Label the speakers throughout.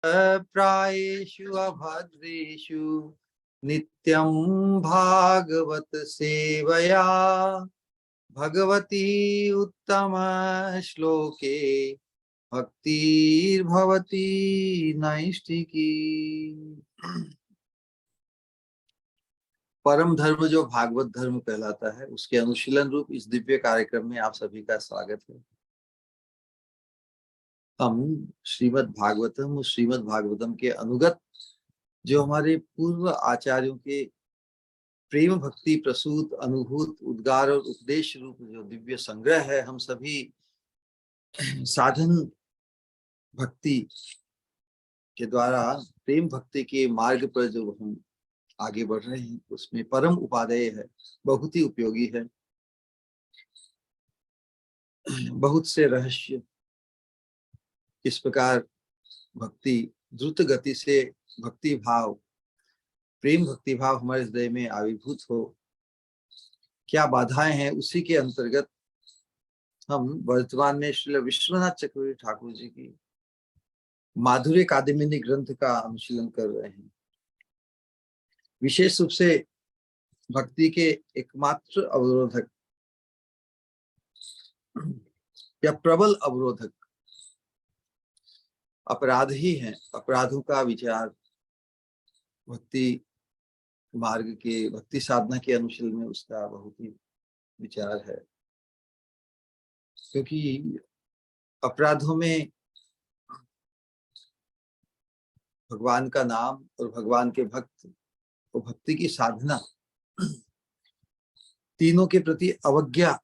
Speaker 1: प्रायेषु अभद्रेषु नित्यं भागवत सेवया भगवती उत्तम श्लोके भक्तिर्भवती नैष्ठिकी। परम धर्म जो भागवत धर्म कहलाता है, उसके अनुशीलन रूप इस दिव्य कार्यक्रम में आप सभी का स्वागत है। हम श्रीमद् भागवतम के अनुगत जो हमारे पूर्व आचार्यों के प्रेम भक्ति प्रसूत अनुभूत उद्गार और उपदेश रूप जो दिव्य संग्रह है, हम सभी साधन भक्ति के द्वारा प्रेम भक्ति के मार्ग पर जो हम आगे बढ़ रहे हैं, उसमें परम उपादेय है, बहुत ही उपयोगी है। बहुत से रहस्य किस प्रकार भक्ति द्रुत गति से भक्ति भाव प्रेम भक्ति भाव हमारे हृदय में आविर्भूत हो, क्या बाधाएं हैं, उसी के अंतर्गत हम वर्तमान में श्री विश्वनाथ चक्रवर्ती ठाकुर जी की माधुर्य कादम्बिनी ग्रंथ का अनुशीलन कर रहे हैं। विशेष रूप से भक्ति के एकमात्र अवरोधक या प्रबल अवरोधक अपराध ही हैं। अपराधों का विचार भक्ति मार्ग के भक्ति साधना के अनुशीलन में उसका बहुत ही विचार है, क्योंकि अपराधों में भगवान का नाम और भगवान के भक्त और भक्ति की साधना तीनों के प्रति अवज्ञा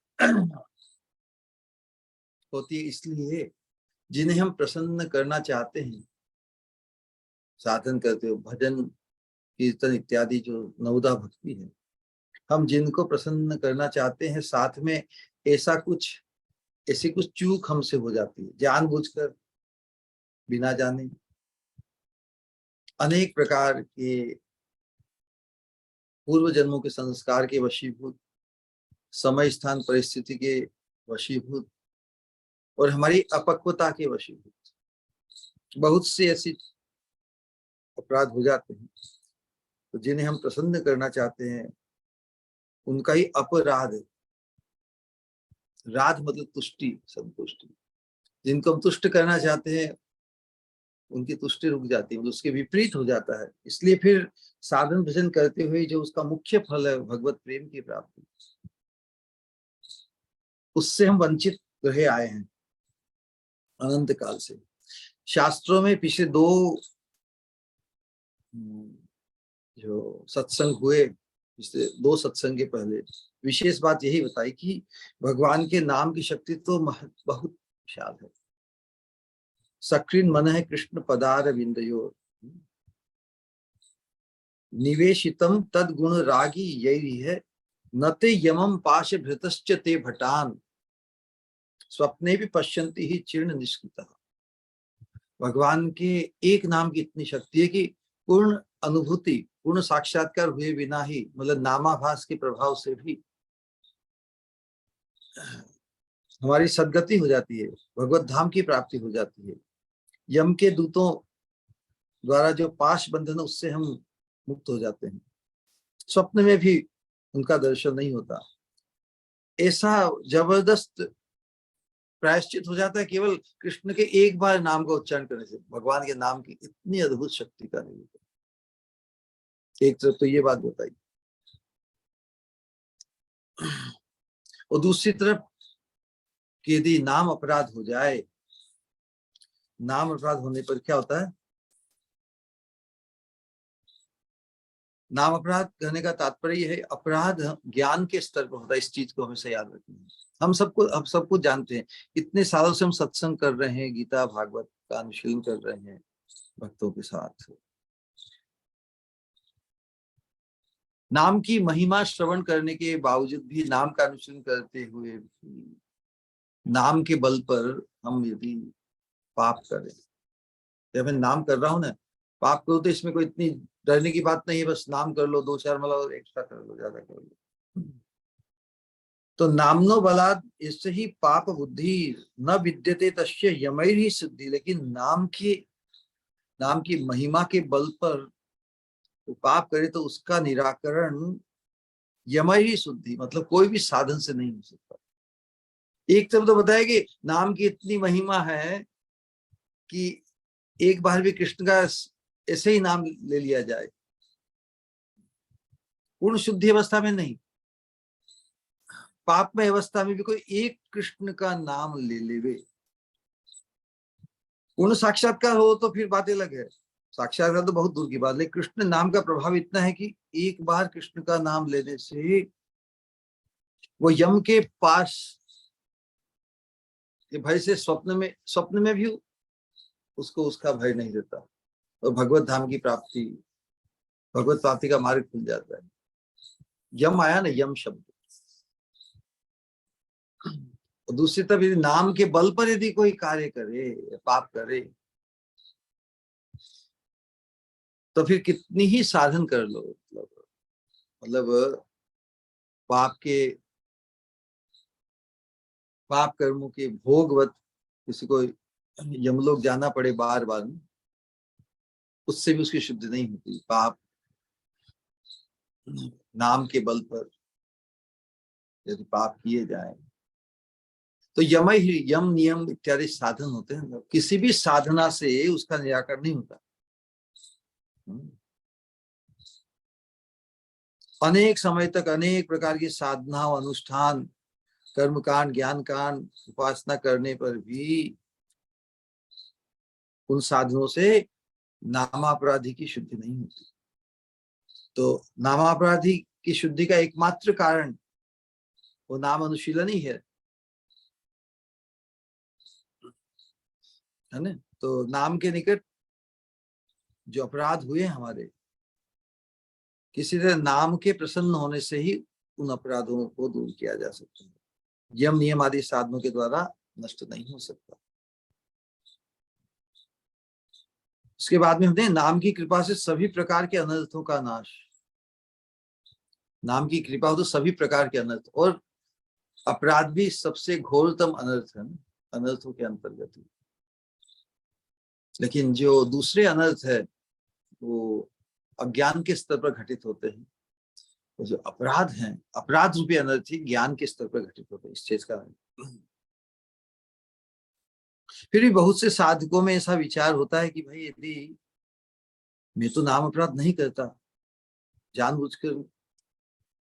Speaker 1: होती है। इसलिए जिन्हें हम प्रसन्न करना चाहते हैं, साधन करते हो, भजन कीर्तन इत्यादि जो नवदा भक्ति है, हम जिनको प्रसन्न करना चाहते हैं, साथ में ऐसी कुछ चूक हमसे हो जाती है, जानबूझकर बिना जाने अनेक प्रकार के पूर्व जन्मों के संस्कार के वशीभूत, समय स्थान परिस्थिति के वशीभूत और हमारी अपक्वता के वशीभूत बहुत से ऐसी अपराध हो जाते हैं। तो जिन्हें हम प्रसन्न करना चाहते हैं उनका ही अपराध, राध मतलब तुष्टि, संतुष्टि, जिनको हम तुष्ट करना चाहते हैं उनकी तुष्टि रुक जाती है, उसके विपरीत हो जाता है। इसलिए फिर साधन भजन करते हुए जो उसका मुख्य फल है भगवत प्रेम की प्राप्ति, उससे हम वंचित रहे आए हैं अनंत काल से। शास्त्रों में पिछले जो सत्संग हुए, पिछले 2 सत्संग के पहले विशेष बात यही बताई कि भगवान के नाम की शक्ति तो बहुत विशाल है। सक्रीन मन है कृष्ण पदार विंदयो निवेशितम तद गुण रागी यही है, नते यमम पाश भृतश्च ते भटान स्वप्ने भी पश्यन्ति ही चीर्ण निष्कृतः। भगवान के एक नाम की इतनी शक्ति है कि पूर्ण अनुभूति, पूर्ण साक्षात्कार हुए बिना ही, मतलब नामाभास के प्रभाव से भी हमारी सद्गति हो जाती है, भगवत धाम की प्राप्ति हो जाती है। यम के दूतों द्वारा जो पाश बंधन, उससे हम मुक्त हो जाते हैं। स्वप्न में भी उनका दर्शन नहीं होता। ऐसा जबरदस्त प्रायश्चित हो जाता है केवल कृष्ण के एक बार नाम का उच्चारण करने से। भगवान के नाम की इतनी अद्भुत शक्ति का नहीं होता। एक तरफ तो ये बात बताई, और दूसरी तरफ कि यदि नाम अपराध हो जाए, नाम अपराध होने पर क्या होता है? नाम अपराध कहने का तात्पर्य है अपराध ज्ञान के स्तर पर होता है। इस चीज को हमेशा याद रखना है। हम सबको जानते हैं, इतने सालों से हम सत्संग कर रहे हैं, गीता भागवत का अनुशीलन कर रहे हैं भक्तों के साथ। नाम की महिमा श्रवण करने के बावजूद भी, नाम का अनुशीलन करते हुए नाम के बल पर हम यदि पाप करें, जब मैं नाम कर रहा हूं ना, पाप करो तो इसमें कोई इतनी डरने की बात नहीं है। बस नाम कर लो, 2-4 माला और एक्स्ट्रा कर लो, ज्यादा कर लो। तो नामनो बलाद, इससे ही पाप बुद्धि न विद्यते तस्य यमैर ही सिद्धि। लेकिन नाम की महिमा के बल पर वो पाप करे तो उसका निराकरण यमई शुद्धि, मतलब कोई भी साधन से नहीं हो सकता। एक तरफ तो बताया कि नाम की इतनी महिमा है कि एक बार भी कृष्ण का ऐसे ही नाम ले लिया जाए, पूर्ण शुद्धि अवस्था में नहीं, पापमय अवस्था में भी कोई एक कृष्ण का नाम ले लेवे, पूर्ण साक्षात्कार हो तो फिर बात अलग है। साक्षात्कार तो बहुत दूर की बात, लेकिन कृष्ण नाम का प्रभाव इतना है कि एक बार कृष्ण का नाम लेने से वो यम के पास ये भय से स्वप्न में भी उसको उसका भय नहीं रहता, और भगवत धाम की प्राप्ति, भगवत प्राप्ति का मार्ग खुल जाता है। यम आया ना, यम शब्द। और दूसरी तरफ यदि नाम के बल पर यदि कोई कार्य करे, पाप करे, तो फिर कितनी ही साधन कर लो, मतलब पाप कर्मों के भोगवत किसी को यमलोक जाना पड़े बार बार, उससे भी उसकी शुद्धि नहीं होती। पाप नाम के बल पर यदि पाप किए जाए तो यम नियम इत्यादि साधन होते हैं, किसी भी साधना से उसका निराकरण नहीं होता। अनेक समय तक अनेक प्रकार की साधना, अनुष्ठान, कर्मकांड, ज्ञान कांड, उपासना करने पर भी उन साधनों से नामापराधी की शुद्धि नहीं होती। तो नामापराधी की शुद्धि का एकमात्र कारण वो नाम अनुशीलन ही है ना। तो नाम के निकट जो अपराध हुए हमारे, किसी तरह नाम के प्रसन्न होने से ही उन अपराधों को दूर किया जा सकता है। यम नियम आदि साधनों के द्वारा नष्ट नहीं हो सकता। उसके बाद में हमने नाम की कृपा से सभी प्रकार के अनर्थों का नाश। नाम की कृपा हो तो सभी प्रकार के अनर्थ, और अपराध भी सबसे घोरतम अनर्थ है, अनर्थों के अंतर्गत। लेकिन जो दूसरे अनर्थ है वो अज्ञान के स्तर पर घटित होते हैं। तो जो अपराध हैं, अपराध रूपी अनर्थ ही ज्ञान के स्तर पर घटित होते हैं, इस चीज का। फिर भी बहुत से साधकों में ऐसा विचार होता है कि भाई यदि मैं तो नाम अपराध नहीं करता, जानबूझकर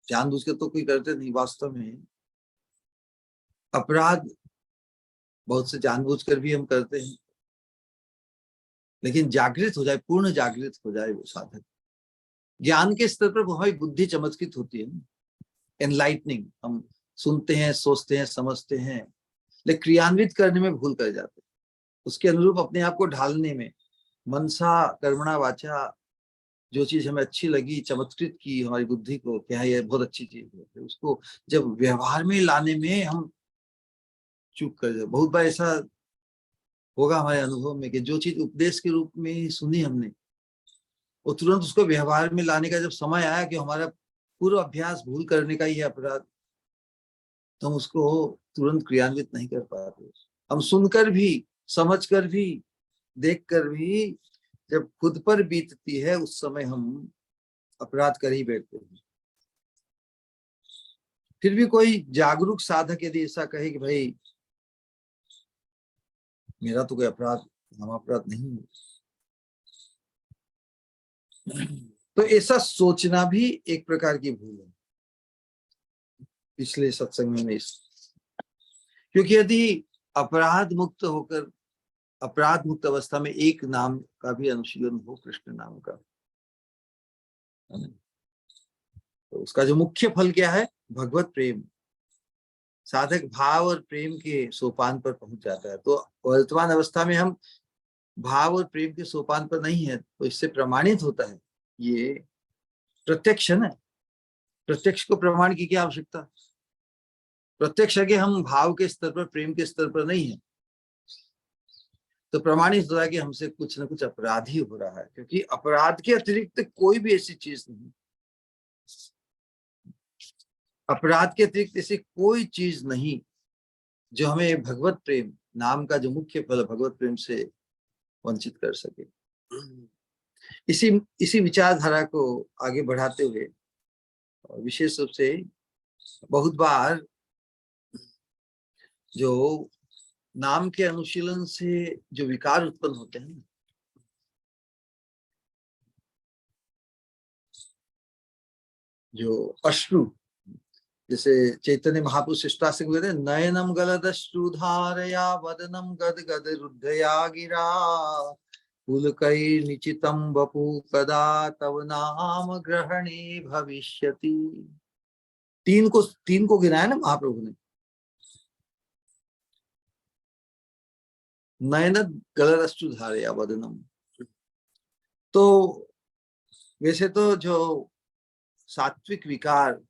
Speaker 1: जानबूझकर तो कोई करते नहीं, वास्तव में अपराध बहुत से जानबूझकर भी हम करते हैं। लेकिन जागृत हो जाए, पूर्ण जागृत हो जाए वो साधक, ज्ञान के स्तर पर हमारी बुद्धि चमत्कृत होती है, एनलाइटनिंग। हम सुनते हैं, सोचते हैं, समझते हैं, लेकिन क्रियान्वित करने में भूल कर जाते हैं। उसके अनुरूप अपने आप को ढालने में मनसा कर्मणा वाचा जो चीज हमें अच्छी लगी, चमत्कृत की हमारी बुद्धि को, क्या ये बहुत अच्छी चीज है, उसको जब व्यवहार में लाने में हम चूक कर जाए। बहुत बार ऐसा होगा हमारे अनुभव में कि जो चीज उपदेश के रूप में सुनी हमने, वो तुरंत उसको व्यवहार में लाने का जब समय आया कि हमारा पूर्व अभ्यास भूल करने का ही है अपराध, तो हम उसको तुरंत क्रियान्वित नहीं कर पाते। हम सुनकर भी, समझकर भी, देखकर भी, जब खुद पर बीतती है उस समय हम अपराध कर ही बैठते हैं। फिर भी कोई जागरूक साधक यदि ऐसा कहे कि भाई मेरा तो कोई अपराध, नाम अपराध नहीं है, तो ऐसा सोचना भी एक प्रकार की भूल है। पिछले सत्संग में इस, क्योंकि यदि अपराध मुक्त होकर, अपराध मुक्त अवस्था में एक नाम का भी अनुशीलन हो, कृष्ण नाम का, तो उसका जो मुख्य फल क्या है? भगवत प्रेम। साधक भाव और प्रेम के सोपान पर पहुंच जाता है। तो वर्तमान अवस्था में हम भाव और प्रेम के सोपान पर नहीं है, तो इससे प्रमाणित होता है, ये प्रत्यक्ष है ना। प्रत्यक्ष को प्रमाण की क्या आवश्यकता? प्रत्यक्ष है कि हम भाव के स्तर पर, प्रेम के स्तर पर नहीं है, तो प्रमाणित होता है कि हमसे कुछ ना कुछ अपराध ही हो रहा है, क्योंकि अपराध के अतिरिक्त कोई भी ऐसी चीज नहीं, अपराध के अतिरिक्त ऐसी कोई चीज नहीं जो हमें भगवत प्रेम नाम का जो मुख्य फल भगवत प्रेम से वंचित कर सके। इसी इसी विचारधारा को आगे बढ़ाते हुए विशेष रूप से बहुत बार जो नाम के अनुशीलन से जो विकार उत्पन्न होते हैं, जो अश्रु, जैसे चैतन्य महापुरुष शिष्टाश्रम कहते हैं, नयनम गलदश्रुधारया वदनम गद गद रुद्धया गिरा पुलकैर्निचितं वपु कदा तव नाम ग्रहणे भविष्यति। तीन को गिनाया ना महाप्रभु ने, नयन गलदश्रुधारया वदनम। तो वैसे तो जो सात्विक विकार,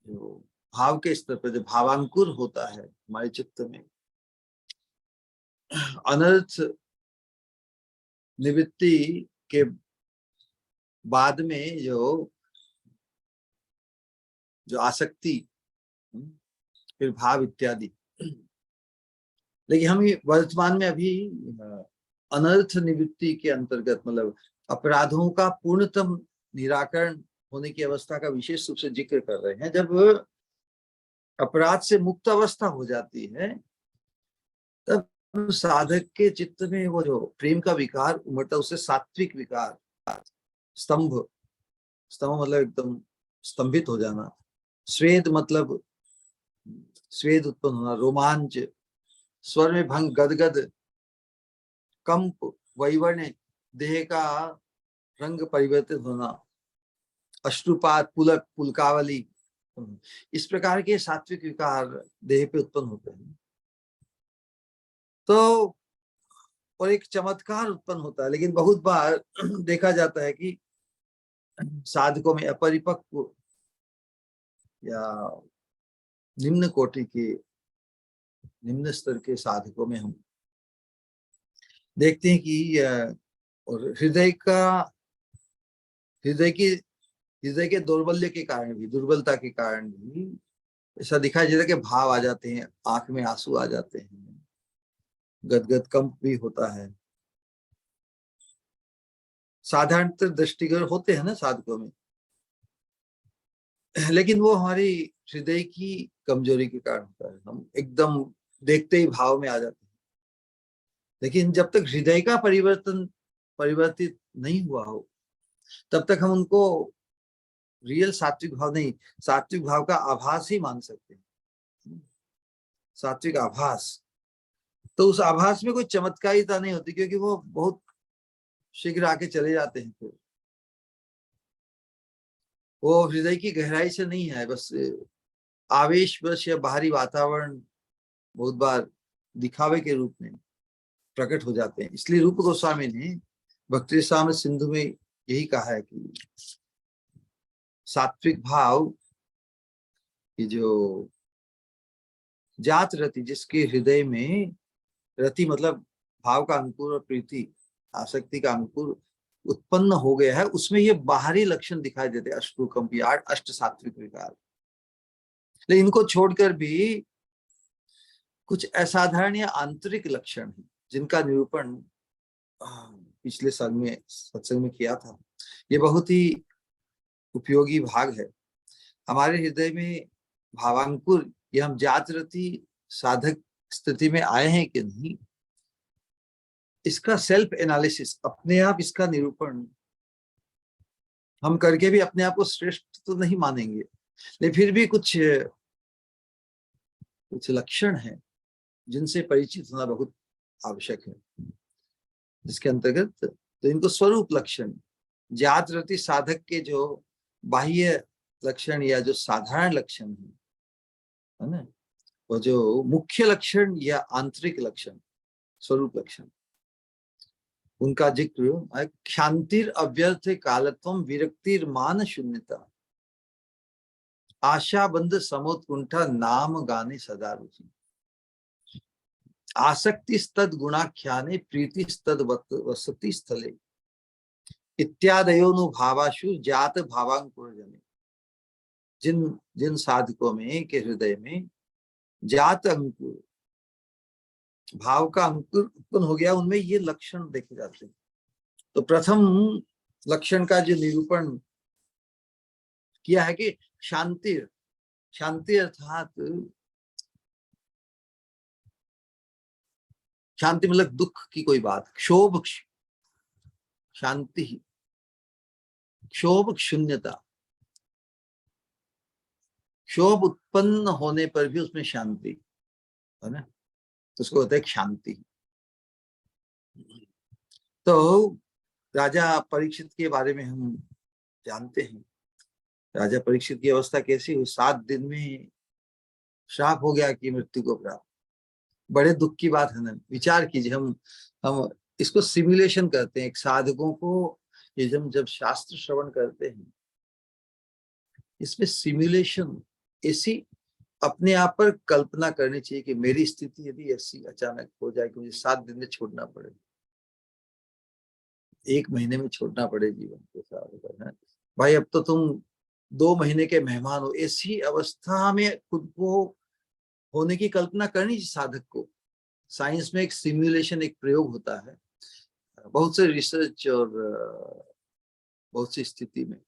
Speaker 1: जो भाव के स्तर पर जो भावांकुर होता है हमारे चित्त में, अनर्थ निवृत्ति के बाद में जो आसक्ति, फिर भाव इत्यादि, लेकिन हम वर्तमान में अभी अनर्थ निवृत्ति के अंतर्गत, मतलब अपराधों का पूर्णतम निराकरण होने की अवस्था का विशेष रूप से जिक्र कर रहे हैं। जब अपराध से मुक्त अवस्था हो जाती है, तब साधक के चित्त में वो जो प्रेम का विकार उमड़ता है, उससे सात्विक विकार, स्तंभ मतलब एकदम स्तंभित हो जाना, स्वेद मतलब स्वेद उत्पन्न होना, रोमांच, स्वर में भंग, गदगद, कंप, वैवर्ण, देह का रंग परिवर्तित होना, अश्रुपात, पुलक, पुलकावली, इस प्रकार के सात्विक विकार देह पे उत्पन्न होते हैं। तो और एक चमत्कार उत्पन्न होता है, लेकिन बहुत बार देखा जाता है कि साधकों में अपरिपक्व या निम्न कोटि के, निम्न स्तर के साधकों में हम देखते हैं कि और हृदय के दौर्बल्य के कारण भी, दुर्बलता के कारण भी ऐसा दिखाई देता है कि भाव आ जाते हैं, आंख में आंसू आ जाते हैं, गदगद कंप भी होता है। साधारणतः दृष्टिगत होते हैं ना साधकों में, लेकिन वो हमारी हृदय की कमजोरी के कारण होता है। हम एकदम देखते ही भाव में आ जाते हैं, लेकिन जब तक हृदय का परिवर्तित नहीं हुआ हो, तब तक हम उनको रियल सात्विक भाव नहीं, सात्विक भाव का आभास ही मान सकते हैं, सात्विक आभास। तो उस आभास में कोई चमत्कारिता नहीं होती, क्योंकि वो बहुत शीघ्र आके चले जाते हैं। फिर वो हृदय की गहराई से नहीं है, बस आवेशवश या बाहरी वातावरण बहुत बार दिखावे के रूप में प्रकट हो जाते हैं। इसलिए रूप गोस्वामी ने भक्ति रसामृत सिंधु में यही कहा है कि सात्विक भाव की जो जात रति, जिसके हृदय में रति मतलब भाव का अंकुर और प्रीति, आसक्ति का अंकुर उत्पन्न हो गया है, उसमें ये बाहरी लक्षण दिखाई देते हैं, अष्टकंप या अष्ट सात्विक विकार। लेकिन इनको छोड़कर भी कुछ असाधारण या आंतरिक लक्षण है, जिनका निरूपण पिछले सत्संग में किया था। ये बहुत ही उपयोगी भाग है। हमारे हृदय में भावांकुर, ये हम जातरती साधक स्थिति में आए हैं कि नहीं, इसका सेल्फ एनालिसिस, अपने आप इसका निरूपण हम करके भी अपने आप को श्रेष्ठ तो नहीं मानेंगे, लेकिन फिर भी कुछ लक्षण हैं जिनसे परिचित होना बहुत आवश्यक है, जिसके अंतर्गत तो इनको स्वरूप लक्षण, जातरती साधक के जो बाह्य लक्षण या जो साधारण लक्षण है ना, वो जो मुख्य लक्षण या आंतरिक लक्षण, स्वरूप लक्षण, उनका जिक्र क्षांतिर अव्यर्थ कालत्वम विरक्तिर मान शून्यता आशा बंध समोत्कुंठा नाम गाने सदा रुचि आसक्ति स्तद गुणाख्याने प्रीति स्तद वसति स्थले इत्यादयोनुभावाशु जात भावांकुर जने। जिन साधकों में के हृदय में जात अंकुर, भाव का अंकुर उत्पन्न हो गया, उनमें ये लक्षण देखे जाते हैं। तो प्रथम लक्षण का जो निरूपण किया है कि शांति, शांति अर्थात शांति मतलब दुख की कोई बात, क्षोभ शांति, क्षोभ शून्यता, क्षोभ उत्पन्न होने पर भी उसमें शांति है ना, तो उसको होता है शांति। तो राजा परीक्षित के बारे में हम जानते हैं, राजा परीक्षित की अवस्था कैसी हुई, 7 दिन में श्राप हो गया कि मृत्यु को प्राप्त। बड़े दुख की बात है ना। विचार कीजिए, हम इसको सिमुलेशन करते हैं एक साधकों को, ये जब शास्त्र श्रवण करते हैं इसमें सिमुलेशन ऐसी अपने आप पर कल्पना करनी चाहिए कि मेरी स्थिति यदि ऐसी अचानक हो जाए कि मुझे 7 दिन में छोड़ना पड़े, 1 महीने में छोड़ना पड़े जीवन के साथ, भाई अब तो तुम 2 महीने के मेहमान हो, ऐसी अवस्था में खुद को होने की कल्पना करनी चाहिए साधक को। साइंस में एक सिमुलेशन, एक प्रयोग होता है बहुत से रिसर्च और बहुत सी स्थिति में,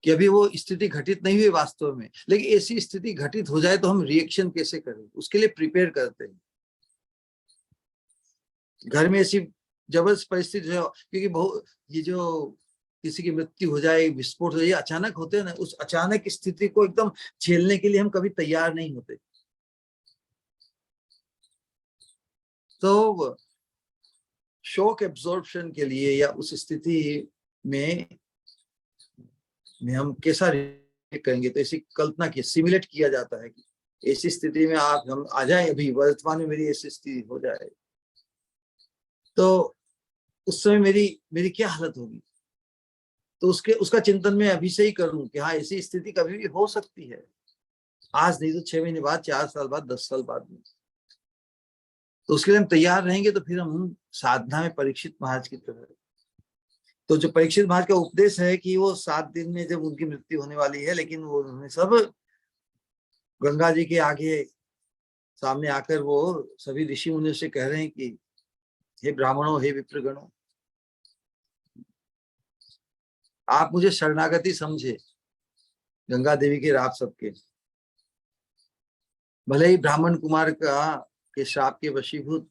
Speaker 1: कि अभी वो स्थिति घटित नहीं हुई वास्तव में, लेकिन ऐसी स्थिति घटित हो जाए तो हम रिएक्शन कैसे करें, उसके लिए प्रिपेयर करते हैं। घर में ऐसी जबरदस्त परिस्थिति है, क्योंकि बहुत ये जो किसी की मृत्यु हो जाए, विस्फोट हो जाए, अचानक होते हैं ना, उस अचानक स्थिति को एकदम झेलने के लिए हम कभी तैयार नहीं होते। तो शॉक एब्जॉर्प्शन के लिए या उस स्थिति में हम कैसा रिएक्ट करेंगे, तो ऐसी कल्पना की, सिमुलेट किया जाता है कि ऐसी स्थिति में हम आ जाए, अभी वर्तमान में मेरी ऐसी स्थिति हो जाए तो उस समय मेरी क्या हालत होगी। तो उसका चिंतन मैं अभी से ही करूं कि हाँ ऐसी स्थिति कभी भी हो सकती है, आज नहीं तो 6 महीने बाद, 4 साल बाद, 10 साल बाद में। तो उसके लिए हम तैयार रहेंगे तो फिर हम साधना में परीक्षित महाराज की तरह। तो जो परीक्षित महाराज का उपदेश है कि वो 7 दिन में जब उनकी मृत्यु होने वाली है, लेकिन वो उन्होंने सब गंगा जी के आगे सामने आकर वो सभी ऋषि मुनियों से कह रहे हैं कि हे ब्राह्मणों, हे विप्रगणों, आप मुझे शरणागति समझे, गंगा देवी के राप सबके। भले ही ब्राह्मण कुमार के श्राप के वशीभूत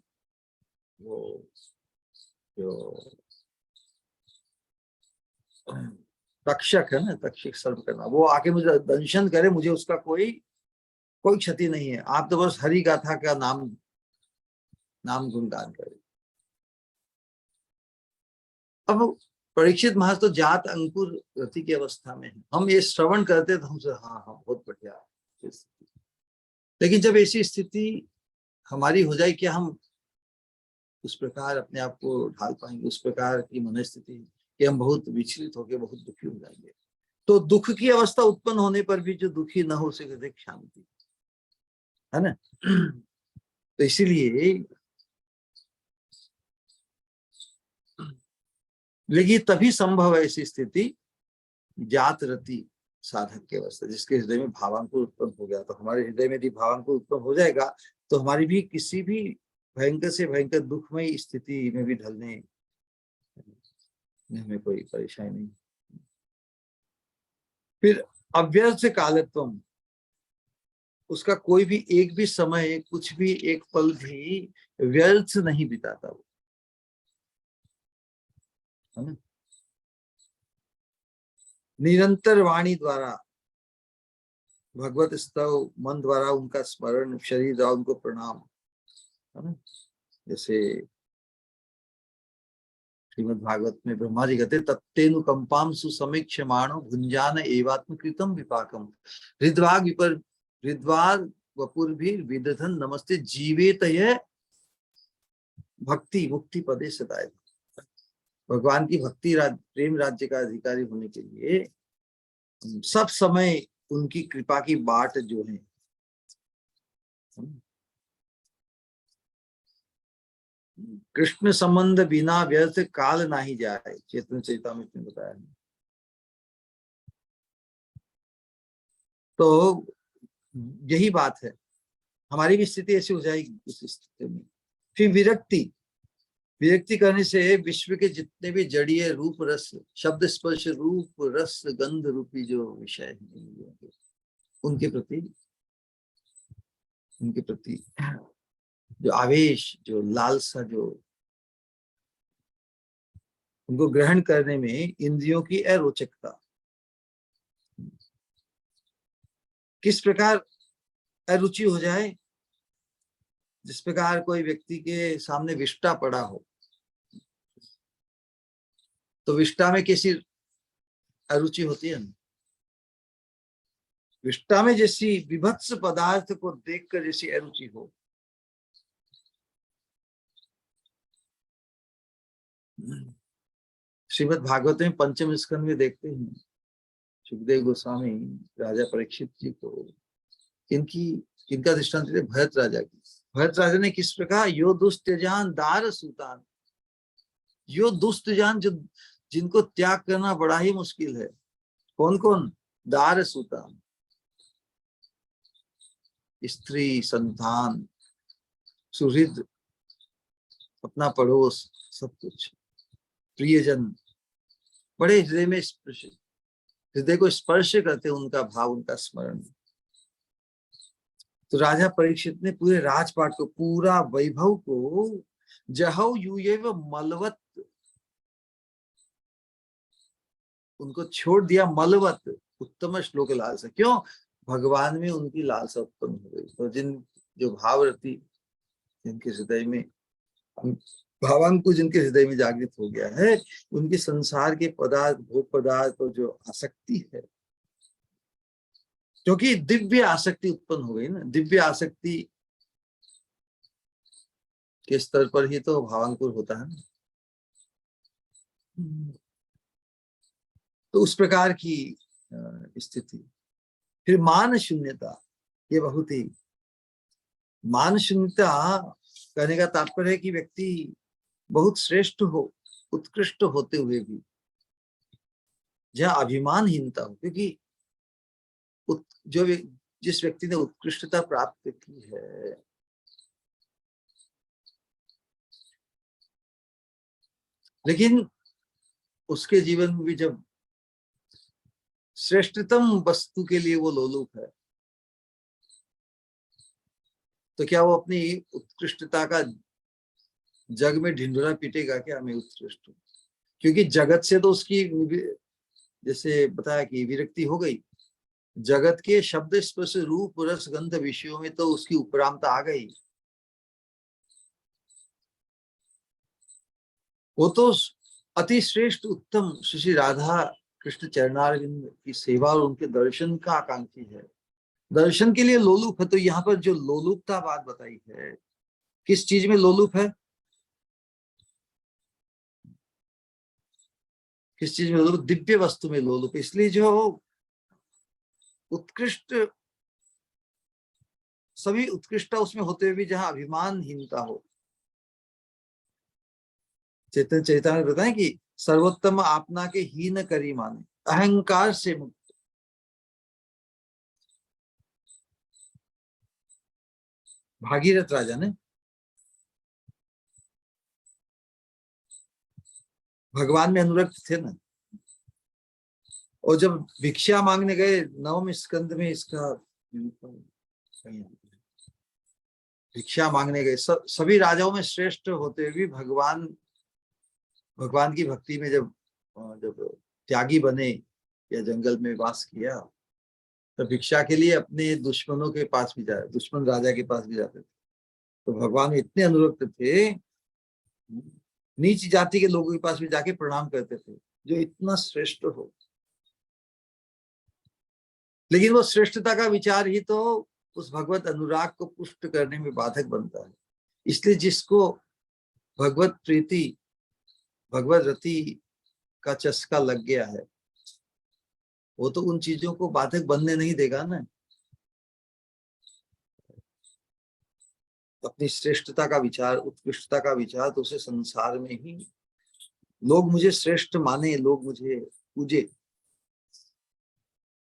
Speaker 1: वो जो तक्षक है ना, तक्षक सर्व करना, वो आके मुझे दंशन करे, मुझे उसका कोई क्षति नहीं है, आप तो बस हरि गाथा का नाम गुणगान करें। अब परीक्षित महाराज तो जात अंकुर रति की अवस्था में है, हम ये श्रवण करते तो हमसे हाँ बहुत बढ़िया। लेकिन जब ऐसी स्थिति हमारी हो जाए, क्या हम उस प्रकार अपने आप को ढाल पाएंगे, उस प्रकार की मनस्थिति कि हम बहुत विचलित होकर बहुत दुखी हो जाएंगे। तो दुख की अवस्था उत्पन्न होने पर भी जो दुखी न हो सके, शांति है ना। तो इसीलिए लेकिन तभी संभव है ऐसी स्थिति जात रति साधक की अवस्था, जिसके हृदय में भावांकुर उत्पन्न हो गया। तो हमारे हृदय में यदि भावांकुर उत्पन्न हो जाएगा तो हमारी भी किसी भी भयंकर से भयंकर दुखमय स्थिति में भी ढलने हमें कोई परेशानी नहीं। फिर अव्यर्थ कालत्वम, उसका कोई भी एक भी समय, कुछ भी एक पल भी व्यर्थ नहीं बिताता वो, है ना। निरंतर वाणी द्वारा भगवत स्तव, मन द्वारा उनका स्मरण, शरीर द्वारा उनको प्रणाम, है ना। जैसे श्रीमद् भागवत में ब्रह्मा जी कहते तत्तेनुकंपाम सुसमीक्षमाणो भुंजान एवात्म कृतम विपाकम हृद्वाग वपुर्भिर विदधन नमस्ते जीवेत भक्ति मुक्ति पदे सदाए। भगवान की भक्ति प्रेम राज्य का अधिकारी होने के लिए सब समय उनकी कृपा की बाट जो है, कृष्ण संबंध बिना व्यर्थ काल ना ही जाए, चेतन चेतामृत में बताया है। तो यही बात है, हमारी भी स्थिति ऐसी हो जाएगी उस स्थिति में। फिर विरक्ति, विरक्ति करने से विश्व के जितने भी जड़ीय रूप रस, शब्द स्पर्श रूप रस गंध रूपी जो विषय हैं, उनके प्रति जो आवेश, जो लालसा, जो उनको ग्रहण करने में इंद्रियों की अरोचकता, किस प्रकार अरुचि हो जाए, जिस प्रकार कोई व्यक्ति के सामने विष्टा पड़ा हो तो विष्टा में कैसी अरुचि होती है, विष्टा में जैसी विभत्स पदार्थ को देखकर जैसी अरुचि हो, श्रीमद् भागवत में पंचम स्कंद में देखते हैं सुखदेव गोस्वामी राजा परीक्षित जी को इनका दृष्टांत देते भरत राजा की। भरत राजा ने किस प्रकार यो दुष्त्यजान दार सूतान, यो दुष्त्यजान जो जिनको त्याग करना बड़ा ही मुश्किल है, कौन कौन, दार सूतान, स्त्री, संतान, सुहृद, अपना पड़ोस, सब कुछ, प्रियजन, बड़े हृदय में हृदय को स्पर्श करते उनका भाव, उनका स्मरण। तो राजा परीक्षित ने पूरे राजपाट को, पूरा वैभव को जहौ यूयेव मलवत, उनको छोड़ दिया मलवत, उत्तम श्लोक लालसा। क्यों? भगवान में उनकी लालसा उत्पन्न हो गई। तो जो भावरती जिनके हृदय में भावांकुर जिनके हृदय में जागृत हो गया है, उनकी संसार के पदार्थ, भोग पदार्थ और जो आसक्ति है, क्योंकि दिव्य आसक्ति उत्पन्न हो गई ना, दिव्य आसक्ति के स्तर पर ही तो भावांकुर होता है ना। तो उस प्रकार की स्थिति। फिर मान शून्यता, ये बहुत ही, मान शून्यता कहने का तात्पर्य है कि व्यक्ति बहुत श्रेष्ठ हो, उत्कृष्ट होते हुए भी जहाँ अभिमानहीनता हो, क्योंकि जिस व्यक्ति ने उत्कृष्टता प्राप्त की है, लेकिन उसके जीवन में भी जब श्रेष्ठतम वस्तु के लिए वो लोलुप है, तो क्या वो अपनी उत्कृष्टता का जग में ढिंढोरा पीटेगा क्या, मैं उत्कृष्ट हूँ? क्योंकि जगत से तो उसकी, जैसे बताया कि विरक्ति हो गई, जगत के शब्द स्पर्श रूप रस गंध विषयों में तो उसकी उपरामता आ गई। वो तो अति श्रेष्ठ उत्तम श्री राधा कृष्ण चरणारविंद की सेवा और उनके दर्शन का आकांक्षी है, दर्शन के लिए लोलुप है। तो यहाँ पर जो लोलुपता बात बताई है, किस चीज में लोलुप है, किस चीज में लोलुप? दिव्य वस्तु में लोलुप। इसलिए जो उत्कृष्ट, सभी उत्कृष्टता उसमें होते हुए भी जहां अभिमानहीनता हो। चैतन्य चैतन्य बताएं कि सर्वोत्तम आपना के हीन करी माने, अहंकार से मुक्त। भागीरथ राजा ने भगवान में अनुरक्त थे ना, और जब भिक्षा मांगने गए, नवम स्कंद में इसका भिक्षा मांगने गए, सभी राजाओं में श्रेष्ठ होते हुए भी भगवान की भक्ति में जब त्यागी बने या जंगल में वास किया, तो भिक्षा के लिए अपने दुश्मनों के पास भी जाए, दुश्मन राजा के पास भी जाते थे। तो भगवान इतने अनुरक्त थे, नीच जाति के लोगों के पास भी जाके प्रणाम करते थे, जो इतना श्रेष्ठ हो। लेकिन वो श्रेष्ठता का विचार ही तो उस भगवत अनुराग को पुष्ट करने में बाधक बनता है। इसलिए जिसको भगवत प्रीति, भगवत रति का चस्का लग गया है, वो तो उन चीजों को बाधक बनने नहीं देगा ना। अपनी श्रेष्ठता का विचार, उत्कृष्टता का विचार, तो उसे संसार में ही लोग मुझे श्रेष्ठ माने, लोग मुझे पूजे,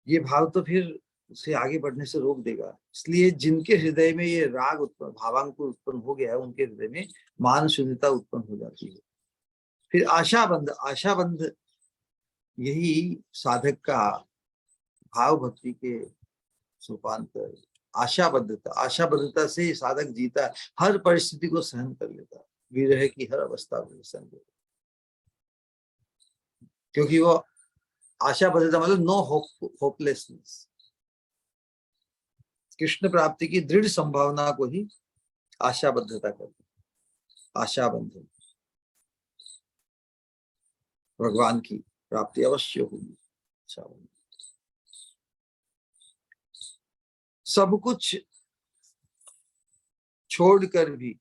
Speaker 1: ये भाव तो फिर उसे आगे बढ़ने से रोक देगा। इसलिए जिनके हृदय में ये राग उत्पन्न, भावांकुर उत्पन्न हो गया है, उनके हृदय में मान शून्यता उत्पन्न हो जाती है। फिर आशाबंध, आशाबंध यही साधक का भाव भक्ति के सोपान पर आशाबद्धता, आशाबद्धता से साधक जीता है, हर परिस्थिति को सहन कर लेता है, विरह की हर अवस्था को सहन कर लेता, क्योंकि वो आशाबद्धता मतलब नो होपलेसनेस, कृष्ण प्राप्ति की दृढ़ संभावना को ही आशाबद्धता करते, आशाबंधन, भगवान की प्राप्ति अवश्य होगी। सब कुछ छोड़कर भी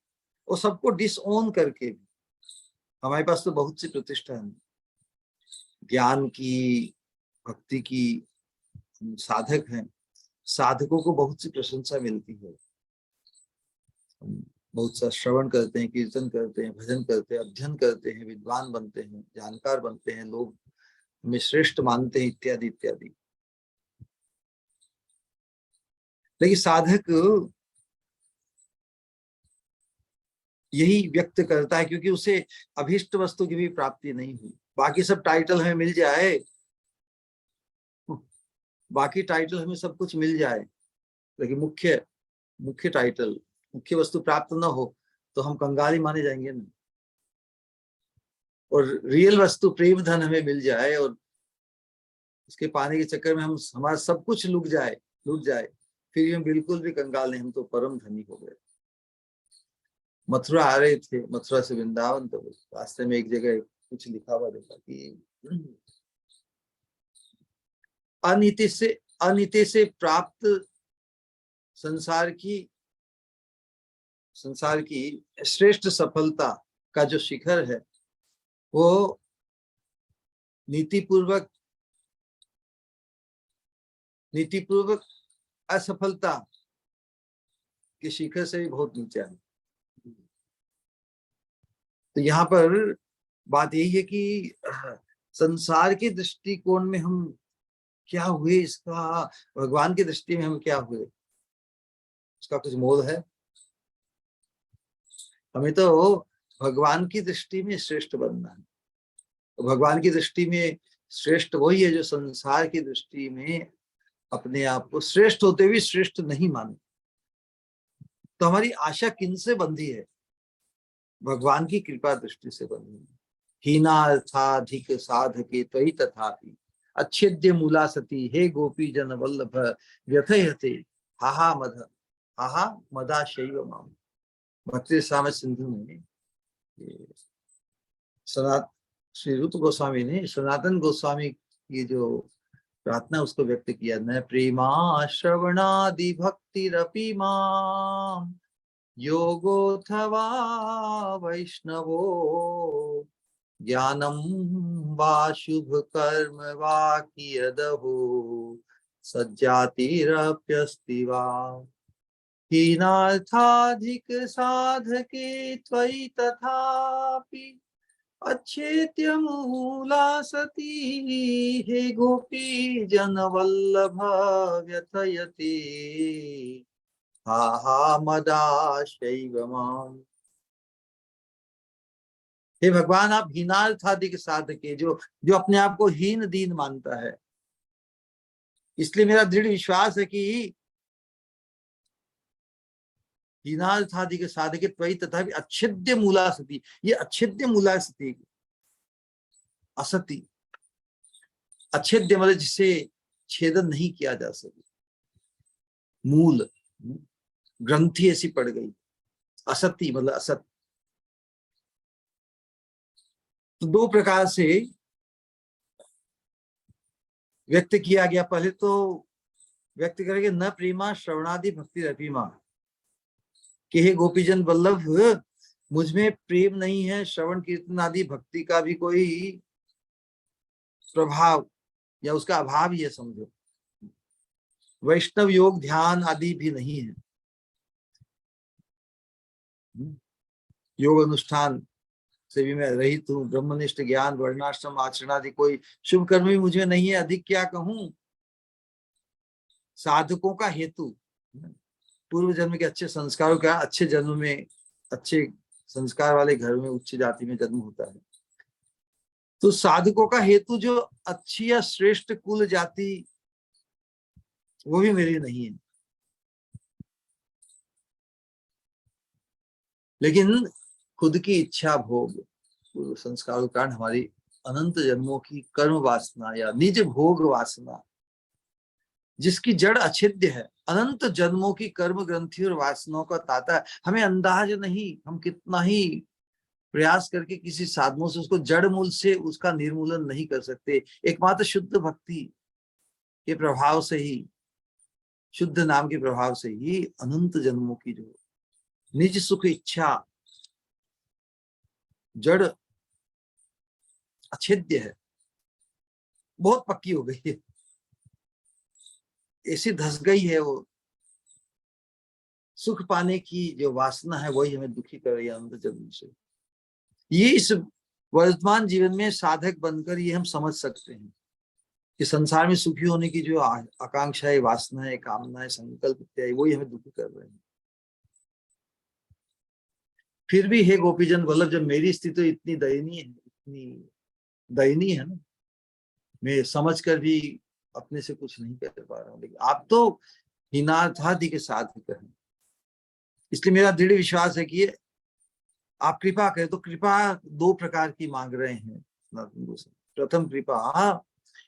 Speaker 1: और सबको डिसओन करके भी, हमारे पास तो बहुत सी प्रतिष्ठा है, ज्ञान की, भक्ति की, साधक हैं, साधकों को बहुत सी प्रशंसा मिलती है, हम बहुत सा श्रवण करते हैं, कीर्तन करते हैं, भजन करते हैं, अध्ययन करते हैं, विद्वान बनते हैं, जानकार बनते हैं, लोग हमें श्रेष्ठ मानते हैं, इत्यादि इत्यादि। लेकिन साधक यही व्यक्त करता है क्योंकि उसे अभीष्ट वस्तु की भी प्राप्ति नहीं हुई। बाकी सब टाइटल हमें मिल जाए, बाकी टाइटल हमें सब कुछ मिल जाए, लेकिन मुख्य टाइटल, मुख्य वस्तु प्राप्त न हो तो हम कंगाली माने जाएंगे ना। और रियल वस्तु प्रेम धन हमें मिल जाए और उसके पाने के चक्कर में हम हमारा सब कुछ लुट जाए, फिर हम बिल्कुल भी कंगाल नहीं, हम तो परम धनी हो गए। मथुरा आ रहे थे, मथुरा से वृंदावन, तो रास्ते में एक जगह कुछ लिखा हुआ देखा कि अनिति से प्राप्त संसार की श्रेष्ठ सफलता का जो शिखर है वो नीतिपूर्वक असफलता के शिखर से भी बहुत नीचे है। तो यहाँ पर बात यही है कि संसार के दृष्टिकोण में हम क्या हुए, इसका भगवान की दृष्टि में हम क्या हुए, इसका कुछ मोल है? हमें तो भगवान की दृष्टि में श्रेष्ठ बनना है। तो भगवान की दृष्टि में श्रेष्ठ वही है जो संसार की दृष्टि में अपने आप को श्रेष्ठ होते हुए श्रेष्ठ नहीं माने। तो हमारी आशा किनसे बंधी है? भगवान की कृपा दृष्टि से बंधी है। हीनार्थाधिक साधके त्वयि तथापि अच्छेद्य मूला सती, हे गोपी जन वल्लभ व्यथयते हाहा मदा शैव माम। भक्ति रसामृत सिंधु में श्री रूप गोस्वामी ने सनातन गोस्वामी की जो प्रार्थना उसको व्यक्त किया, न प्रेमा श्रवणादि भक्तिरपि माम योगोऽथवा वैष्णवो ज्ञानम वा शुभ कर्म वा कियदहो सज्जातिरप्यस्ति वा हीनार्थाधिक साधके त्वयि तथापि अच्छेद्य मूला सती, हे गोपी जन वल्लभ व्यथयते हा मदा शैव माम। हे भगवान, आप हीनार्थाधिक साधके, जो अपने आप को हीन दीन मानता है, इसलिए मेरा दृढ़ विश्वास है कि हीनार्थाधिक साधके त्वयि तथापि अच्छेद्य मूला सती, ये अच्छेद्य मूला सती, असती, अच्छेद्य मतलब जिसे छेदन नहीं किया जा सके, मूल ग्रंथि ऐसी पड़ गई, असती मतलब असत। तो दो प्रकार से व्यक्त किया गया। पहले तो व्यक्त करेंगे न प्रेमा श्रवणादि भक्ति रपीमा, कि हे गोपीजन वल्लभ, मुझ में प्रेम नहीं है, श्रवण कीर्तन आदि भक्ति का भी कोई प्रभाव या उसका अभाव ही है समझो, वैष्णव योग ध्यान आदि भी नहीं है, योग अनुष्ठान से भी मैं रहित हूँ, ब्रह्मनिष्ठ ज्ञान वर्णाश्रम आचरण आदि कोई शुभ कर्म भी मुझे नहीं है, अधिक क्या कहूं। साधकों का हेतु, पूर्व जन्म के अच्छे संस्कारों का, अच्छे जन्म में अच्छे संस्कार वाले घर में उच्च जाति में जन्म होता है। तो साधकों का हेतु जो अच्छी या श्रेष्ठ कुल जाति, वो भी मेरी नहीं है। लेकिन खुद की इच्छा भोग, पूर्व संस्कारों के कारण हमारी अनंत जन्मों की कर्म वासना या निज भोग वासना, जिसकी जड़ अछेद्य है, अनंत जन्मों की कर्म ग्रंथि और वासनाओं का ताता है। हमें अंदाज नहीं, हम कितना ही प्रयास करके किसी साधनों से उसको जड़ मूल से उसका निर्मूलन नहीं कर सकते। एकमात्र शुद्ध भक्ति के प्रभाव से ही, शुद्ध नाम के प्रभाव से ही अनंत जन्मों की जो निज सुख इच्छा जड़ अछेद्य है, बहुत पक्की हो गई है, ऐसी धस गई है। वो सुख पाने की जो वासना है वही हमें दुखी कर रही है अनंत जन्म से। ये इस वर्तमान जीवन में साधक बनकर ये हम समझ सकते हैं कि संसार में सुखी होने की जो आकांक्षा है, वासना है, कामना है, संकल्प इत्यादि, वही हमें दुखी कर रहे हैं। फिर भी हे गोपीजन वल्लभ, जब मेरी स्थिति इतनी दयनीय है, इतनी दयनीय है ना, मैं समझ कर भी अपने से कुछ नहीं कर पा रहा हूँ, लेकिन आप तो हीनार्थादि के साधक हैं। इसलिए मेरा दृढ़ विश्वास है कि आप कृपा करें। तो कृपा दो प्रकार की मांग रहे हैं। प्रथम कृपा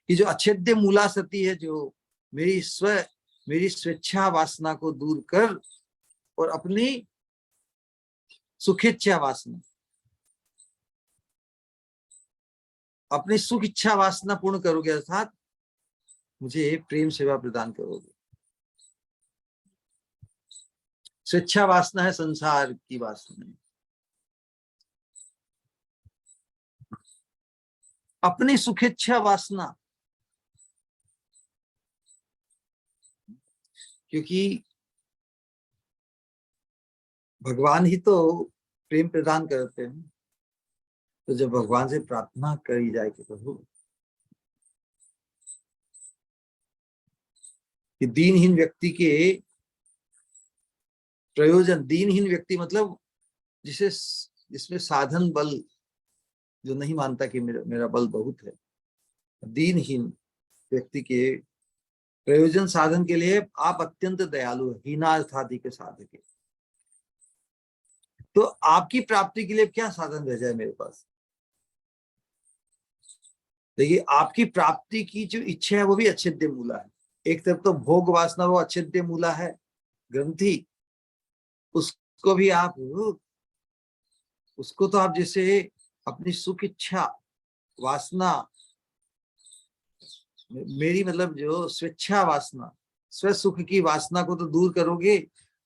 Speaker 1: कि जो अछेद्य मूला सती है, जो मेरी स्वेच्छा वासना को दूर कर और अपनी सुखेच्छा वासना, अपनी सुख इच्छा वासना पूर्ण करोगे, अर्थात मुझे प्रेम सेवा प्रदान करोगे। स्वेच्छा वासना है संसार की वासना, अपनी सुखेच्छा वासना, क्योंकि भगवान ही तो प्रेम प्रदान करते हैं। तो जब भगवान से प्रार्थना करी जाए कि प्रभु, कि दीनहीन व्यक्ति के प्रयोजन, दीनहीन व्यक्ति मतलब जिसमें साधन बल, जो नहीं मानता कि मेरा बल बहुत है, दीनहीन व्यक्ति के प्रयोजन साधन के लिए आप अत्यंत दयालु है, हीनार्थादि के साधक है। तो आपकी प्राप्ति के लिए क्या साधन रह जाए मेरे पास? देखिए, आपकी प्राप्ति की जो इच्छा है वो भी अछेद्य मूला है। एक तरफ तो भोग वासना, वो अछेद्य मूला है ग्रंथि, उसको भी आप, उसको तो आप जैसे अपनी सुख इच्छा वासना, मेरी मतलब जो स्वेच्छा वासना, स्व सुख की वासना को तो दूर करोगे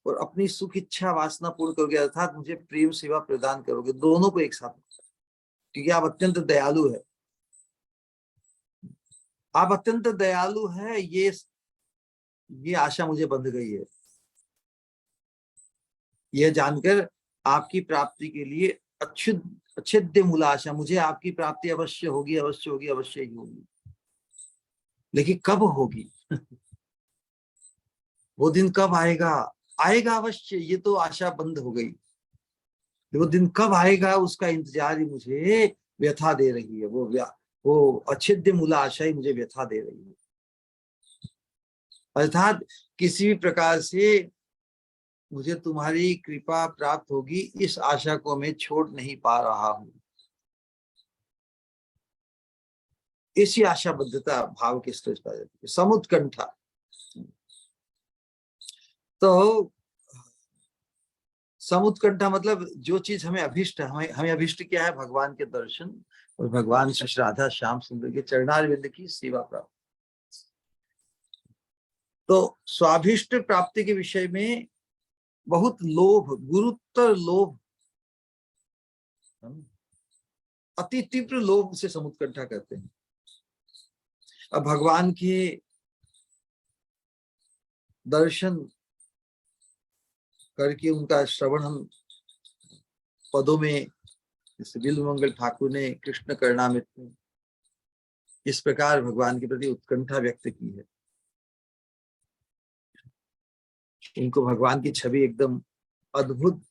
Speaker 1: और अपनी सुख इच्छा वासना पूर्ण करोगे, अर्थात मुझे प्रेम सेवा प्रदान करोगे, दोनों को एक साथ, क्योंकि आप अत्यंत दयालु है। आप अत्यंत दयालु है, ये आशा मुझे बंध गई है। यह जानकर आपकी प्राप्ति के लिए अच्छेद्य मूल आशा, मुझे आपकी प्राप्ति अवश्य होगी, अवश्य होगी, अवश्य ही होगी। लेकिन कब होगी? वो दिन कब आएगा? आएगा अवश्य, ये तो आशा बंद हो गई। वो दिन कब आएगा उसका इंतजार ही मुझे व्यथा दे रही है। वो अच्छेद्य मूला आशा ही मुझे व्यथा दे रही है। अर्थात किसी भी प्रकार से मुझे तुम्हारी कृपा प्राप्त होगी, इस आशा को मैं छोड़ नहीं पा रहा हूं। इसी आशाबद्धता भाव की स्टेज पर जाती है, समुत्कंठा। तो समुत्कंठा मतलब जो चीज हमें अभिष्ट है, हमें अभिष्ट क्या है? भगवान के दर्शन और भगवान श्री राधा श्याम सुंदर के चरणारविंद की सेवा प्राप्त। तो स्वाभिष्ट प्राप्ति के विषय में बहुत लोभ, गुरुतर लोभ, अति तीव्र लोभ से समुत्कंठा कहते हैं। अब भगवान के दर्शन करके उनका श्रवण हम पदों में, जैसे बिल्वमंगल ठाकुर ने कृष्ण करणामृत में इस प्रकार भगवान के प्रति उत्कंठा व्यक्त की है। उनको भगवान की छवि एकदम अद्भुत,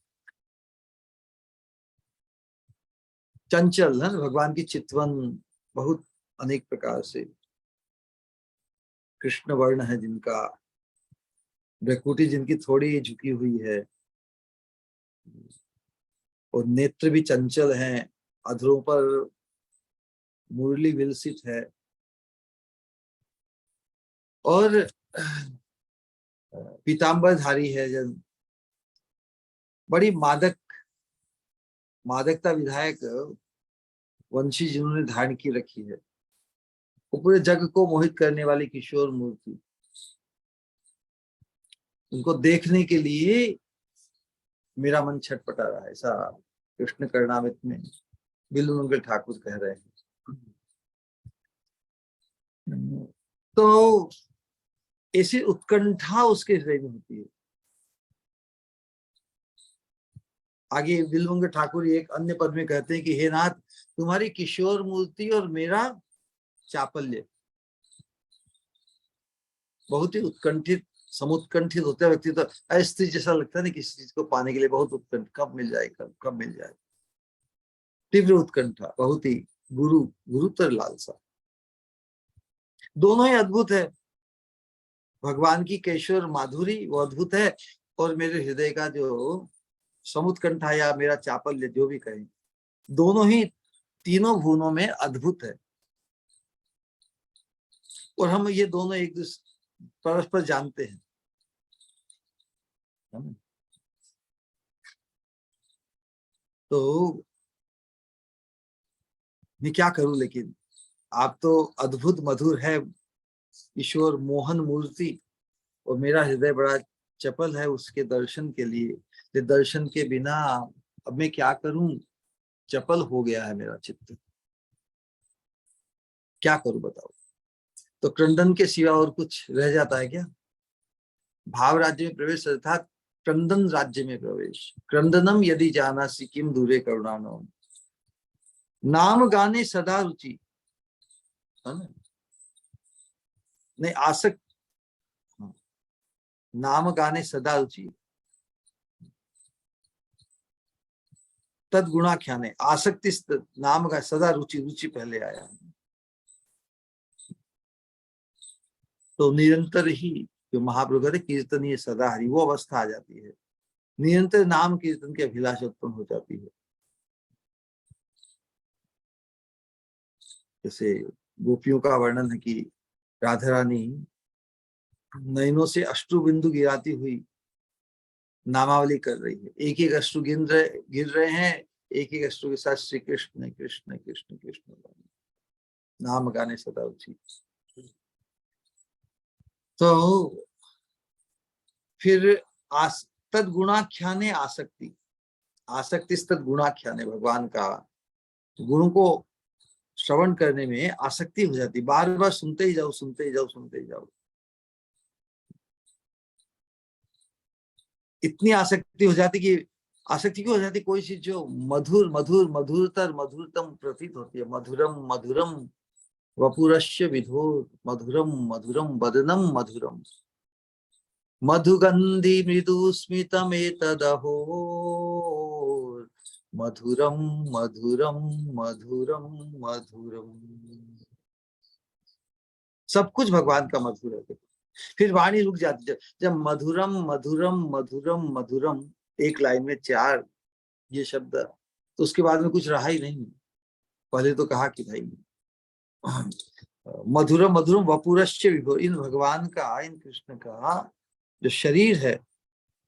Speaker 1: चंचल है ना, भगवान की चितवन बहुत अनेक प्रकार से, कृष्ण वर्ण है जिनका, भ्रुकुटी जिनकी थोड़ी झुकी हुई है, और नेत्र भी चंचल हैं, अधरों पर मुरली विलसित है, और पीताम्बरधारी है जन, बड़ी मादकता विधायक वंशी जिन्होंने धारण की रखी है, वो पूरे जग को मोहित करने वाली किशोर मूर्ति, उनको देखने के लिए मेरा मन छटपटा रहा है, ऐसा कृष्ण करणामृत में बिल्लू मंगल ठाकुर कह रहे हैं। तो ऐसी उत्कंठा उसके हृदय में होती है। आगे बिल्लू मंगल ठाकुर एक अन्य पद में कहते हैं कि हे नाथ, तुम्हारी किशोर मूर्ति और मेरा चापल्य, बहुत ही उत्कंठित, समुत्कंठित होता है व्यक्ति, तो अस्थिर जैसा लगता है ना, किसी चीज को पाने के लिए बहुत उत्कंठ, कब मिल जाए, कब मिल जाए, तीव्र उत्कंठा, बहुत ही गुरुतर लालसा। दोनों ही अद्भुत है, भगवान की केशर माधुरी वो अद्भुत है, और मेरे हृदय का जो समुत्कंठा या मेरा चापल्य जो भी कहें, दोनों ही तीनों भुवनों में अद्भुत है। और हम ये दोनों एक दूसरे परस्पर जानते हैं। तो मैं क्या करूं, लेकिन आप तो अद्भुत मधुर है ईश्वर मोहन मूर्ति, और मेरा हृदय बड़ा चपल है उसके दर्शन के लिए, दर्शन के बिना अब मैं क्या करूं, चपल हो गया है मेरा चित्त, क्या करूं बताओ। तो क्रंदन के सिवा और कुछ रह जाता है क्या? भाव राज्य में प्रवेश अर्थात क्रंदन राज्य में प्रवेश। क्रंदनम यदि जाना सिक्किम दूरे करुणानम, नाम गाने सदा रुचि, है ना, नहीं आसक्त, नाम गाने सदा रुचि, तद गुणाख्याने आसक्ति, नाम का सदा रुचि, रुचि पहले आया, तो निरंतर ही जो महाप्रभु कहते कीर्तनीय सदा हरि, वो अवस्था आ जाती है, निरंतर नाम कीर्तन की अभिलाषा उत्पन्न हो जाती है। जैसे गोपियों का वर्णन है कि राधा रानी नयनों से अश्रु बिंदु गिराती हुई नामावली कर रही है, एक एक अश्रु गिर रहे हैं, एक एक अश्रु के साथ श्री कृष्ण कृष्ण कृष्ण कृष्ण नाम गाने सदा रुचि। तो फिर तद गुणाख्याने आसक्ति, आसक्ति तद गुणाख्याने, भगवान का गुणों को श्रवण करने में आसक्ति हो जाती, बार बार सुनते ही जाओ, सुनते ही जाओ, सुनते ही जाओ, इतनी आसक्ति हो जाती कि, आसक्ति क्यों हो जाती, कोई चीज जो मधुर मधुर मधुरतर मधुरतम प्रतीत होती है, मधुरम मधुरम वपुरस्य विधुर, मधुरम मधुरम वदनम मधुरम, मधुगंधि मृदु स्मितमेतदहो, मधुरम मधुरम मधुरम मधुरम, सब कुछ भगवान का मधुर है। फिर वाणी रुक जाती है जब मधुरम मधुरम मधुरम मधुरम, एक लाइन में चार ये शब्द, तो उसके बाद में कुछ रहा ही नहीं। पहले तो कहा कि भाई मधुरम मधुरम वपुरश्च विभो, इन भगवान का, इन कृष्ण का जो शरीर है,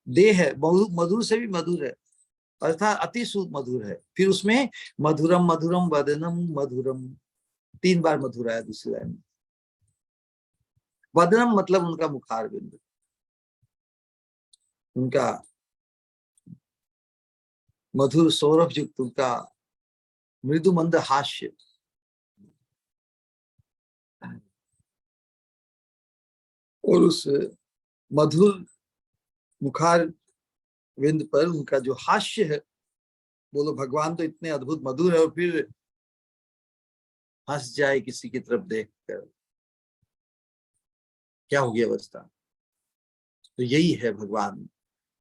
Speaker 1: देह है, मधुर से भी मधुर है, अर्थात अति मधुर है। फिर उसमें मधुरम मधुरम वदनम मधुरम, तीन बार मधुर आया दूसरी लाइन में। वदनम मतलब उनका मुखार बिंदु, उनका मधुर सौरभ युक्त, उनका मृदु मंद हास्य, और उस मधुर मुखार विंद पर उनका जो हास्य है, बोलो भगवान तो इतने अद्भुत मधुर है, और फिर हंस जाए किसी की तरफ देखकर, क्या होगी अवस्था। तो यही है भगवान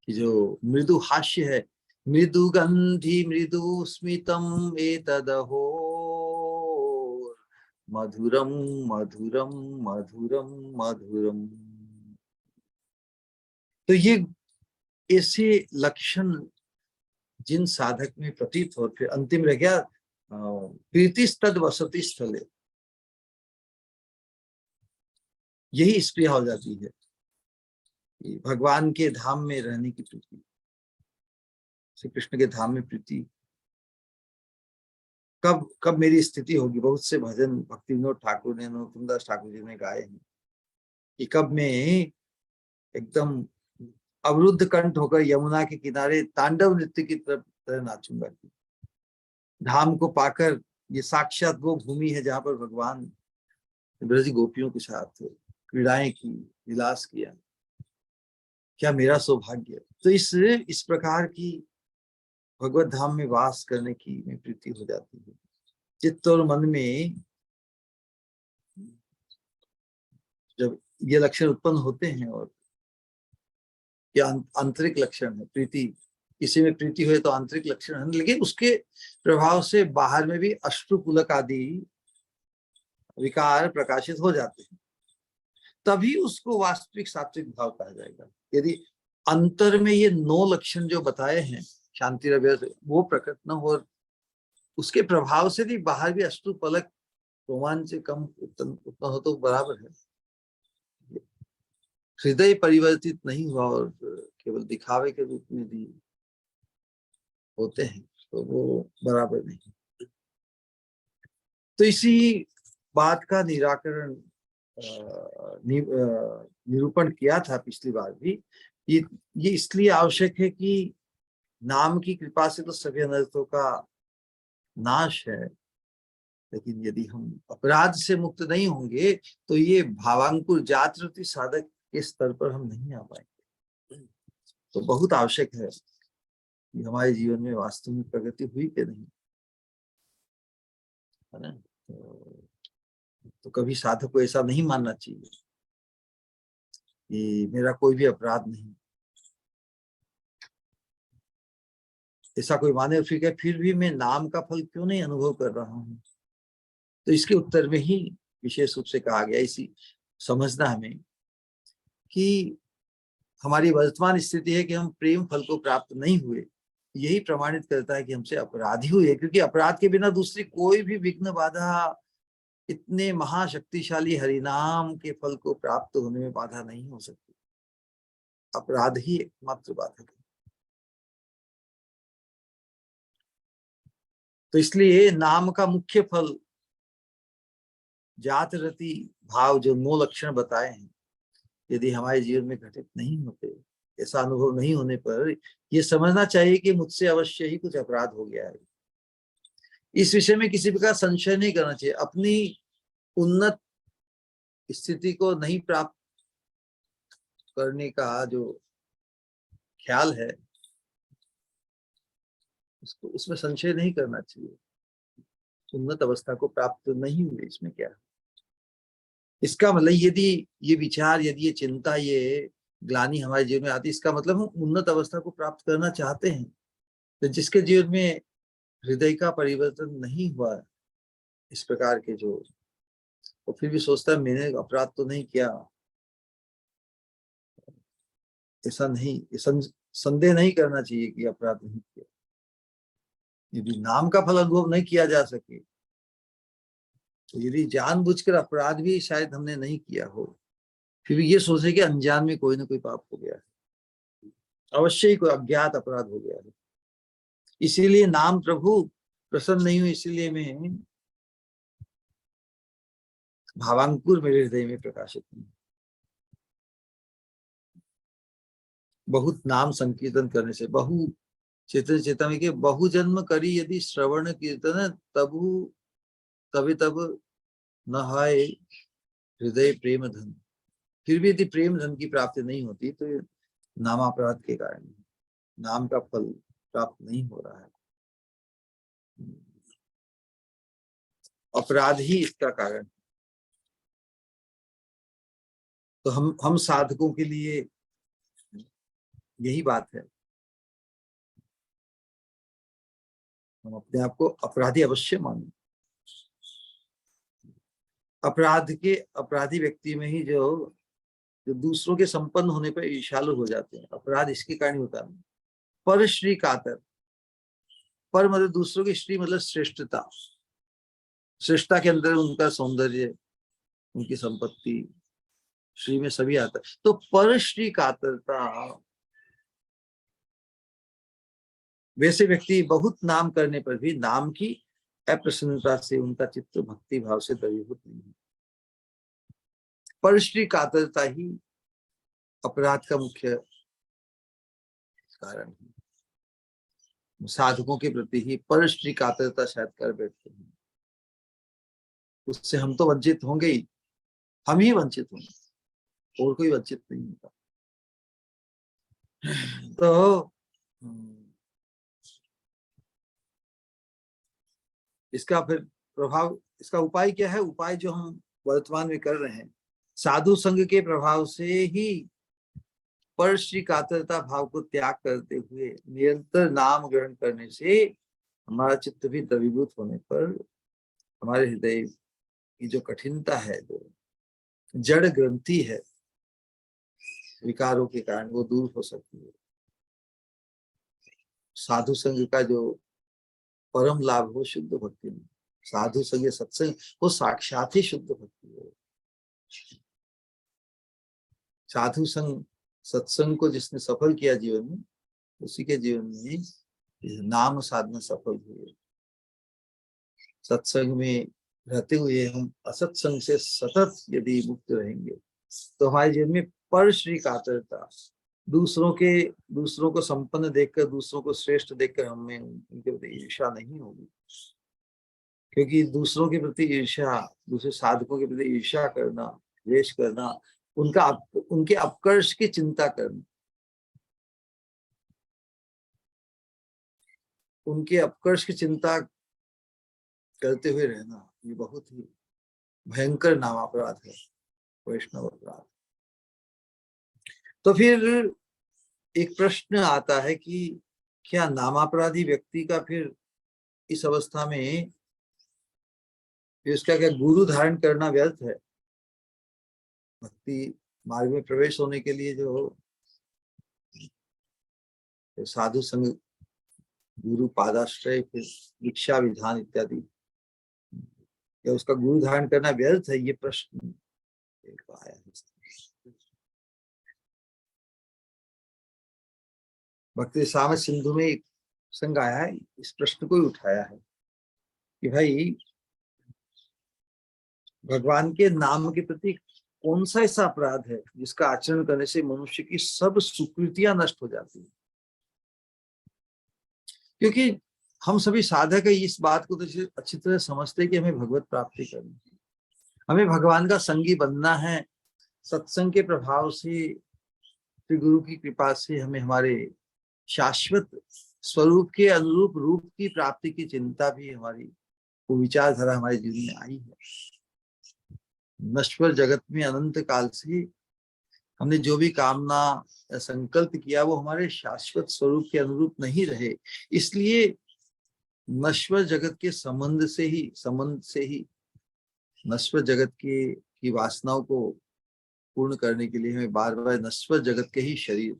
Speaker 1: की जो मृदु हास्य है। मृदु गंधि मृदु स्मितम एतदहो मधुरम मधुरम मधुरम मधुरम। तो ये ऐसे लक्षण जिन साधक में प्रतीत हो, फिर अंतिम रह गया प्रीतिस्तद वसति स्थले, यही स्प्रिया हो जाती है भगवान के धाम में रहने की प्रीति, श्री कृष्ण के धाम में प्रीति। कब कब मेरी स्थिति होगी, बहुत से भजन भक्ति विनोद ठाकुर ने, नरोत्तमदास ठाकुर जी ने गाए हैं कि कब मैं एकदम अवरुद्ध कंठ होकर यमुना के किनारे तांडव नृत्य की तरह नाचूंगा। धाम को पाकर, ये साक्षात वो भूमि है जहां पर भगवान ब्रज गोपियों के साथ क्रीड़ाएं की, विलास किया, क्या मेरा सौभाग्य। तो इस प्रकार की भगवत धाम में वास करने की में प्रीति हो जाती है। चित्त और मन में जब ये लक्षण उत्पन्न होते हैं, और ये आंतरिक लक्षण है प्रीति, किसी में प्रीति हुए तो आंतरिक लक्षण है, लेकिन उसके प्रभाव से बाहर में भी अश्रुपुलक आदि विकार प्रकाशित हो जाते हैं, तभी उसको वास्तविक सात्विक भाव कहा जाएगा। यदि अंतर में ये 9 लक्षण जो बताए हैं शांति रव्य वो प्रकट न हो, उसके प्रभाव से भी बाहर भी अश्रुपलक रोमांच से कम उतना हो तो बराबर है। हृदय परिवर्तित नहीं हुआ और केवल दिखावे के रूप में भी होते हैं तो वो बराबर नहीं। तो इसी बात का निराकरण निरूपण किया था पिछली बार भी। ये इसलिए आवश्यक है कि नाम की कृपा से तो सभी अनर्थों का नाश है, लेकिन यदि हम अपराध से मुक्त नहीं होंगे तो ये भावांकुर जागृति साधक के स्तर पर हम नहीं आ पाएंगे। तो बहुत आवश्यक है कि हमारे जीवन में वास्तव में प्रगति हुई कि नहीं, है ना। तो कभी साधक को ऐसा नहीं मानना चाहिए कि मेरा कोई भी अपराध नहीं। ऐसा कोई माने फिर भी मैं नाम का फल क्यों नहीं अनुभव कर रहा हूं, तो इसके उत्तर में ही विशेष रूप से कहा गया, इसी समझना हमें कि हमारी वर्तमान स्थिति है कि हम प्रेम फल को प्राप्त नहीं हुए, यही प्रमाणित करता है कि हमसे अपराधी हुए, क्योंकि अपराध के बिना दूसरी कोई भी विघ्न बाधा इतने महाशक्तिशाली हरिनाम के फल को प्राप्त होने में बाधा नहीं हो सकती। अपराध ही एकमात्र बाधक है। तो इसलिए नाम का मुख्य फल जात रति भाव, जो 9 लक्षण बताए हैं, यदि हमारे जीवन में घटित नहीं होते, ऐसा अनुभव नहीं होने पर यह समझना चाहिए कि मुझसे अवश्य ही कुछ अपराध हो गया है। इस विषय में किसी प्रकार संशय नहीं करना चाहिए। अपनी उन्नत स्थिति को नहीं प्राप्त करने का जो ख्याल है, उसको उसमें संशय नहीं करना चाहिए। उन्नत अवस्था को प्राप्त नहीं हुई, इसमें क्या है। इसका मतलब यदि ये विचार, यदि ये चिंता, ये ग्लानि हमारे जीवन में आती, इसका मतलब हम उन्नत अवस्था को प्राप्त करना चाहते हैं। तो जिसके जीवन में हृदय का परिवर्तन नहीं हुआ, इस प्रकार के जो, वो फिर भी सोचता है मैंने अपराध तो नहीं किया, ऐसा नहीं, संदेह नहीं करना चाहिए कि अपराध नहीं किया। यदि नाम का फल अनुभव नहीं किया जा सके, तो यदि जानबूझकर अपराध भी शायद हमने नहीं किया हो, फिर भी ये सोचे कि अनजान में कोई ना कोई पाप हो गया है, अवश्य ही कोई अज्ञात अपराध हो गया है। इसीलिए नाम प्रभु प्रसन्न नहीं हुई, इसीलिए मैं भावांकुर मेरे हृदय में प्रकाशित नहीं। बहुत नाम संकीर्तन करने से, बहु चेतन चेता में के बहु जन्म करी यदि श्रवण कीर्तन, तबु तभी तब न हाय हृदय प्रेम धन। फिर भी यदि प्रेम धन की प्राप्ति नहीं होती तो ये नामापराध के कारण, नाम का फल प्राप्त नहीं हो रहा है, अपराध ही इसका कारण। तो हम साधकों के लिए यही बात है। हम अपने आप को अपराधी अवश्य माने। अपराधी व्यक्ति में ही जो दूसरों के संपन्न होने पर ईर्ष्यालु हो जाते हैं, अपराध इसके कारण होता है। पर श्री कातर, पर मतलब दूसरों की, श्री मतलब श्रेष्ठता, श्रेष्ठता के अंदर उनका सौंदर्य, उनकी संपत्ति, श्री में सभी आता है। तो पर श्री कातरता, वैसे व्यक्ति बहुत नाम करने पर भी नाम की अप्रसन्नता से उनका चित्त भक्ति भाव से द्रवीभूत नहीं है। पर श्री कातरता ही अपराध का मुख्य कारण है। साधकों के प्रति ही पर श्री कातरता शायद कर बैठते हैं, उससे हम तो वंचित होंगे ही, हम ही वंचित होंगे, और कोई वंचित नहीं होगा। तो इसका फिर प्रभाव, इसका उपाय क्या है? उपाय जो हम वर्तमान में कर रहे हैं, साधु संघ के प्रभाव से ही पर श्री कातरता भाव को त्याग करते हुए निरंतर नाम ग्रहण करने से हमारा चित्त भी द्रवीभूत होने पर हमारे हृदय की जो कठिनता है, जो जड़ ग्रंथि है विकारों के कारण, वो दूर हो सकती है। साधु संघ का जो परम लाभ हो शुद्ध भक्ति में, साधु संघ सत्संग वो साक्षात ही शुद्ध भक्ति है। साधु संघ सत्संग को जिसने सफल किया जीवन में, उसी के जीवन में नाम साधना सफल हुई। सत्संग में रहते हुए हम असत्संग से सतत यदि मुक्त रहेंगे तो हमारे जीवन में पर श्री कातरता, दूसरों को संपन्न देखकर, दूसरों को श्रेष्ठ देखकर हमें उनके प्रति ईर्ष्या नहीं होगी। क्योंकि दूसरों के प्रति ईर्ष्या, दूसरे साधकों के प्रति ईर्ष्या करना, द्वेष करना, उनके अपकर्ष की चिंता करना, उनके अपकर्ष की चिंता करते हुए रहना, ये बहुत ही भयंकर नामापराध है, वैष्णव अपराध। तो फिर एक प्रश्न आता है कि क्या नामापराधी व्यक्ति का फिर इस अवस्था में इसका क्या गुरु धारण करना व्यर्थ है? भक्ति मार्ग में प्रवेश होने के लिए जो साधु संग, गुरु पादाश्रय, फिर दीक्षा विधान इत्यादि, या उसका गुरु धारण करना व्यर्थ है? ये प्रश्न एक आया है। भक्ति साम सिंधु में एक संग आया है, इस प्रश्न को ही उठाया है कि भाई भगवान के नाम के प्रति कौन सा ऐसा अपराध है जिसका आचरण करने से मनुष्य की सब सुकृतियां नष्ट हो जाती है? क्योंकि हम सभी साधक है, इस बात को तो अच्छी तरह समझते हैं कि हमें भगवत प्राप्ति करनी है, हमें भगवान का संगी बनना है। सत्संग के प्रभाव से, श्री गुरु की कृपा से हमें हमारे शाश्वत स्वरूप के अनुरूप रूप की प्राप्ति की चिंता भी हमारी, वो विचारधारा हमारे जीवन में आई है। नश्वर जगत में अनंत काल से हमने जो भी कामना या संकल्प किया वो हमारे शाश्वत स्वरूप के अनुरूप नहीं रहे, इसलिए नश्वर जगत के संबंध से ही नश्वर जगत की वासनाओं को पूर्ण करने के लिए हमें बार बार नश्वर जगत के ही शरीर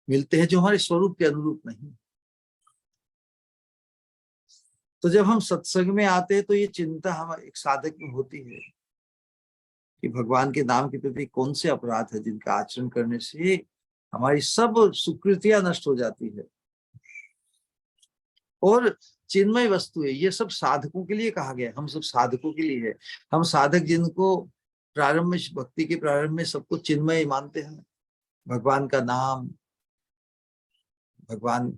Speaker 1: मिलते हैं जो हमारे स्वरूप के अनुरूप नहीं। तो जब हम सत्संग में आते हैं तो ये चिंता हमारे एक साधक में होती है कि भगवान के नाम के प्रति कौन से अपराध है जिनका आचरण करने से हमारी सब सुकृतियां नष्ट हो जाती है। और चिन्मय वस्तु है, ये सब साधकों के लिए कहा गया, हम सब साधकों के लिए है। हम साधक जिनको प्रारंभ में, भक्ति के प्रारंभ में सबको चिन्मय मानते हैं, भगवान का नाम, भगवान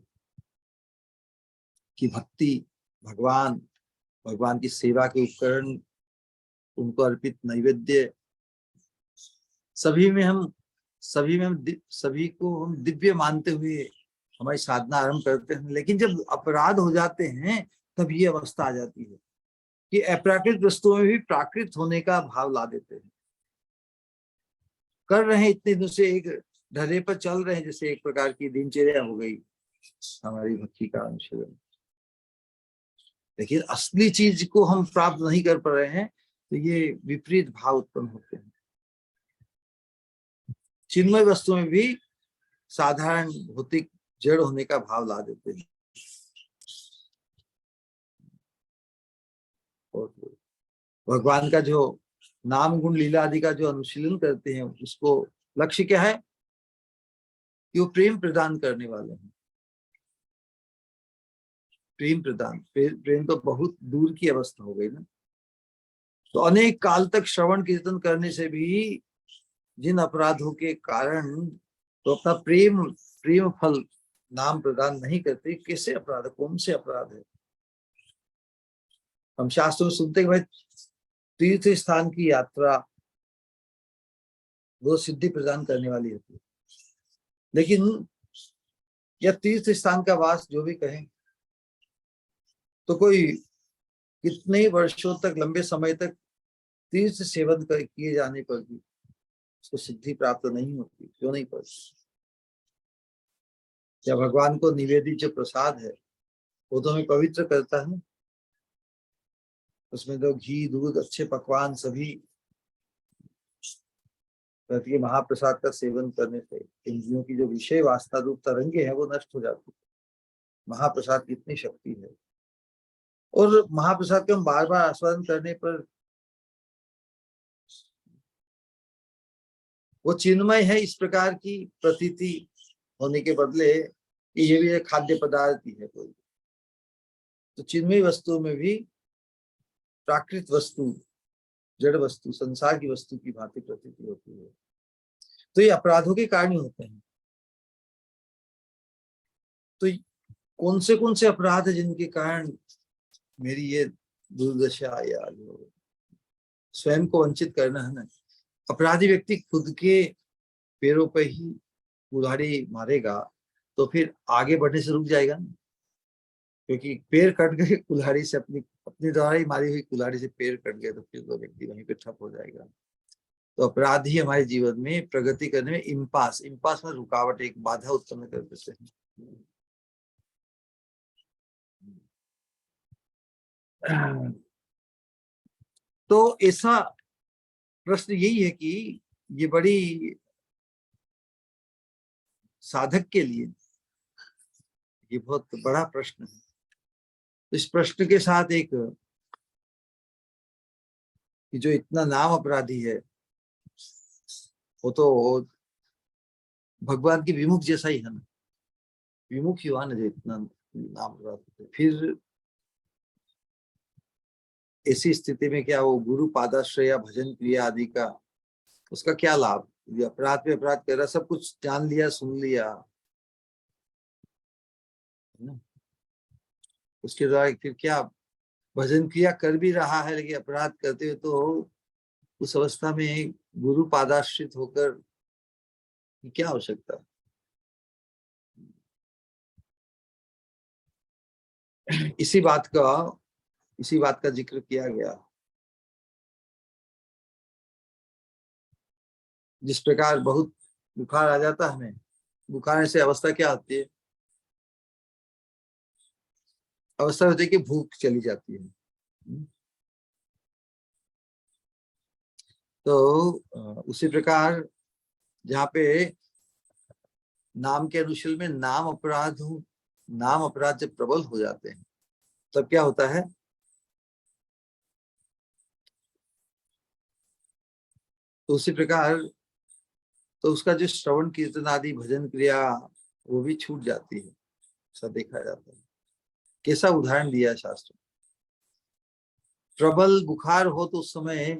Speaker 1: की भक्ति, भगवान की सेवा के उपकरण, उनको अर्पित नैवेद्य, सभी को हम दिव्य मानते हुए हमारी साधना आरंभ करते हैं। लेकिन जब अपराध हो जाते हैं तब ये अवस्था आ जाती है कि अप्राकृत वस्तुओं में भी प्राकृत होने का भाव ला देते हैं। कर रहे हैं इतने दिनों से, एक ढर्रे पर चल रहे हैं, जैसे एक प्रकार की दिनचर्या हो गई हमारी भक्ति का अनुशीलन, लेकिन असली चीज को हम प्राप्त नहीं कर पा रहे हैं, तो ये विपरीत भाव उत्पन्न होते हैं। चिन्मय वस्तु में भी साधारण भौतिक जड़ होने का भाव ला देते हैं। और भगवान का जो नाम गुण लीला आदि का जो अनुशीलन करते हैं, उसको लक्ष्य क्या है कि वो प्रेम प्रदान करने वाले हैं। प्रेम प्रदान, प्रेम तो बहुत दूर की अवस्था हो गई ना। तो अनेक काल तक श्रवण कीर्तन करने से भी जिन अपराधों के कारण तो अपना प्रेम प्रेम फल नाम प्रदान नहीं करते, कैसे अपराध, कौन से अपराध है। हम शास्त्रों में सुनते हैं भाई तीर्थ स्थान की यात्रा वो सिद्धि प्रदान करने वाली होती है, लेकिन यह तीर्थ स्थान का वास जो भी कहें, तो कोई कितने वर्षों तक, लंबे समय तक तीर्थ सेवन किए जाने पर भी उसको सिद्धि प्राप्त नहीं होती। क्यों नहीं पड़ती? या भगवान को निवेदित जो प्रसाद है वो तो हमें पवित्र करता है, उसमें तो घी दूध अच्छे पकवान सभी के महाप्रसाद का सेवन करने से इंद्रियों की जो विषय वासना रूप तरंगे हैं वो नष्ट हो जाती है। महाप्रसाद की इतनी शक्ति है, और महाप्रसाद का हम बार बार आस्वादन करने पर वो चिन्मय है इस प्रकार की प्रतीति होने के बदले ये भी एक खाद्य पदार्थ ही है कोई। तो चिन्मय वस्तु में भी प्राकृत वस्तु, जड़ वस्तु, संसार की वस्तु की भांति प्रतीति होती है। तो ये अपराधों के कारण होते हैं। तो कौन से अपराध है जिनके कारण मेरी ये दुर्दशा या जो स्वयं को वंचित करना है ना। अपराधी व्यक्ति खुद के पैरों पे ही कुल्हाड़ी मारेगा तो फिर आगे बढ़ने से रुक जाएगा ना, क्योंकि पैर कट गए कुल्हाड़ी से, अपनी द्वारा ही मारी हुई कुल्हाड़ी से पैर कट गए तो फिर तो व्यक्ति वहीं पे ठप हो जाएगा। तो अपराध ही हमारे जीवन में प्रगति करने में इम्पास में रुकावट, एक बाधा उत्पन्न कर देते हैं। तो ऐसा प्रश्न यही है कि ये बड़ी साधक के लिए ये बहुत बड़ा प्रश्न है। इस प्रश्न के साथ एक कि जो इतना नाम अपराधी है वो तो भगवान की विमुख जैसा ही है ना, विमुख ही हुआ ना जो इतना नाम अपराधी। फिर ऐसी स्थिति में क्या वो गुरु पादाश्रय या भजन क्रिया आदि का उसका क्या लाभ? ये अपराध पे अपराध कर रहा, सब कुछ जान लिया, सुन लिया, उसके द्वारा फिर क्या भजन क्रिया कर भी रहा है, लेकिन अपराध करते हुए तो उस अवस्था में गुरु पादाश्रित होकर क्या आवश्यकता। इसी बात का जिक्र किया गया। जिस प्रकार बहुत बुखार आ जाता है हमें, बुखार से अवस्था क्या आती है? अवस्था होती है कि भूख चली जाती है। तो उसी प्रकार जहाँ पे नाम के अनुशील में नाम अपराध जब प्रबल हो जाते हैं तब क्या होता है? तो उसी प्रकार तो उसका जो श्रवण कीर्तन आदि भजन क्रिया वो भी छूट जाती है, ऐसा देखा जाता है। कैसा उदाहरण दिया है शास्त्र। प्रबल बुखार हो तो उस समय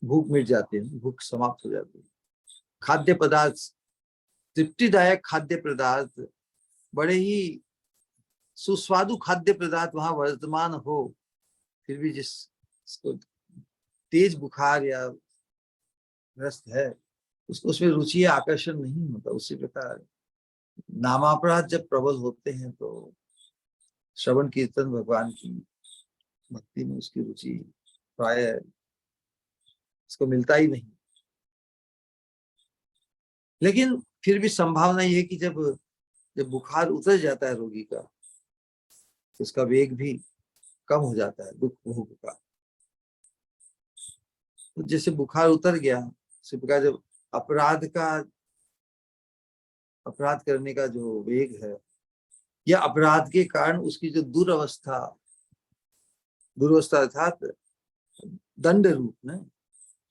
Speaker 1: भूख मिट जाती है, भूख समाप्त हो जाती है। खाद्य पदार्थ, तृप्तिदायक खाद्य पदार्थ, बड़े ही सुस्वादु खाद्य पदार्थ वहां वर्तमान हो, फिर भी जिसको तेज बुखार या ग्रस्त है उसको उसमें रुचि या आकर्षण नहीं होता। उसी प्रकार नामापराध जब प्रबल होते हैं तो श्रवण कीर्तन भगवान की भक्ति में उसकी रुचि प्राय इसको मिलता ही नहीं। लेकिन फिर भी संभावना ये है कि जब जब बुखार उतर जाता है रोगी का, तो उसका वेग भी कम हो जाता है दुख भोग का। तो जैसे बुखार उतर गया, उसी प्रकार जब अपराध करने का जो वेग है, या अपराध के कारण उसकी जो दुर्वस्था अर्थात दंड रूप में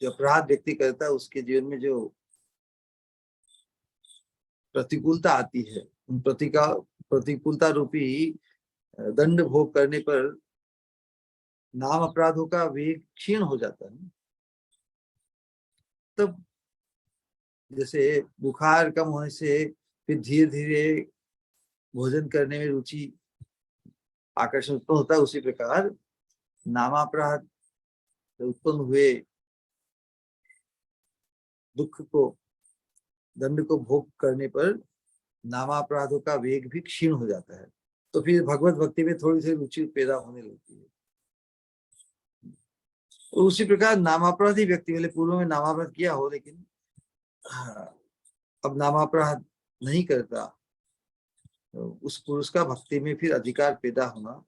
Speaker 1: जो अपराध व्यक्ति करता है, उसके जीवन में जो प्रतिकूलता आती है, उन प्रतिकूलता रूपी दंड भोग करने पर नाम अपराधों का वेग क्षीण हो जाता है। तब जैसे बुखार कम होने से फिर धीरे धीरे भोजन करने में रुचि आकर्षण उत्पन्न होता है, उसी प्रकार नामापराध उत्पन्न हुए दुख को, दंड को भोग करने पर नामापराधों का वेग भी क्षीण हो जाता है। तो फिर भगवत भक्ति में थोड़ी सी रुचि पैदा होने लगती है। और उसी प्रकार नामापराधी व्यक्ति, पहले पूर्व में नामापराध किया हो लेकिन अब नामापराध नहीं करता, तो उस पुरुष का भक्ति में फिर अधिकार पैदा होना,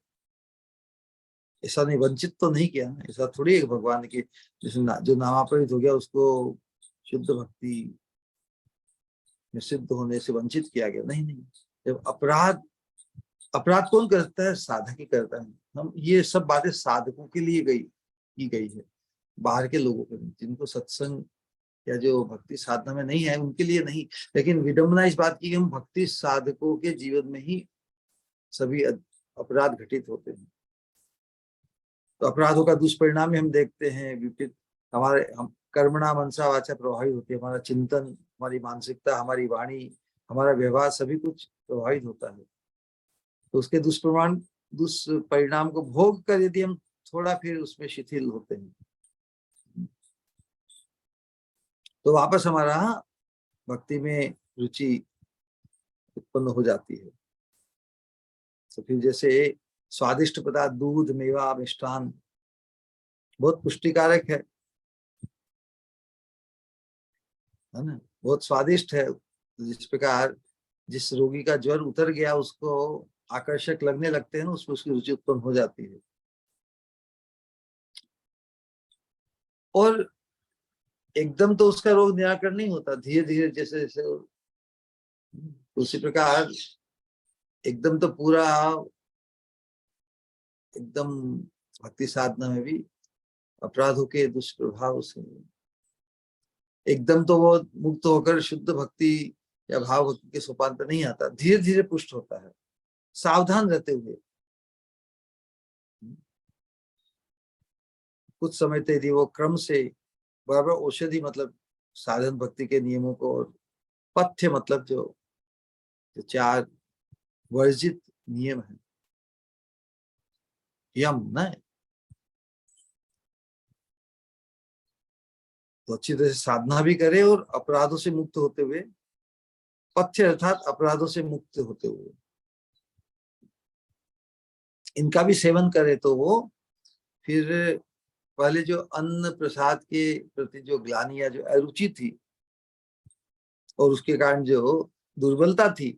Speaker 1: ऐसा नहीं, वंचित तो नहीं किया ना, ऐसा थोड़ी है भगवान की जैसे जो नामापराध हो गया उसको शुद्ध भक्ति में सिद्ध होने से वंचित किया गया, नहीं नहीं। जब अपराध कौन करता है? साधक ही करता है। हम ये सब बातें साधकों के लिए की गई है, बाहर के लोगों के लिए, जिनको सत्संग या जो भक्ति साधना में नहीं है उनके लिए नहीं। लेकिन विडंबना इस बात की, हम भक्ति साधकों के जीवन में ही सभी अपराध घटित होते हैं। तो अपराधों का दुष्परिणाम हम देखते हैं विपरीत, हम कर्मणा मनसा वाचा प्रभावित होती है, हमारा चिंतन, हमारी मानसिकता, हमारी वाणी, हमारा व्यवहार सभी कुछ प्रभावित होता है। तो उसके दुष्परिणाम को भोग कर यदि हम थोड़ा फिर उसमें शिथिल होते हैं, तो वापस हमारा भक्ति में रुचि उत्पन्न हो जाती है। तो फिर जैसे स्वादिष्ट पदार्थ, दूध, मेवा, मिष्ठान बहुत पुष्टिकारक है ना, बहुत स्वादिष्ट है। जिस प्रकार जिस रोगी का ज्वर उतर गया उसको आकर्षक लगने लगते हैं ना, उसमें उसकी रुचि उत्पन्न हो जाती है। और एकदम तो उसका रोग निराकरण नहीं होता, धीरे धीरे जैसे जैसे, उसी प्रकार एकदम तो पूरा एकदम भक्ति साधना में भी अपराधों के दुष्प्रभाव से एकदम तो वो मुक्त होकर शुद्ध भक्ति या भाव भक्ति के सोपान पर नहीं आता, धीरे धीरे पुष्ट होता है, सावधान रहते हुए। कुछ समय तक यदि वो क्रम से बराबर औषधि मतलब साधन भक्ति के नियमों को, और पथ्य मतलब जो 4 वर्जित नियम है, यम न, तो अच्छी तरह से साधना भी करे और अपराधों से मुक्त होते हुए, पथ्य अर्थात अपराधों से मुक्त होते हुए इनका भी सेवन करे, तो वो फिर पहले जो अन्न प्रसाद के प्रति जो ग्लानि या जो अरुचि थी और उसके कारण जो दुर्बलता थी,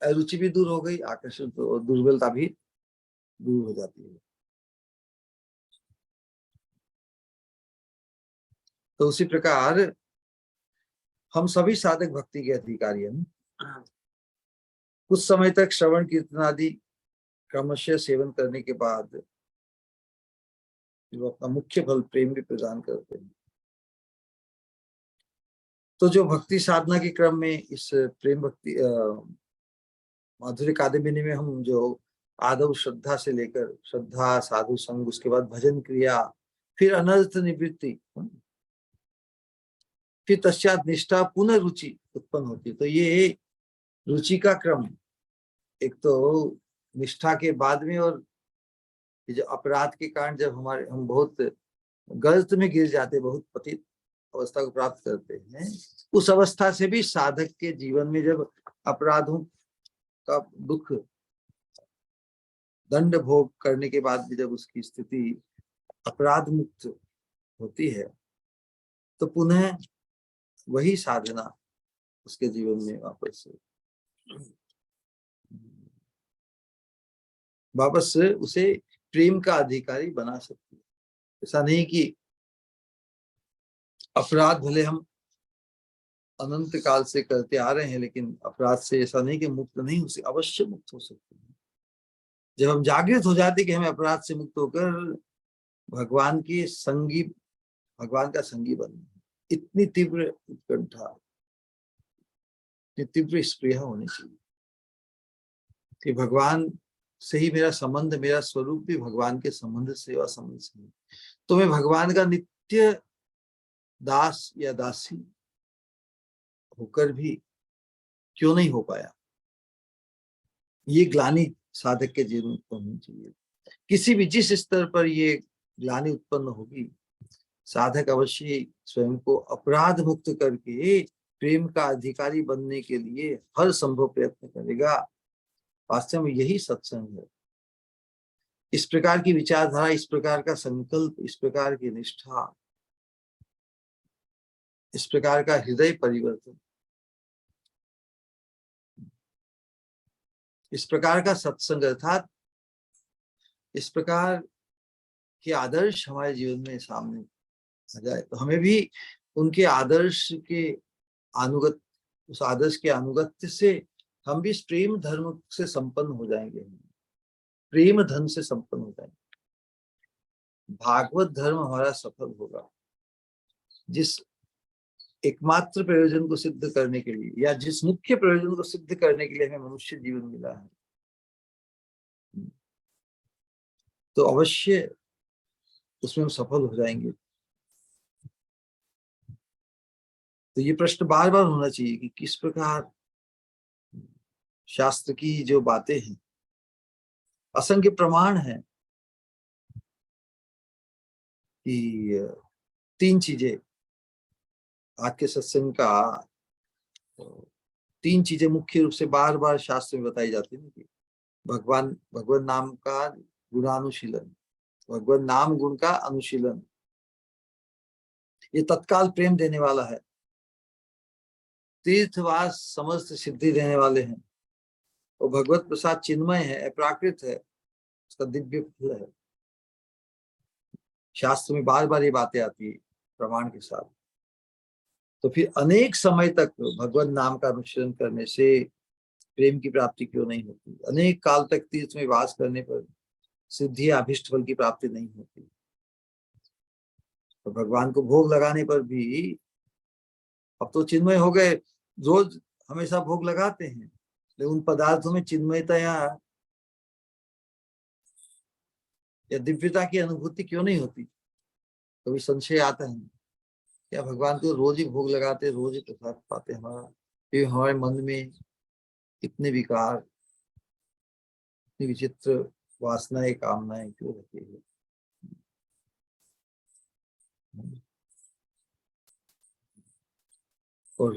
Speaker 1: अरुचि भी दूर हो गई, आकर्षण तो, और दुर्बलता भी दूर हो जाती है। तो उसी प्रकार हम सभी साधक भक्ति के अधिकारी हैं। कुछ समय तक श्रवण कीर्तन आदि क्रमशः सेवन करने के बाद वो अपना मुख्य फल प्रेम भी प्रदान करते हैं। तो जो भक्ति साधना के क्रम में इस प्रेम भक्ति माधुर्य कादम्बिनी में हम जो आदव श्रद्धा से लेकर श्रद्धा, साधु संग, उसके बाद भजन क्रिया, फिर अनर्थ निवृत्ति, फिर तत्पश्चात निष्ठा, पुनः रुचि उत्पन्न होती है। तो ये रुचि का क्रम, एक तो निष्ठा के बाद में, और ये जो अपराध के कारण जब हम बहुत गर्त में गिर जाते, बहुत पतित अवस्था को प्राप्त करते हैं, उस अवस्था से भी साधक के जीवन में जब अपराधों का दुख दंड भोग करने के बाद भी जब उसकी स्थिति अपराध मुक्त होती है, तो पुनः वही साधना उसके जीवन में वापस उसे प्रेम का अधिकारी बना सकती है। ऐसा नहीं कि अपराध भले हम अनंत काल से करते आ रहे हैं, लेकिन अपराध से ऐसा नहीं कि मुक्त नहीं हो सकते, अवश्य मुक्त हो सकते हैं। जब हम जागृत हो जाते कि हमें अपराध से मुक्त होकर भगवान के संगी, भगवान का संगी बनना है, इतनी तीव्र उत्कंठा, इतनी तीव्र स्पृहा होनी चाहिए कि भगवान से ही मेरा संबंध, मेरा स्वरूप भी भगवान के संबंध, सेवा संबंध से है। तो मैं भगवान का नित्य दास या दासी होकर भी क्यों नहीं हो पाया, ये ग्लानि साधक के जीवन में होनी चाहिए। किसी भी जिस स्तर पर ये ग्लानि उत्पन्न होगी, साधक अवश्य स्वयं को अपराध मुक्त करके प्रेम का अधिकारी बनने के लिए हर संभव प्रयत्न करेगा। वास्तव में यही सत्संग है। इस प्रकार की विचारधारा, इस प्रकार का संकल्प, इस प्रकार की निष्ठा, इस प्रकार का हृदय परिवर्तन, इस प्रकार का सत्संग, अर्थात इस प्रकार के आदर्श हमारे जीवन में सामने आ जाए तो हमें भी उनके आदर्श के अनुगत, उस आदर्श के अनुगत्य से हम भी प्रेम धर्म से संपन्न हो जाएंगे, प्रेम धन से संपन्न हो जाएंगे। भागवत धर्म हमारा सफल होगा। जिस एकमात्र प्रयोजन को सिद्ध करने के लिए, या जिस मुख्य प्रयोजन को सिद्ध करने के लिए हमें मनुष्य जीवन मिला है, तो अवश्य उसमें हम सफल हो जाएंगे। तो ये प्रश्न बार बार होना चाहिए कि किस प्रकार शास्त्र की जो बातें हैं, असंख्य प्रमाण है कि तीन चीजें आज के सत्संग का, तीन चीजें मुख्य रूप से बार बार शास्त्र में बताई जाती है कि भगवान नाम का गुणानुशीलन, भगवान नाम गुण का अनुशीलन, ये तत्काल प्रेम देने वाला है। तीर्थवास समस्त सिद्धि देने वाले हैं, और भगवत प्रसाद चिन्मय है, अप्राकृत है, उसका दिव्य फल है। शास्त्र में बार बार ये बातें आती है प्रमाण के साथ। तो फिर अनेक समय तक भगवत नाम का अनुशीलन करने से प्रेम की प्राप्ति क्यों नहीं होती? अनेक काल तक तीर्थ में वास करने पर सिद्धि अभिष्ट फल की प्राप्ति नहीं होती। तो भगवान को भोग लगाने पर भी, अब तो चिन्मय हो गए, रोज हमेशा भोग लगाते हैं, लेकिन उन पदार्थों में चिन्मयता या दिव्यता की अनुभूति क्यों नहीं होती? कभी संशय आता है, क्या भगवान को रोज ही भोग लगाते, रोज ही प्रसाद पाते हमारा, फिर हमारे मन में इतने विकार, इतनी विचित्र वासनाएं, कामनाएं क्यों रहती है? और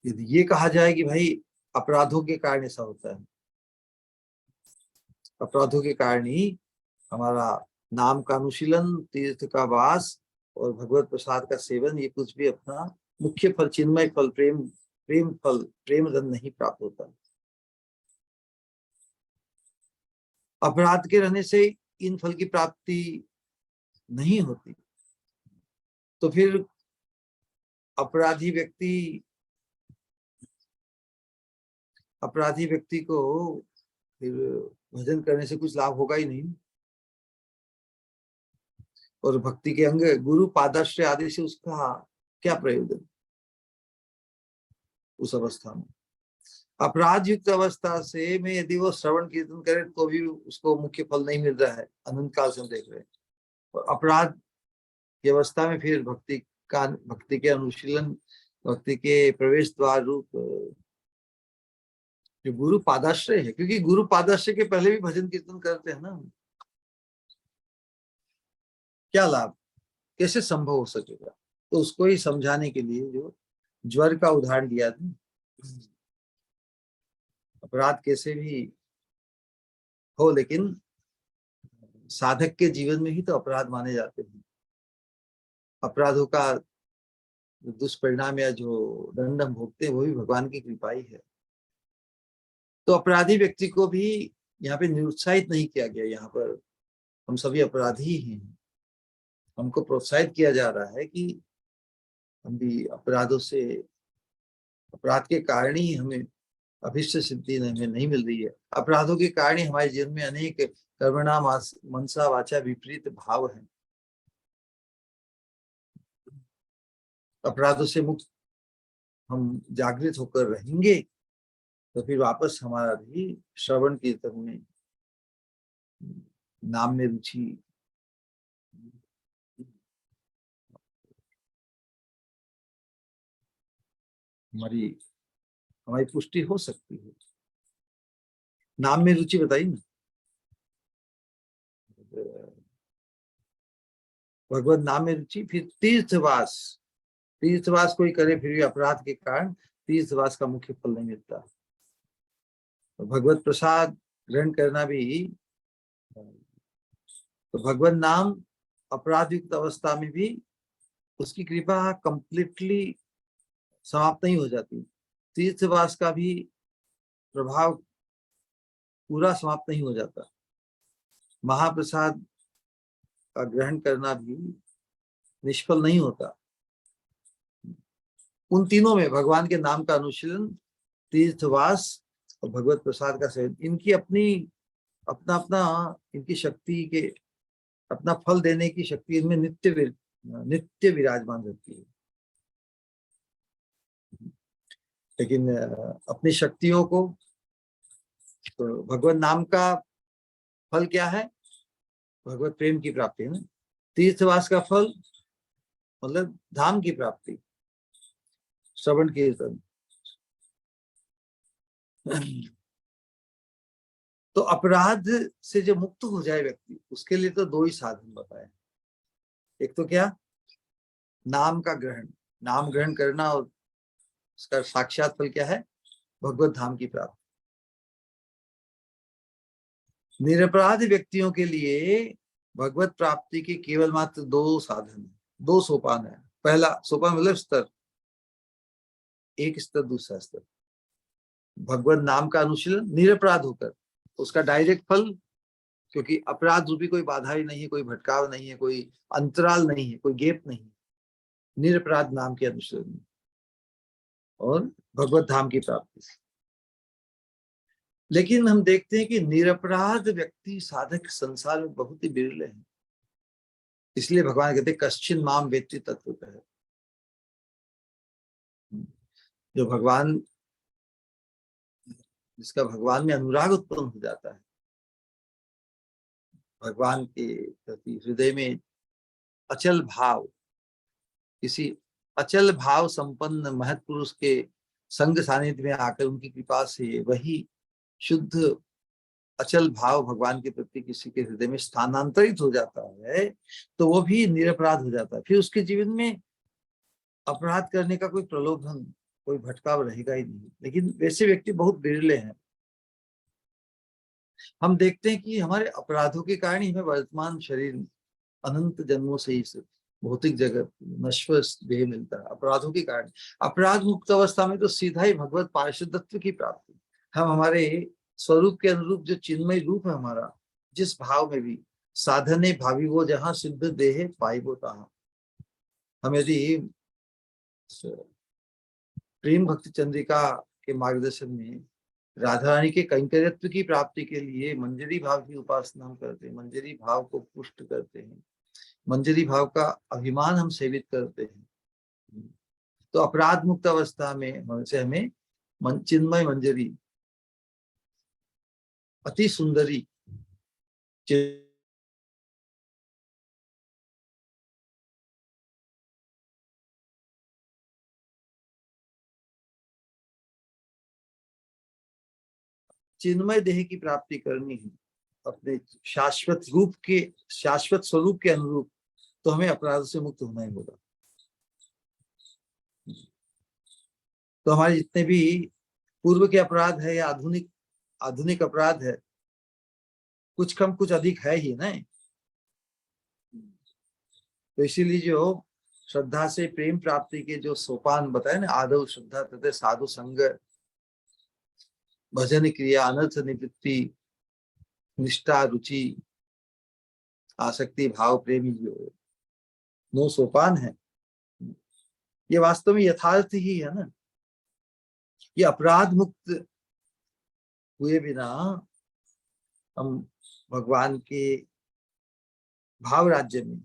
Speaker 1: यदि ये कहा जाए कि भाई अपराधों के कारण ऐसा होता है, अपराधों के कारण ही हमारा नाम का अनुशीलन, तीर्थ का वास और भगवत प्रसाद का सेवन, ये कुछ भी अपना मुख्य फल, चिन्मय फल, प्रेम फल, प्रेम धन नहीं प्राप्त होता। अपराध के रहने से इन फल की प्राप्ति नहीं होती। तो फिर अपराधी व्यक्ति को फिर भजन करने से कुछ लाभ होगा ही नहीं। और भक्ति के अंग गुरु पादाश्रय आदि से उसका क्या प्रयोजन उस अवस्था में? अपराध युक्त अवस्था से में यदि वो श्रवण कीर्तन करे तो भी उसको मुख्य फल नहीं मिल रहा है, अनंत काल से हम देख रहे हैं। और अपराध की अवस्था में फिर भक्ति के अनुशीलन, भक्ति के प्रवेश द्वार रूप जो गुरु पादाश्रय है, क्योंकि गुरु पादाश्रय के पहले भी भजन कीर्तन करते हैं ना, क्या लाभ, कैसे संभव हो सकेगा? तो उसको ही समझाने के लिए जो ज्वर का उदाहरण दिया था, अपराध कैसे भी हो, लेकिन साधक के जीवन में ही तो अपराध माने जाते हैं। अपराधों का दुष्परिणाम या जो दंड हम भोगते हैं वो भी भगवान की कृपा ही है। तो अपराधी व्यक्ति को भी यहाँ पे निरुत्साहित नहीं किया गया। यहाँ पर हम सभी अपराधी ही हैं, हमको प्रोत्साहित किया जा रहा है कि हम भी अपराधों से, अपराध के कारण ही हमें अभिष्ट सिद्धि हमें नहीं मिल रही है। अपराधों के कारण ही हमारे जीवन में अनेक कर्मणा मनसा वाचा विपरीत भाव है। अपराधों से मुक्त हम जागृत होकर रहेंगे तो फिर वापस हमारा भी श्रवण कीर्तन में, नाम में रुचि, हमारी हमारी पुष्टि हो सकती है। नाम में रुचि बताइए ना, भगवत नाम में रुचि। फिर तीर्थवास, तीर्थवास कोई करे फिर भी अपराध के कारण तीर्थवास का मुख्य फल नहीं मिलता। तो भगवत प्रसाद ग्रहण करना भी, तो भगवत नाम अपराध युक्त अवस्था में भी उसकी कृपा कंप्लीटली समाप्त नहीं हो जाती। तीर्थवास का भी प्रभाव पूरा समाप्त नहीं हो जाता। महाप्रसाद का ग्रहण करना भी निष्फल नहीं होता। उन तीनों में भगवान के नाम का अनुशीलन, तीर्थवास और भगवत प्रसाद का सेवन, इनकी अपनी अपना अपना इनकी शक्ति के, अपना फल देने की शक्ति इनमें नित्य विराजमान रहती है। लेकिन अपनी शक्तियों को, तो भगवत नाम का फल क्या है? भगवत प्रेम की प्राप्ति है ना। तीर्थवास का फल मतलब धाम की प्राप्ति, श्रवण कीर्तन। तो अपराध से जो मुक्त हो जाए व्यक्ति, उसके लिए तो दो ही साधन बताए। एक तो क्या? नाम का ग्रहण, नाम ग्रहण करना, और उसका साक्षात फल क्या है? भगवत धाम की प्राप्ति। निरपराध व्यक्तियों के लिए भगवत प्राप्ति के केवल मात्र दो साधन है, दो सोपान है। पहला सोपान मतलब स्तर, एक स्तर, दूसरा स्तर भगवत नाम का अनुशीलन निरपराध होकर, उसका डायरेक्ट फल, क्योंकि अपराध रूपी कोई बाधा ही नहीं है, कोई भटकाव नहीं है, कोई अंतराल नहीं है, कोई गैप नहीं, निरपराध नाम के अनुशीलन और भगवत धाम की प्राप्ति। लेकिन हम देखते हैं कि निरपराध व्यक्ति साधक संसार में बहुत ही बिरले हैं। इसलिए भगवान कहते हैं कश्चिन माम वेत्ति तत्वतः। जो भगवान, जिसका भगवान में अनुराग उत्पन्न हो जाता है, भगवान के प्रति हृदय में अचल भाव, किसी अचल भाव संपन्न महत् पुरुष के संग सानिध्य में आकर उनकी कृपा से वही शुद्ध अचल भाव भगवान के प्रति किसी के हृदय में स्थानांतरित हो जाता है, तो वो भी निरपराध हो जाता है। फिर उसके जीवन में अपराध करने का कोई प्रलोभन, कोई भटकाव रहेगा ही नहीं। लेकिन वैसे व्यक्ति बहुत बिरले हैं। हम देखते हैं कि हमारे अपराधों के कारण ही हमें वर्तमान शरीर, अनंत जन्मों से ही भौतिक जगत, नश्वर देह मिलता है अपराधों के कारण। अपराध मुक्त अवस्था में तो सीधा ही भगवत पार्षदत्व की प्राप्ति। हम हमारे स्वरूप के अनुरूप जो चिन्मय रूप है हमारा, जिस भाव में भी साधने भावी वो जहां सिद्ध देह पाई वो तहां। हम यदि प्रेम भक्ति चंद्रिका के मार्गदर्शन में राधा रानी के कैंकर्यत्व की प्राप्ति के लिए मंजरी भाव की उपासना हम करते हैं, मंजरी भाव को पुष्ट करते हैं, मंजरी भाव का अभिमान हम सेवित करते हैं, तो अपराध मुक्त अवस्था में से हमें चिन्मय मंजरी, अति सुंदरी चिन्मय देह की प्राप्ति करनी है, अपने शाश्वत रूप के, शाश्वत स्वरूप के अनुरूप, तो हमें अपराध से मुक्त होना ही होगा। तो हमारे जितने भी पूर्व के अपराध है या आधुनिक अपराध है, कुछ कम कुछ अधिक है ही नहीं। तो इसीलिए जो श्रद्धा से प्रेम प्राप्ति के जो सोपान बताए ना, आदौ श्रद्धा तथा साधु संग, भजन क्रिया, अनर्थ निवृत्ति, निष्ठा, रुचि, आसक्ति, भाव, प्रेमी, जो 9 सोपान है, ये वास्तव में यथार्थ ही है ना। ये अपराध मुक्त हुए बिना हम भगवान के भाव राज्य में,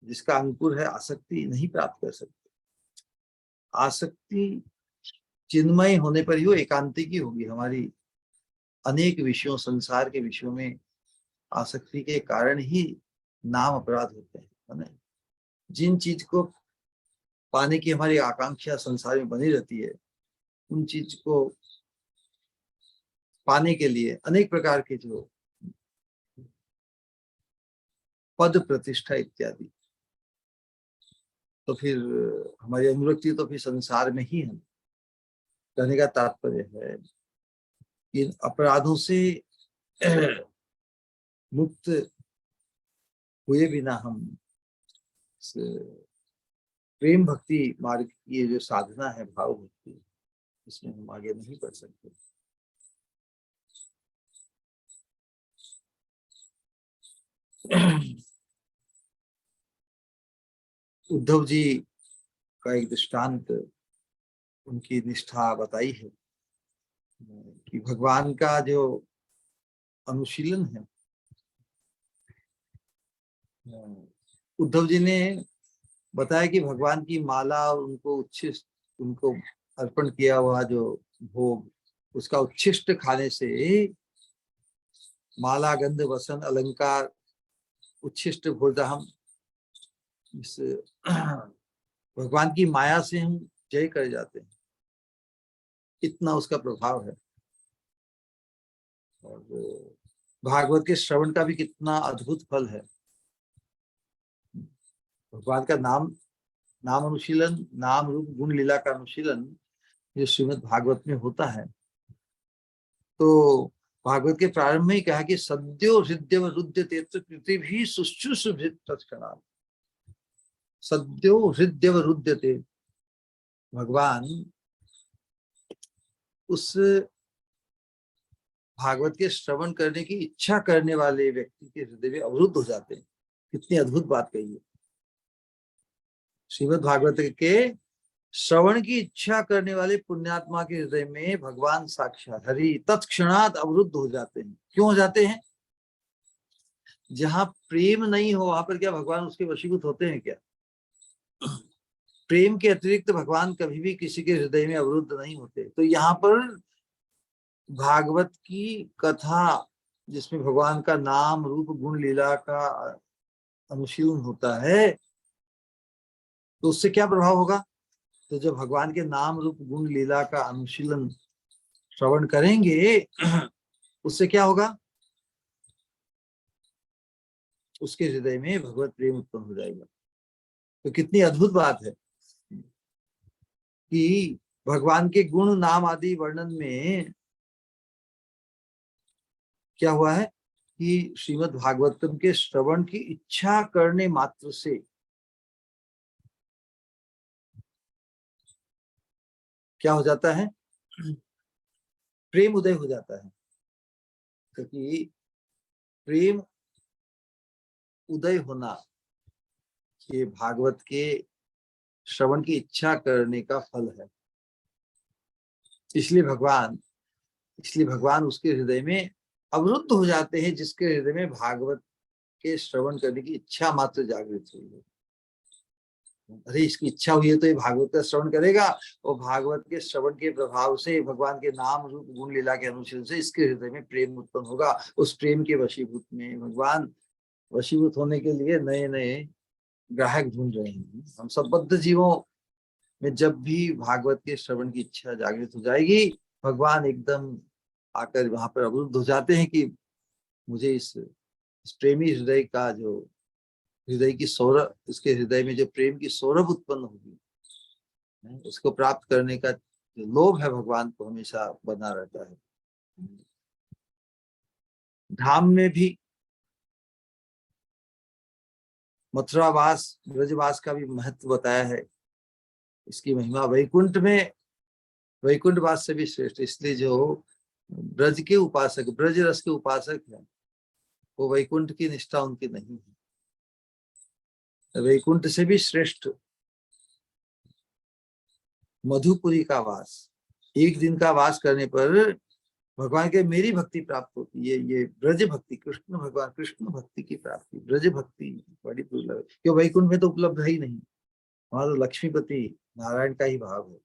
Speaker 1: जिसका अंकुर है आसक्ति, नहीं प्राप्त कर सकते। आसक्ति चिन्मय होने पर ही वो एकांतिकी होगी। हमारी अनेक विषयों, संसार के विषयों में आसक्ति के कारण ही नाम अपराध होते हैं, है ना। जिन चीज को पाने की हमारी आकांक्षा संसार में बनी रहती है, उन चीज को पाने के लिए अनेक प्रकार के जो पद, प्रतिष्ठा इत्यादि, तो फिर हमारी अनुरक्ति तो फिर संसार में ही है। कहने का तात्पर्य है इन अपराधों से मुक्त हुए बिना हम प्रेम भक्ति मार्ग की ये जो साधना है, भाव भक्ति, इसमें हम आगे नहीं बढ़ सकते। उद्धव जी का एक दृष्टांत, उनकी निष्ठा बताई है कि भगवान का जो अनुशीलन है, उद्धव जी ने बताया कि भगवान की माला और उनको उच्छिष्ट, उनको अर्पण किया हुआ जो भोग, उसका उच्छिष्ट खाने से माला, गंध, वसन, अलंकार, उच्छिष्ट भोजन, हम इस भगवान की माया से हम जय कर जाते हैं। इतना उसका प्रभाव है। और भागवत के श्रवण का भी कितना अद्भुत फल है। भगवान का नाम अनुशीलन, नाम रूप गुण लीला का अनुशीलन जो श्रीमद् भागवत में होता है, तो भागवत के प्रारंभ में ही कहा कि सद्यो हृदय रुद्यते पृथ्वी शुश्रूषिभिः तत्क्षणात्। सद्यो हृदय रुद्यते, भगवान उस भागवत के श्रवण करने की इच्छा करने वाले व्यक्ति के हृदय में अवरुद्ध हो जाते हैं। कितनी अद्भुत बात कही है। श्रीमद् भागवत के श्रवण की इच्छा करने वाले पुण्यात्मा के हृदय में भगवान साक्षात हरि तत्क्षणात अवरुद्ध हो जाते हैं। क्यों हो जाते हैं? जहां प्रेम नहीं हो वहां पर क्या भगवान उसके वशीभूत होते हैं क्या? प्रेम के अतिरिक्त भगवान कभी भी किसी के हृदय में अवरुद्ध नहीं होते। तो यहाँ पर भागवत की कथा, जिसमें भगवान का नाम रूप गुण लीला का अनुशीलन होता है, तो उससे क्या प्रभाव होगा? तो जब भगवान के नाम रूप गुण लीला का अनुशीलन श्रवण करेंगे, उससे क्या होगा? उसके हृदय में भगवत प्रेम उत्पन्न हो जाएगा। तो कितनी अद्भुत बात है कि भगवान के गुण नाम आदि वर्णन में क्या हुआ है कि श्रीमद् भागवतम के श्रवण की इच्छा करने मात्र से क्या हो जाता है? प्रेम उदय हो जाता है। क्योंकि प्रेम उदय होना ये भागवत के श्रवण की इच्छा करने का फल है। इसलिए भगवान उसके हृदय में अवरुद्ध हो जाते हैं, जिसके हृदय में भागवत के श्रवण करने की इच्छा मात्र जागृत हुई है। अरे इसकी इच्छा हुई है तो ये भागवत का श्रवण करेगा, और भागवत के श्रवण के प्रभाव से भगवान के नाम रूप गुण लीला के अनुशीलन से इसके हृदय में प्रेम उत्पन्न होगा। उस प्रेम के वशीभूत में भगवान वशीभूत होने के लिए नए नए ग्राहक ढूंढ रहे हैं। हम सब बद्ध जीवों में जब भी भागवत के श्रवण की इच्छा जागृत हो जाएगी, भगवान एकदम आकर वहां पर अवरुद्ध हो जाते हैं कि मुझे इस प्रेमी हृदय का जो हृदय की सौरभ, इसके हृदय में जो प्रेम की सौरभ उत्पन्न होगी, उसको प्राप्त करने का जो लोभ है भगवान को हमेशा बना रहता है। धाम में भी मथुरावास ब्रजवास का भी महत्व बताया है। इसकी महिमा वैकुंठ में, वैकुंठवास से भी श्रेष्ठ, इसलिए जो ब्रज के उपासक, ब्रज रस के उपासक है, वो वैकुंठ की निष्ठा उनकी नहीं है। वैकुंठ से भी श्रेष्ठ मधुपुरी का वास, एक दिन का वास करने पर भगवान के मेरी भक्ति प्राप्त होती है। ये ब्रज भक्ति, कृष्ण भगवान कृष्ण भक्ति की प्राप्ति, ब्रज भक्ति बड़ी दुर्लभ है, क्यों वैकुंठ में तो उपलब्ध है ही नहीं। वहां तो लक्ष्मीपति नारायण का ही भाव है।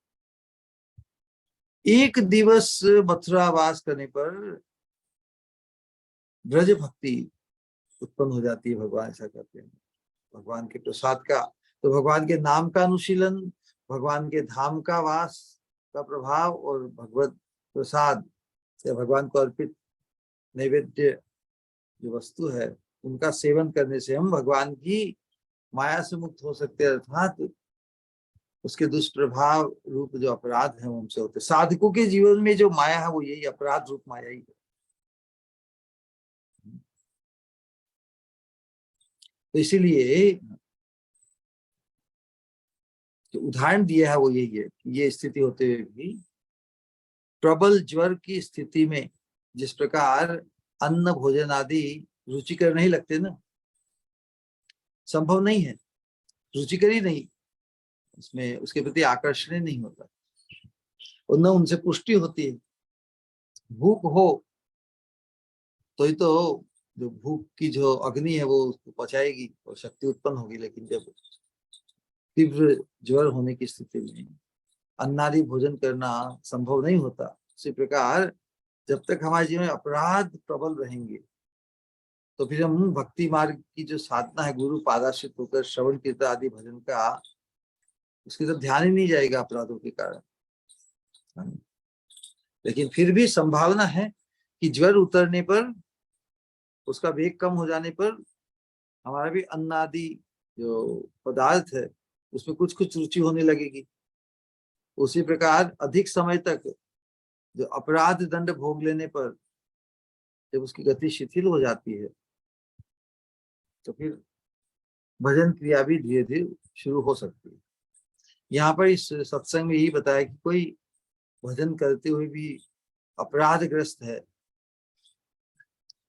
Speaker 1: एक दिवस मथुरा वास करने पर ब्रज भक्ति उत्पन्न हो जाती है, भगवान ऐसा कहते हैं। भगवान के प्रसाद का, तो भगवान के नाम का अनुशीलन, भगवान के धाम का वास का प्रभाव और भगवत प्रसाद या भगवान को अर्पित नैवेद्य जो वस्तु है उनका सेवन करने से हम भगवान की माया से मुक्त हो सकते हैं, अर्थात उसके दुष्प्रभाव रूप जो अपराध है वो हमसे होते। साधकों के जीवन में जो माया है वो यही अपराध रूप माया ही है। तो इसीलिए जो उदाहरण दिया है वो यही है कि ये स्थिति होते हुए भी प्रबल ज्वर की स्थिति में जिस प्रकार अन्न भोजन आदि रुचिकर नहीं लगते ना, संभव नहीं है, रुचिकर ही नहीं, उसमें उसके प्रति आकर्षण ही नहीं होता और न उनसे पुष्टि होती है। भूख हो तो ही तो जो भूख की जो अग्नि है वो उसको पचाएगी और शक्ति उत्पन्न होगी, लेकिन जब तीव्र ज्वर होने की स्थिति में अन्नादि भोजन करना संभव नहीं होता। इसी प्रकार जब तक हमारे जीवन में अपराध प्रबल रहेंगे तो फिर हम भक्ति मार्ग की जो साधना है, गुरु पादाश्रित होकर श्रवण कीर्तन आदि भजन का, उसकी तरफ ध्यान ही नहीं जाएगा अपराधों के कारण। लेकिन फिर भी संभावना है कि ज्वर उतरने पर, उसका वेग कम हो जाने पर हमारा भी अन्न आदि जो पदार्थ है उसमें कुछ कुछ रुचि होने लगेगी। उसी प्रकार अधिक समय तक जो अपराध दंड भोग लेने पर जब उसकी गति शिथिल हो जाती है तो फिर भजन क्रिया भी धीरे धीरे शुरू हो सकती है। यहाँ पर इस सत्संग में यही बताया कि कोई भजन करते हुए भी अपराधग्रस्त है,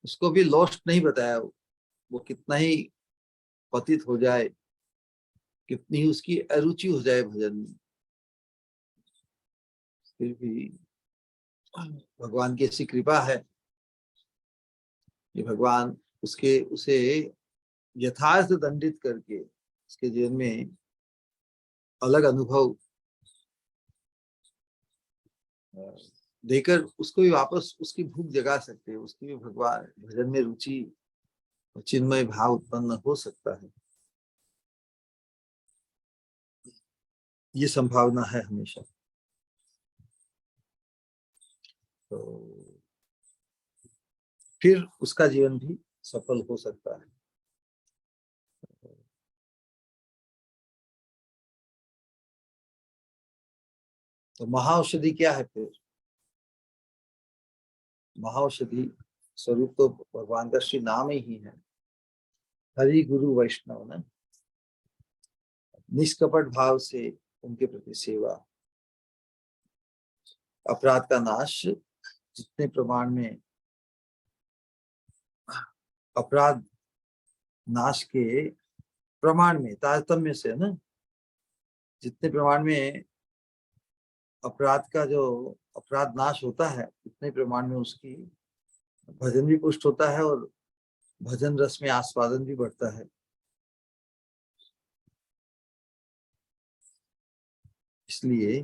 Speaker 1: उसको भी लॉस्ट नहीं बताया। वो कितना ही पतित हो जाए, कितनी ही उसकी अरुचि हो जाए भजन में, फिर भी भगवान की ऐसी कृपा है कि भगवान उसे यथार्थ दंडित करके उसके जीवन में अलग अनुभव देकर उसको भी वापस उसकी भूख जगा सकते हैं, उसकी भी भगवान भजन में रुचि और चिन्मय भाव उत्पन्न हो सकता है। ये संभावना है हमेशा। तो फिर उसका जीवन भी सफल हो सकता है। तो महाऔषधि क्या है फिर? महाऔषधि स्वरूप तो भगवान का श्री नाम ही है, हरि गुरु वैष्णव ना। निष्कपट भाव से उनके प्रति सेवा, अपराध का नाश, जितने प्रमाण में अपराध नाश के प्रमाण में तारतम्य से ना, जितने प्रमाण में अपराध का जो अपराध नाश होता है उतने प्रमाण में उसकी भजन भी पुष्ट होता है और भजन रस में आस्वादन भी बढ़ता है। इसलिए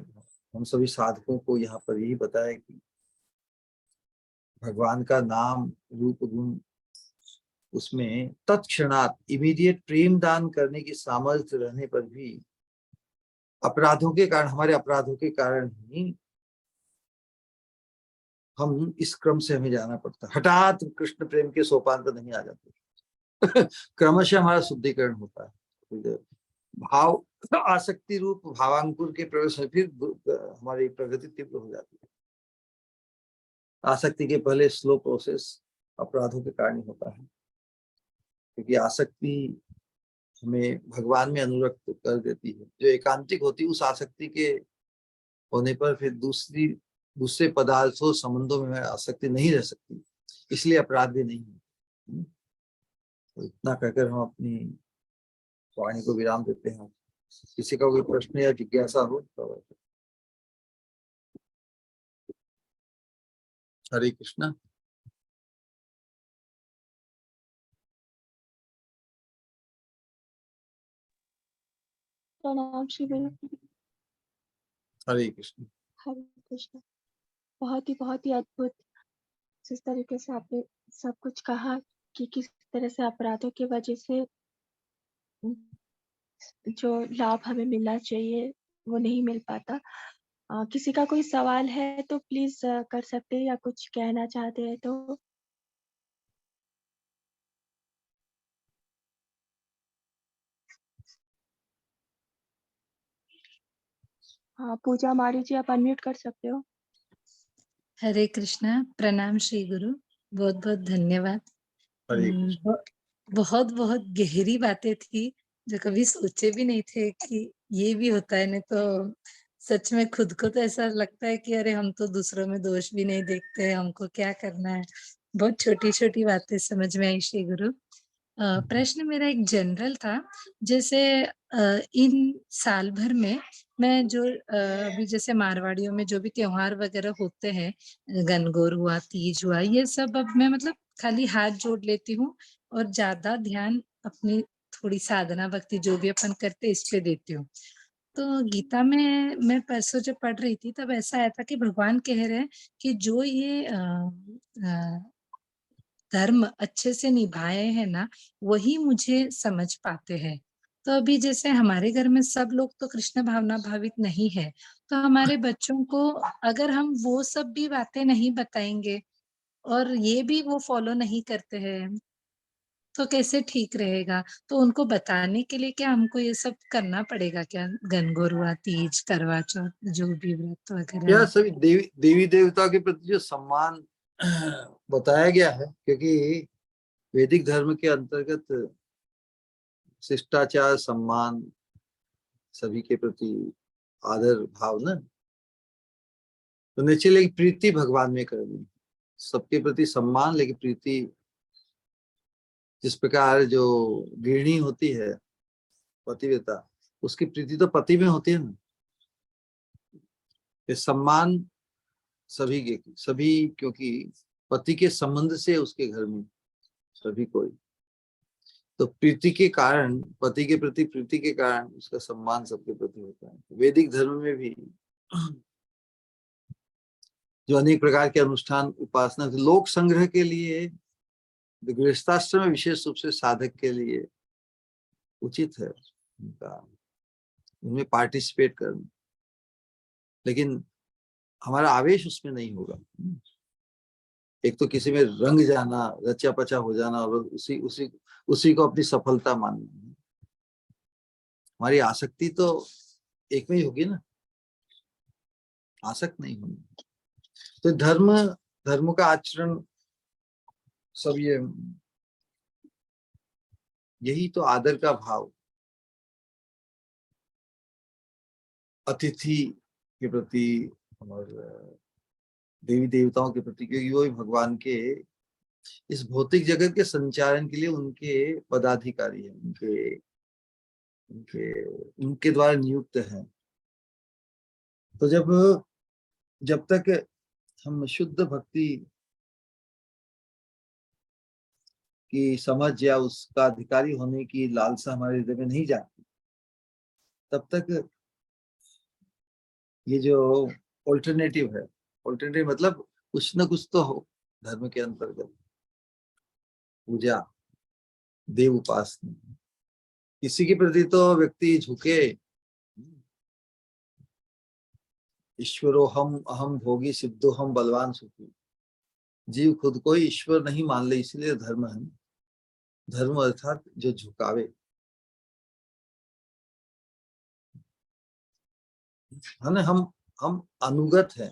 Speaker 1: हम सभी साधकों को यहाँ पर यही बताया कि भगवान का नाम रूप गुण, उसमें तत्क्षणात इमीडिएट प्रेम दान करने की सामर्थ्य रहने पर भी अपराधों के कारण, हमारे अपराधों के कारण ही हम इस क्रम से हमें जाना पड़ता है। हठात कृष्ण प्रेम के सोपान पर नहीं आ जाते क्रमशः हमारा शुद्धिकरण होता है। भाव आसक्ति रूप भावांकुर के प्रवेश में फिर हमारी प्रगति तीव्र हो जाती है। आसक्ति के पहले स्लो प्रोसेस अपराधों के कारण होता है, क्योंकि आसक्ति हमें भगवान में अनुरक्त कर देती है। जो एकांतिक होती है उस आसक्ति के होने पर फिर दूसरे पदार्थों संबंधों में आसक्ति नहीं रह सकती, इसलिए अपराध भी नहीं है। तो इतना कहकर हम अपनी वाणी को विराम देते हैं। किसी का कोई प्रश्न या जिज्ञासा हो तो। हरे कृष्णा।
Speaker 2: प्रणाम श्री गुरु।
Speaker 1: हरे कृष्ण।
Speaker 2: हरे कृष्ण। बहुत ही अद्भुत जिस तरीके से आपने सब कुछ कहा कि किस तरह से अपराधों की वजह से जो लाभ हमें मिलना चाहिए वो नहीं मिल पाता। किसी का कोई सवाल है तो प्लीज कर सकते हैं, या कुछ कहना चाहते हैं तो। हाँ पूजा मारी जी, आप अनम्यूट कर सकते हो।
Speaker 3: हरे कृष्णा। प्रणाम श्री गुरु। बहुत बहुत धन्यवाद।
Speaker 1: हरे कृष्ण।
Speaker 3: बहुत बहुत गहरी बातें थी जो कभी सोचे भी नहीं थे कि ये भी होता है। नहीं तो सच में खुद को तो ऐसा लगता है कि अरे हम तो दूसरों में दोष भी नहीं देखते, हमको क्या करना है। बहुत छोटी छोटी बातें समझ में आई श्री गुरु। प्रश्न मेरा एक जनरल था। जैसे इन साल भर में मैं जो अभी जैसे मारवाड़ियों में जो भी त्योहार वगैरह होते हैं, गनगौर हुआ, तीज हुआ, ये सब अब मैं मतलब खाली हाथ जोड़ लेती हूँ और ज्यादा ध्यान अपनी थोड़ी साधना भक्ति जो भी अपन करते इस पे देती हूँ। तो गीता में मैं परसों जब पढ़ रही थी तब ऐसा आया था कि भगवान कह रहे हैं कि जो ये धर्म अच्छे से निभाए हैं ना, वही मुझे समझ पाते हैं। तो अभी जैसे हमारे घर में सब लोग तो कृष्ण भावना भावित नहीं है, तो हमारे बच्चों को अगर हम वो सब भी बातें नहीं बताएंगे और ये भी वो फॉलो नहीं करते हैं तो कैसे ठीक रहेगा? तो उनको बताने के लिए क्या हमको ये सब करना पड़ेगा क्या? गनगौर हुआ, तीज, करवा चौथ, जो भी व्रत वगैरह
Speaker 1: यह
Speaker 3: है।
Speaker 1: सभी देवी देवता के प्रति जो सम्मान बताया गया है, क्योंकि वैदिक धर्म के अंतर्गत शिष्टाचार, सम्मान, सभी के प्रति आदर भावना, तो नेचुरली प्रीति भगवान में करनी, सबके प्रति सम्मान, लेकिन प्रीति जिस प्रकार जो गृहिणी होती है पतिव्रता, उसकी प्रीति तो पति में होती है ना। ये सम्मान सभी, क्योंकि पति के संबंध से उसके घर में सभी कोई, तो प्रीति के कारण, पति के प्रति प्रीति के कारण उसका सम्मान सबके प्रति होता है। वैदिक धर्म में भी जो अनेक प्रकार के अनुष्ठान, उपासना, लोक संग्रह के लिए, गृहस्थाश्रम में विशेष रूप से साधक के लिए उचित है उनका, उनमें पार्टिसिपेट करना, लेकिन हमारा आवेश उसमें नहीं होगा। एक तो किसी में रंग जाना, रचा पचा हो जाना और उसी उसी उसी को अपनी सफलता मानना। हमारी आसक्ति तो एक में ही होगी ना, आसक्त नहीं होनी। तो धर्म का आचरण सब यही तो आदर का भाव, अतिथि के प्रति और देवी देवताओं के प्रति, क्योंकि वो भगवान के इस भौतिक जगत के संचालन के लिए उनके पदाधिकारी हैं, उनके उनके उनके द्वारा नियुक्त हैं। तो जब तक हम शुद्ध भक्ति की समझ या उसका अधिकारी होने की लालसा हमारे हृदय में नहीं जाती, तब तक ये जो ऑल्टरनेटिव मतलब कुछ न कुछ तो हो धर्म के अंतर्गत, पूजा, देव उपासना, किसी के प्रति तो व्यक्ति झुके। ईश्वरो हम अहम भोगी सिद्धो हम बलवान सुखी। जीव खुद को ही ईश्वर नहीं मान ले, इसलिए धर्म है। धर्म अर्थात जो झुकावे है ना। हम अनुगत हैं।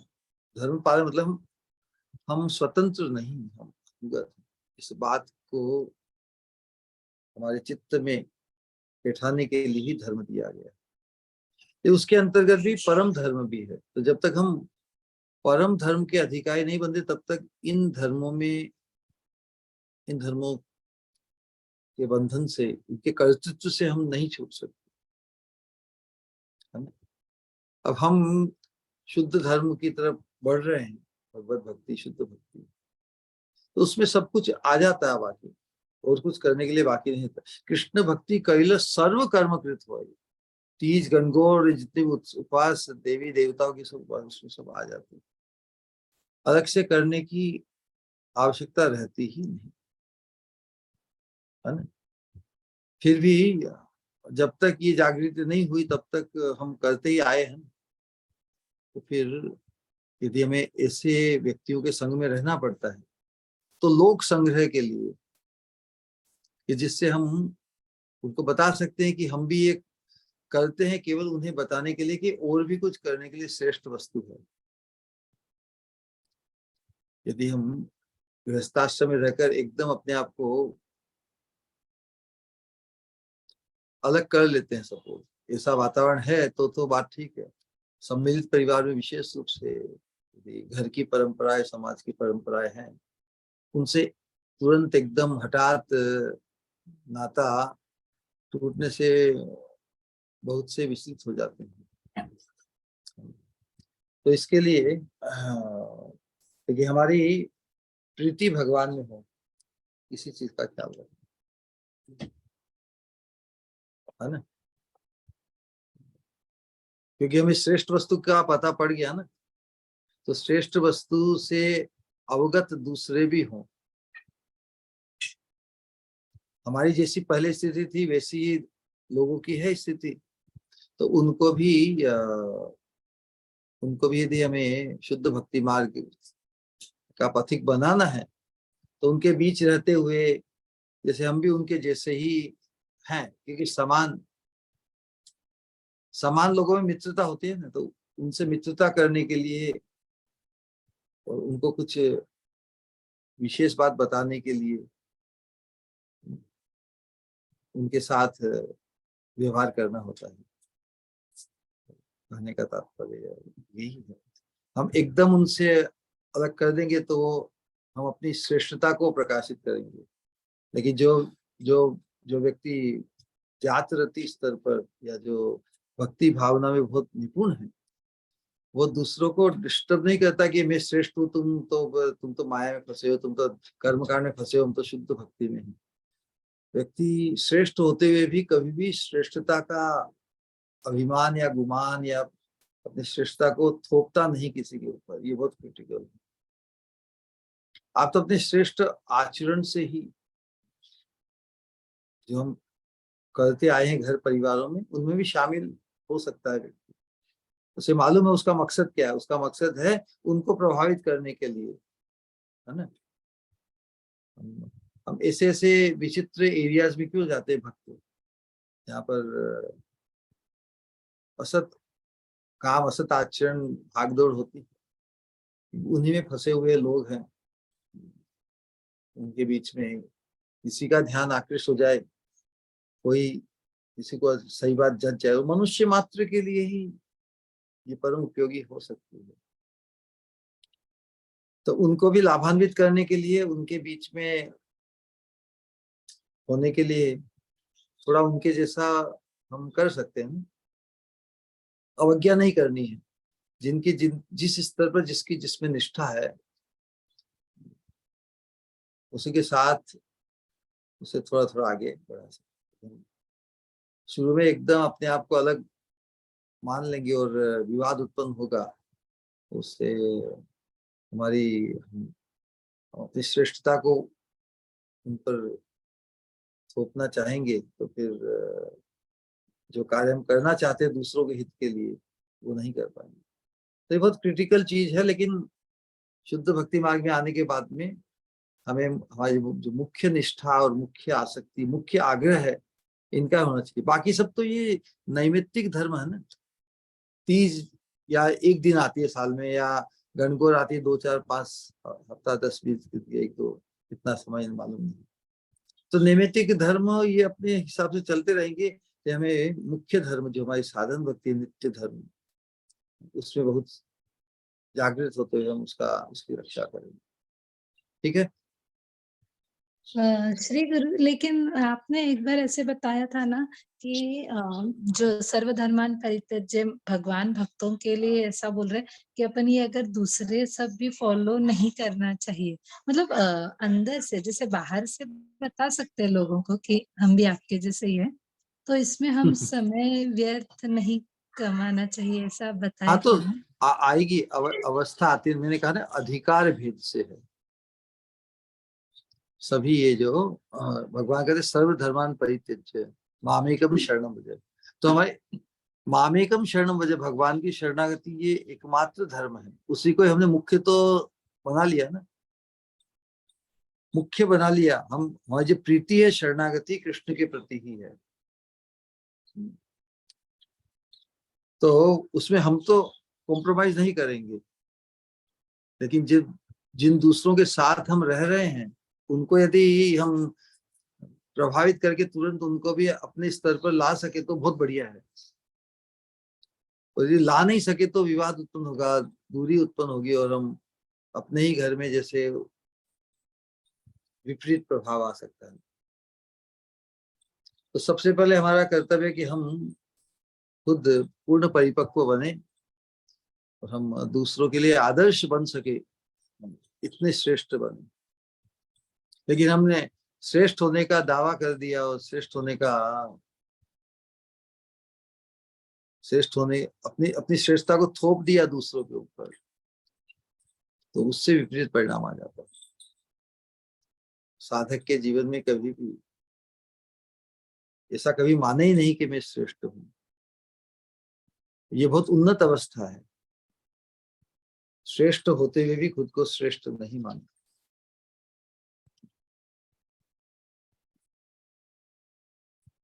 Speaker 1: धर्म पालन मतलब हम स्वतंत्र नहीं, हम अनुगत हैं। इस बात को हमारे चित्त में बैठाने के लिए ही धर्म दिया गया। तो उसके अंतर्गत भी परम धर्म भी है। तो जब तक हम परम धर्म के अधिकारी नहीं बनते तब तक इन धर्मों के बंधन से, इनके कर्तृत्व से हम नहीं छूट सकते, है ना। अब हम शुद्ध धर्म की तरफ बढ़ रहे हैं, भगवत भक्ति, शुद्ध भक्ति, तो उसमें सब कुछ आ जाता है बाकी, और कुछ करने के लिए बाकी नहीं होता। कृष्ण भक्ति कैल सर्व कर्म कृत हो, तीज गणगौर जितने उपवास देवी देवताओं की सब उपवास उसमें सब आ जाते हैं, अलग से करने की आवश्यकता रहती ही नहीं, है ना। फिर भी जब तक ये जागृति नहीं हुई तब तक हम करते ही आए हैं। तो फिर यदि हमें ऐसे व्यक्तियों के संग में रहना पड़ता है तो लोक संग्रह के लिए, कि जिससे हम उनको बता सकते हैं कि हम भी ये करते हैं, केवल उन्हें बताने के लिए कि और भी कुछ करने के लिए श्रेष्ठ वस्तु है। यदि हम गृहस्थाश्रम में रहकर एकदम अपने आप को अलग कर लेते हैं, सपोज ऐसा वातावरण है तो बात ठीक है। सम्मिलित परिवार में विशेष रूप से यदि घर की परंपराएं, समाज की परंपराएं हैं, उनसे तुरंत एकदम हठात नाता टूटने से बहुत से विचलित हो जाते हैं। तो इसके लिए कि हमारी प्रीति भगवान में हो, इसी चीज का ख्याल रखें, है ना। क्योंकि हमें श्रेष्ठ वस्तु का पता पड़ गया ना, तो श्रेष्ठ वस्तु से अवगत दूसरे भी हों। हमारी जैसी पहले स्थिति थी वैसी लोगों की है स्थिति, तो उनको भी यदि हमें शुद्ध भक्ति मार्ग का पथिक बनाना है तो उनके बीच रहते हुए जैसे हम भी उनके जैसे ही हैं, क्योंकि समान लोगों में मित्रता होती है ना, तो उनसे मित्रता करने के लिए और उनको कुछ विशेष बात बताने के लिए उनके साथ व्यवहार करना होता है। कहने का तात्पर्य यही है। हम एकदम उनसे अलग कर देंगे तो हम अपनी श्रेष्ठता को प्रकाशित करेंगे, लेकिन जो व्यक्ति जातरती स्तर पर या जो भक्ति भावना में बहुत निपुण है, वो दूसरों को डिस्टर्ब नहीं करता कि मैं श्रेष्ठ हूँ, तुम तो माया में फंसे हो, तुम तो कर्मकांड में फंसे हो, हम तो शुद्ध भक्ति में हैं। व्यक्ति श्रेष्ठ होते हुए भी कभी भी श्रेष्ठता का अभिमान या गुमान या अपनी श्रेष्ठता को थोपता नहीं किसी के ऊपर, ये बहुत क्रिटिकल है। आप तो अपने श्रेष्ठ आचरण से ही, जो हम करते आए हैं घर परिवारों में, उनमें भी शामिल हो सकता है व्यक्ति। उसे मालूम है उसका मकसद क्या है, उसका मकसद है उनको प्रभावित करने के लिए, है ना। हम ऐसे ऐसे विचित्र एरियाज में क्यों जाते हैं भक्त, यहाँ पर असत काम, असत आचरण, भागदौड़ होती है, उन्हीं में फंसे हुए लोग हैं। उनके बीच में किसी का ध्यान आकृष्ट हो जाए, कोई किसी को सही बात जच जाए, और मनुष्य मात्र के लिए ही ये परम उपयोगी हो सकती है। तो उनको भी लाभान्वित करने के लिए, उनके बीच में होने के लिए थोड़ा उनके जैसा हम कर सकते हैं। अवज्ञा नहीं करनी है, जिस स्तर पर जिसमें निष्ठा है उसी के साथ उसे थोड़ा थोड़ा आगे बढ़ा सकते हैं। शुरू में एकदम अपने आप को अलग मान लेंगे और विवाद उत्पन्न होगा, उससे हम अपनी श्रेष्ठता को उन पर थोपना चाहेंगे तो फिर जो कार्य हम करना चाहते हैं दूसरों के हित के लिए, वो नहीं कर पाएंगे। तो ये बहुत क्रिटिकल चीज है। लेकिन शुद्ध भक्ति मार्ग में आने के बाद में हमें हमारी जो मुख्य निष्ठा और मुख्य आसक्ति, मुख्य आग्रह है, इनका होना चाहिए। बाकी सब तो ये नैमित्तिक धर्म है ना। तीज या एक दिन आती है साल में, या गणगौर आती है 2 4 5 हफ्ता 10 20 एक दो, इतना समय मालूम नहीं। तो नैमित्तिक धर्म ये अपने हिसाब से चलते रहेंगे। कि हमें मुख्य धर्म जो हमारी साधन भक्ति है, नित्य धर्म, उसमें बहुत जागृत होते हुए हम उसकी रक्षा करेंगे। ठीक है।
Speaker 3: श्री गुरु, लेकिन आपने एक बार ऐसे बताया था ना कि जो सर्वधर्मान परित्यज्य, भगवान भक्तों के लिए ऐसा बोल रहे हैं कि अपन ये अगर दूसरे सब भी फॉलो नहीं करना चाहिए, मतलब अंदर से, जैसे बाहर से बता सकते हैं लोगों को कि हम भी आपके जैसे ही हैं, तो इसमें हम समय व्यर्थ नहीं कमाना चाहिए, ऐसा बताया
Speaker 1: हाँ, तो
Speaker 3: था ना।
Speaker 1: आएगी अवस्था आती है। मैंने कहा ना, अधिकार भेद से है सभी ये जो भगवान कहते सर्वधर्मान परित्यज्य मामेकम शरणम भज। तो हमारे मामेकम शरणम भज, भगवान की शरणागति, ये एकमात्र धर्म है। उसी को हमने मुख्य तो बना लिया ना, मुख्य बना लिया। हमारी जो प्रीति है शरणागति कृष्ण के प्रति ही है। तो उसमें हम तो कॉम्प्रोमाइज नहीं करेंगे, लेकिन जिन दूसरों के साथ हम रह रहे हैं उनको यदि हम प्रभावित करके तुरंत उनको भी अपने स्तर पर ला सके तो बहुत बढ़िया है। और यदि ला नहीं सके तो विवाद उत्पन्न होगा, दूरी उत्पन्न होगी, और हम अपने ही घर में जैसे विपरीत प्रभाव आ सकता है। तो सबसे पहले हमारा कर्तव्य है कि हम खुद पूर्ण परिपक्व बने और हम दूसरों के लिए आदर्श बन सके, इतने श्रेष्ठ बने। लेकिन हमने श्रेष्ठ होने का दावा कर दिया और श्रेष्ठ होने अपनी श्रेष्ठता को थोप दिया दूसरों के ऊपर, तो उससे विपरीत परिणाम आ जाता है। साधक के जीवन में कभी भी ऐसा कभी माने ही नहीं कि मैं श्रेष्ठ हूं। ये बहुत उन्नत अवस्था है। श्रेष्ठ होते हुए भी खुद को श्रेष्ठ नहीं मानते।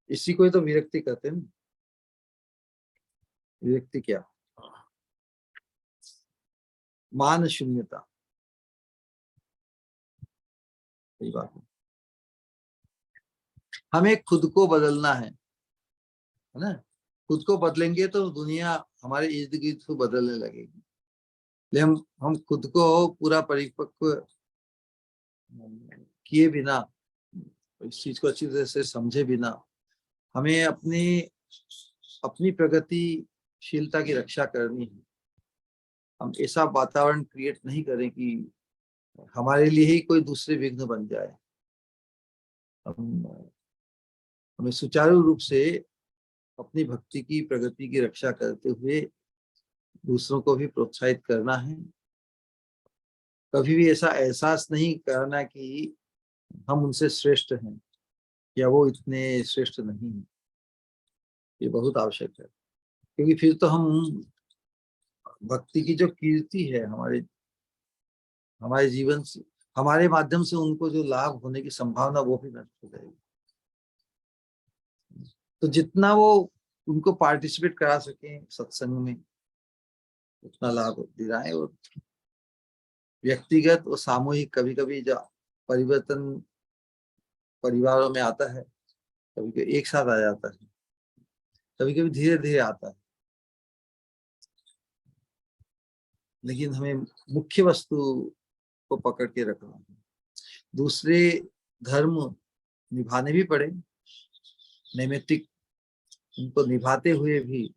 Speaker 1: इसी को ही तो विरक्ति कहते हैं। विरक्ति क्या? मान शून्यता। सही बात है। हमें खुद को बदलना है ना। खुद को बदलेंगे तो दुनिया हमारे इर्द गिर्द को बदलने लगेगी। लेकिन हम खुद को पूरा परिपक्व किए बिना, इस चीज को अच्छी तरह से समझे बिना, हमें अपनी प्रगतिशीलता की रक्षा करनी है। हम ऐसा वातावरण क्रिएट नहीं करें कि हमारे लिए ही कोई दूसरे विघ्न बन जाए। हमें सुचारू रूप से अपनी भक्ति की प्रगति की रक्षा करते हुए दूसरों को भी प्रोत्साहित करना है। कभी भी ऐसा एहसास नहीं करना कि हम उनसे श्रेष्ठ हैं या वो इतने श्रेष्ठ नहीं हैं। ये बहुत आवश्यक है, क्योंकि फिर तो हम भक्ति की जो कीर्ति है हमारे जीवन से, हमारे माध्यम से उनको जो लाभ होने की संभावना, वो भी नष्ट हो जाएगी। तो जितना वो उनको पार्टिसिपेट करा सके सत्संग में, उतना लाभ दिलाएं। और व्यक्तिगत और सामूहिक, कभी कभी जो परिवर्तन परिवारों में आता है, कभी कभी एक साथ आ जाता है, कभी कभी धीरे धीरे आता है, लेकिन हमें मुख्य वस्तु को पकड़ के रखना है। दूसरे धर्म निभाने भी पड़े, नैमित्तिक, उनको निभाते हुए भी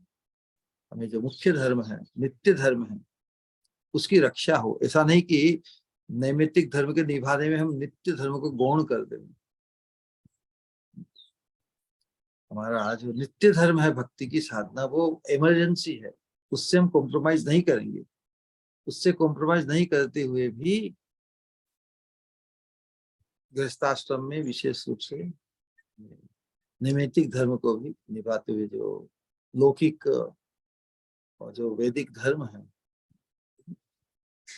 Speaker 1: हमें जो मुख्य धर्म है, नित्य धर्म है, उसकी रक्षा हो। ऐसा नहीं कि नैमित्तिक धर्म के निभाने में हम नित्य धर्म को गौण कर दें। हमारा जो नित्य धर्म है, भक्ति की साधना, वो इमरजेंसी है, उससे हम कॉम्प्रोमाइज नहीं करेंगे। उससे कॉम्प्रोमाइज नहीं करते हुए भी गृहस्थाश्रम में विशेष रूप से नैमित्तिक धर्म को भी निभाते हुए जो लौकिक और जो वैदिक धर्म है,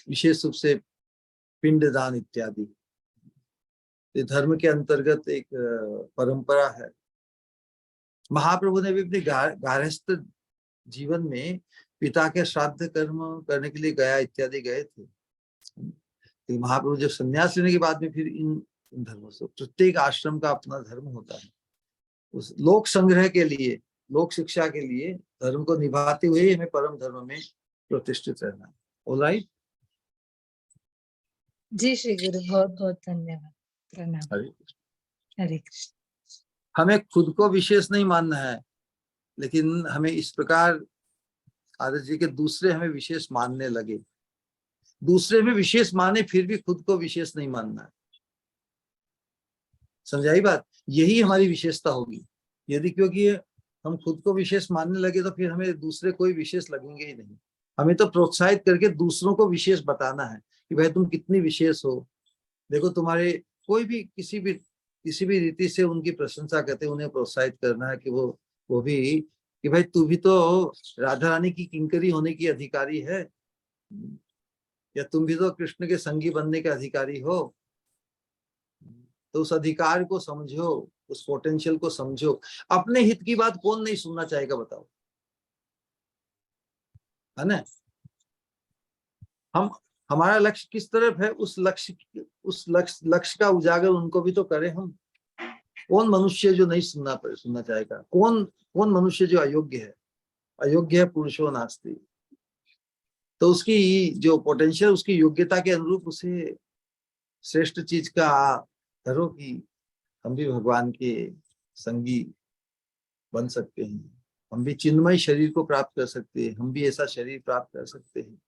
Speaker 1: विशेष रूप से पिंडदान इत्यादि, ये धर्म के अंतर्गत एक परंपरा है। महाप्रभु ने भी अपने गारहस्थ जीवन में पिता के श्राद्ध कर्म करने के लिए गया इत्यादि गए थे। तो महाप्रभु जब संन्यास लेने के बाद में फिर इन धर्मों से, प्रत्येक आश्रम का अपना धर्म होता है, उस लोक संग्रह के लिए, लोक शिक्षा के लिए धर्म को निभाते हुए हमें परम धर्म में प्रतिष्ठित रहना है। ऑलराइट।
Speaker 3: जी श्री गुरु, बहुत बहुत धन्यवाद। प्रणाम।
Speaker 1: हरे
Speaker 3: हरे कृष्ण।
Speaker 1: हमें खुद को विशेष नहीं मानना है, लेकिन हमें इस प्रकार आदर्श जी के दूसरे हमें विशेष मानने लगे, दूसरे में विशेष माने फिर भी खुद को विशेष नहीं मानना है। समझाई बात? यही हमारी विशेषता होगी। यदि क्योंकि हम खुद को विशेष मानने लगे तो फिर हमें दूसरे कोई विशेष लगेंगे ही नहीं। हमें तो प्रोत्साहित करके दूसरों को विशेष बताना है कि भाई तुम कितनी विशेष हो। देखो तुम्हारे कोई भी किसी भी रीति से उनकी प्रशंसा करते, उन्हें प्रोत्साहित करना है कि वो भी कि भाई तू भी तो राधा रानी की किंकरी होने की अधिकारी है, या तुम भी तो कृष्ण के संगी बनने के अधिकारी हो। तो उस अधिकार को समझो, उस पोटेंशियल को समझो। अपने हित की बात कौन नहीं सुनना चाहेगा बताओ, है ना? हमारा लक्ष्य किस तरफ है, उस लक्ष्य का उजागर उनको भी तो करें हम। कौन मनुष्य जो नहीं सुनना चाहेगा? कौन मनुष्य जो अयोग्य है? अयोग्य है पुरुषो नास्ति। तो उसकी जो पोटेंशियल, उसकी योग्यता के अनुरूप उसे श्रेष्ठ चीज का करो कि हम भी भगवान के संगी बन सकते हैं, हम भी चिन्मय शरीर को प्राप्त कर सकते हैं, हम भी ऐसा शरीर प्राप्त कर सकते हैं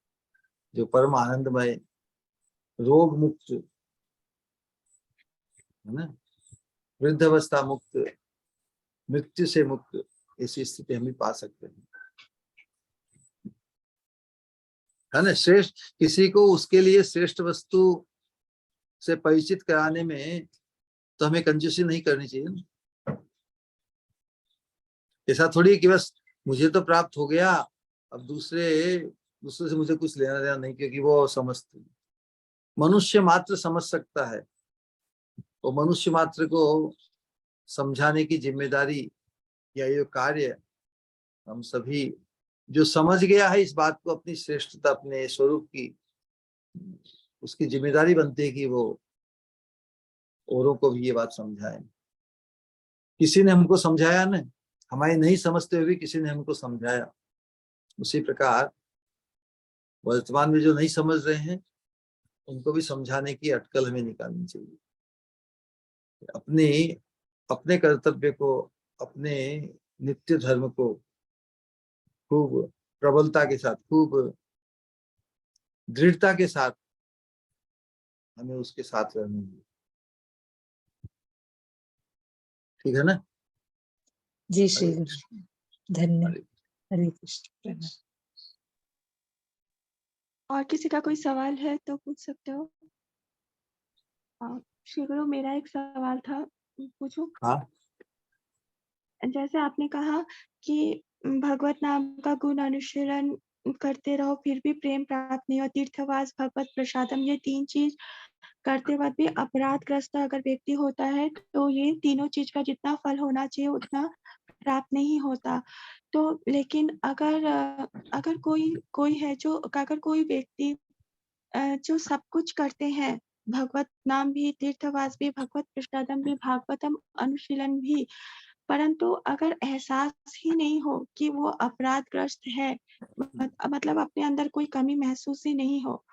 Speaker 1: जो परम आनंदमय, रोग मुक्त, है ना, वृद्धावस्था मुक्त, मृत्यु से मुक्त, ऐसी स्थिति हम भी पा सकते हैं, है ना। श्रेष्ठ किसी को उसके लिए श्रेष्ठ वस्तु से परिचित कराने में तो हमें कंजूसी नहीं करनी चाहिए ना। ऐसा थोड़ी कि बस मुझे तो प्राप्त हो गया, अब दूसरे से मुझे कुछ लेना देना नहीं, क्योंकि वो समझते, मनुष्य मात्र समझ सकता है। वो मनुष्य मात्र को समझाने की जिम्मेदारी या ये कार्य हम सभी, जो समझ गया है इस बात को, अपनी श्रेष्ठता, अपने स्वरूप की, उसकी जिम्मेदारी बनती है कि वो औरों को भी ये बात समझाए। किसी ने हमको समझाया ना, हमारी नहीं समझते हुए भी किसी ने हमको समझाया। उसी प्रकार वर्तमान में जो नहीं समझ रहे हैं उनको भी समझाने की अटकल हमें निकालनी चाहिए। अपने कर्तव्य को, अपने नित्य धर्म को खूब प्रबलता के साथ, खूब दृढ़ता के साथ हमें उसके साथ रहना है। ठीक है ना?
Speaker 3: जी श्री गुरु, धन्यवाद। हरे कृष्ण। प्रणाम।
Speaker 2: और किसी का कोई सवाल है तो पूछ सकते हो। श्री गुरु, मेरा एक सवाल था, पूछूं?
Speaker 1: हाँ।
Speaker 2: जैसे आपने कहा कि भगवत नाम का गुण अनुशीलन करते रहो फिर भी प्रेम प्राप्त नहीं हो, तीर्थवास, भगवत प्रसादम, ये 3 चीज करते वक्त भी अपराधग्रस्त अगर व्यक्ति होता है तो ये तीनों चीज का जितना फल होना चाहिए उतना प्राप्त नहीं होता। तो लेकिन अगर कोई है जो, अगर कोई व्यक्ति जो सब कुछ करते हैं, भगवत नाम भी, तीर्थवास भी, भगवत प्रसादम भी, भागवतम अनुशीलन भी, परंतु अगर एहसास ही नहीं हो कि वो अपराधग्रस्त है, मतलब अपने अंदर कोई कमी महसूस ही नहीं हो।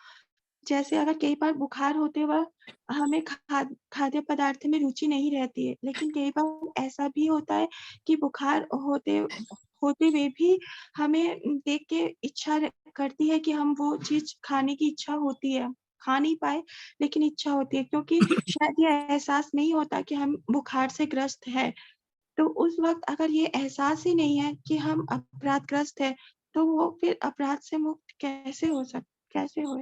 Speaker 2: जैसे अगर कई बार बुखार होते वक्त हमें खाद्य पदार्थ में रुचि नहीं रहती है, लेकिन कई बार ऐसा भी होता है कि बुखार होते हुए भी हमें देख के इच्छा करती है कि हम वो चीज खाने की इच्छा होती है, खा नहीं पाए लेकिन इच्छा होती है, क्योंकि शायद ये एहसास नहीं होता कि हम बुखार से ग्रस्त है। तो उस वक्त अगर ये एहसास ही नहीं है कि हम अपराधग्रस्त है, तो वो फिर अपराध से मुक्त कैसे हो?